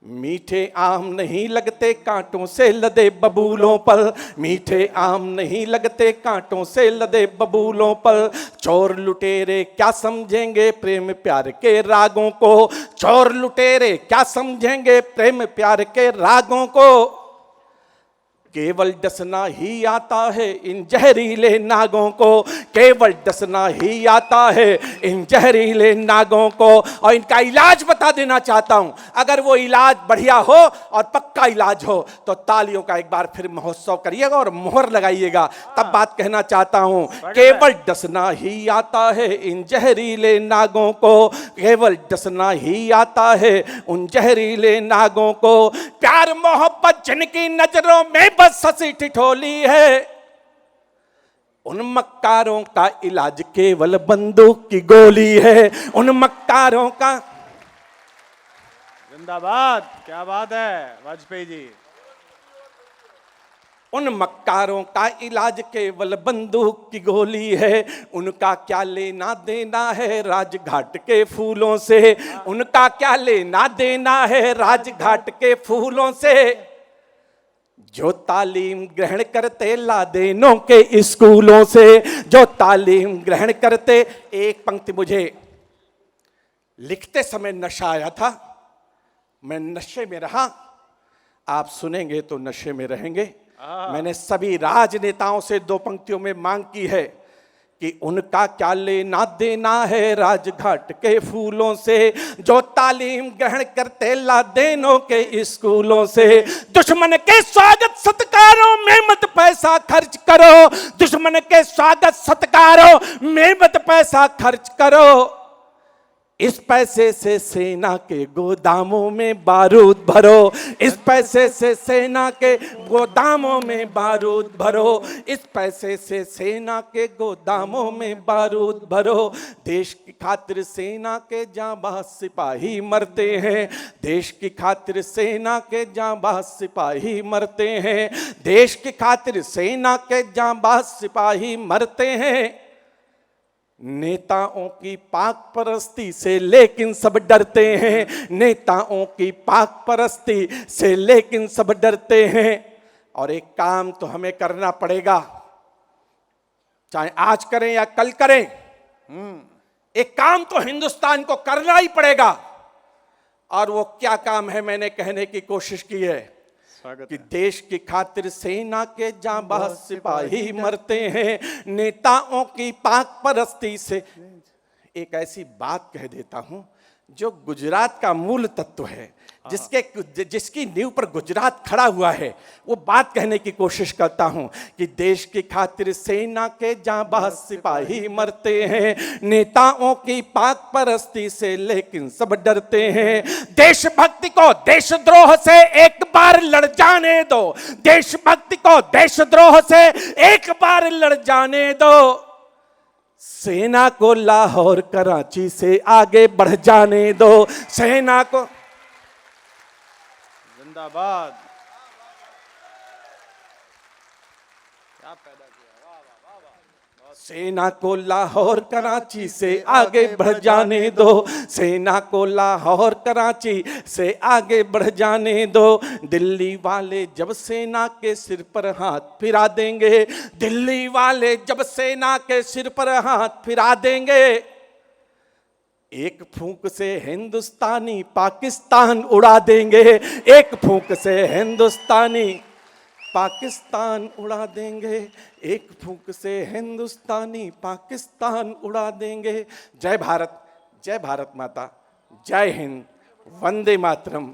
S6: मीठे आम नहीं लगते कांटों से लदे बबूलों पर, मीठे आम नहीं लगते कांटों से लदे बबूलों पर। चोर लुटेरे क्या समझेंगे प्रेम प्यार के रागों को, चोर लुटेरे क्या समझेंगे प्रेम प्यार के रागों को। केवल डसना ही आता है इन जहरीले नागों को, केवल डसना ही आता है इन जहरीले नागों को। और इनका इलाज बता देना चाहता हूं, अगर वो इलाज बढ़िया हो और पक्का इलाज हो तो तालियों का एक बार फिर महोत्सव करिएगा और मोहर लगाइएगा। तब बात कहना चाहता हूं, केवल डसना ही आता है इन जहरीले नागों को, केवल डसना ही आता है उन जहरीले नागों को। प्यार मोहब्बत जिनकी नजरों में बस हंसी ठिठोली है, उन मक्कारों का इलाज केवल बंदूक की गोली है, उन मक्कारों का।
S1: जिंदाबाद, क्या बात है वाजपेयी जी।
S6: उन मक्कारों का इलाज केवल बंदूक की गोली है, उनका क्या लेना देना है राजघाट के फूलों से, उनका क्या लेना देना है राजघाट के फूलों से। जो तालीम ग्रहण करते लादेनों के स्कूलों से, जो तालीम ग्रहण करते। एक पंक्ति मुझे लिखते समय नशा आया था, मैं नशे में रहा, आप सुनेंगे तो नशे में रहेंगे। मैंने सभी राजनेताओं से दो पंक्तियों में मांग की है कि उनका क्या लेना देना है राजघाट के फूलों से, जो तालीम ग्रहण करते लादेनों के स्कूलों से। दुश्मन के स्वागत सत्कारों में मत पैसा खर्च करो, दुश्मन के स्वागत सत्कारों में मत पैसा खर्च करो। इस पैसे से सेना के गोदामों में बारूद भरो, इस पैसे से सेना के गोदामों में बारूद भरो, इस पैसे से सेना के गोदामों में बारूद भरो। देश की खातिर सेना के जांबाज सिपाही मरते हैं, देश की खातिर सेना के जांबाज सिपाही मरते हैं, देश की खातिर सेना के जांबाज सिपाही मरते हैं। नेताओं की पाक परस्ती से लेकिन सब डरते हैं, नेताओं की पाक परस्ती से लेकिन सब डरते हैं। और एक काम तो हमें करना पड़ेगा, चाहे आज करें या कल करें, एक काम तो हिंदुस्तान को करना ही पड़ेगा। और वो क्या काम है, मैंने कहने की कोशिश की है कि देश की खातिर सेना के जांबाज सिपाही मरते हैं, नेताओं की पाक परस्ती से। एक ऐसी बात कह देता हूं जो गुजरात का मूल तत्व है, जिसकी नींव पर गुजरात खड़ा हुआ है, वो बात कहने की कोशिश करता हूं कि देश की खातिर सेना के जांबाज सिपाही मरते हैं, नेताओं की पाक परस्ती से लेकिन सब डरते हैं। देशभक्ति को देशद्रोह से एक बार लड़ जाने दो, देशभक्ति को देशद्रोह से एक बार लड़ जाने दो। सेना को लाहौर कराची से आगे बढ़ जाने दो, सेना को
S1: जिंदाबाद। क्या पैदा किया, वाह वाह वाह वाह।
S6: सेना को लाहौर कराची से आगे बढ़ जाने दो, सेना को लाहौर कराची से आगे बढ़ जाने दो। दिल्ली वाले जब सेना के सिर पर हाथ फिरा देंगे, दिल्ली वाले जब सेना के सिर पर हाथ फिरा देंगे, एक फूंक से हिंदुस्तानी पाकिस्तान उड़ा देंगे, एक फूंक से हिंदुस्तानी पाकिस्तान उड़ा देंगे, एक फूंक से हिंदुस्तानी पाकिस्तान उड़ा देंगे। जय भारत, जय भारत माता, जय हिंद, वंदे मातरम।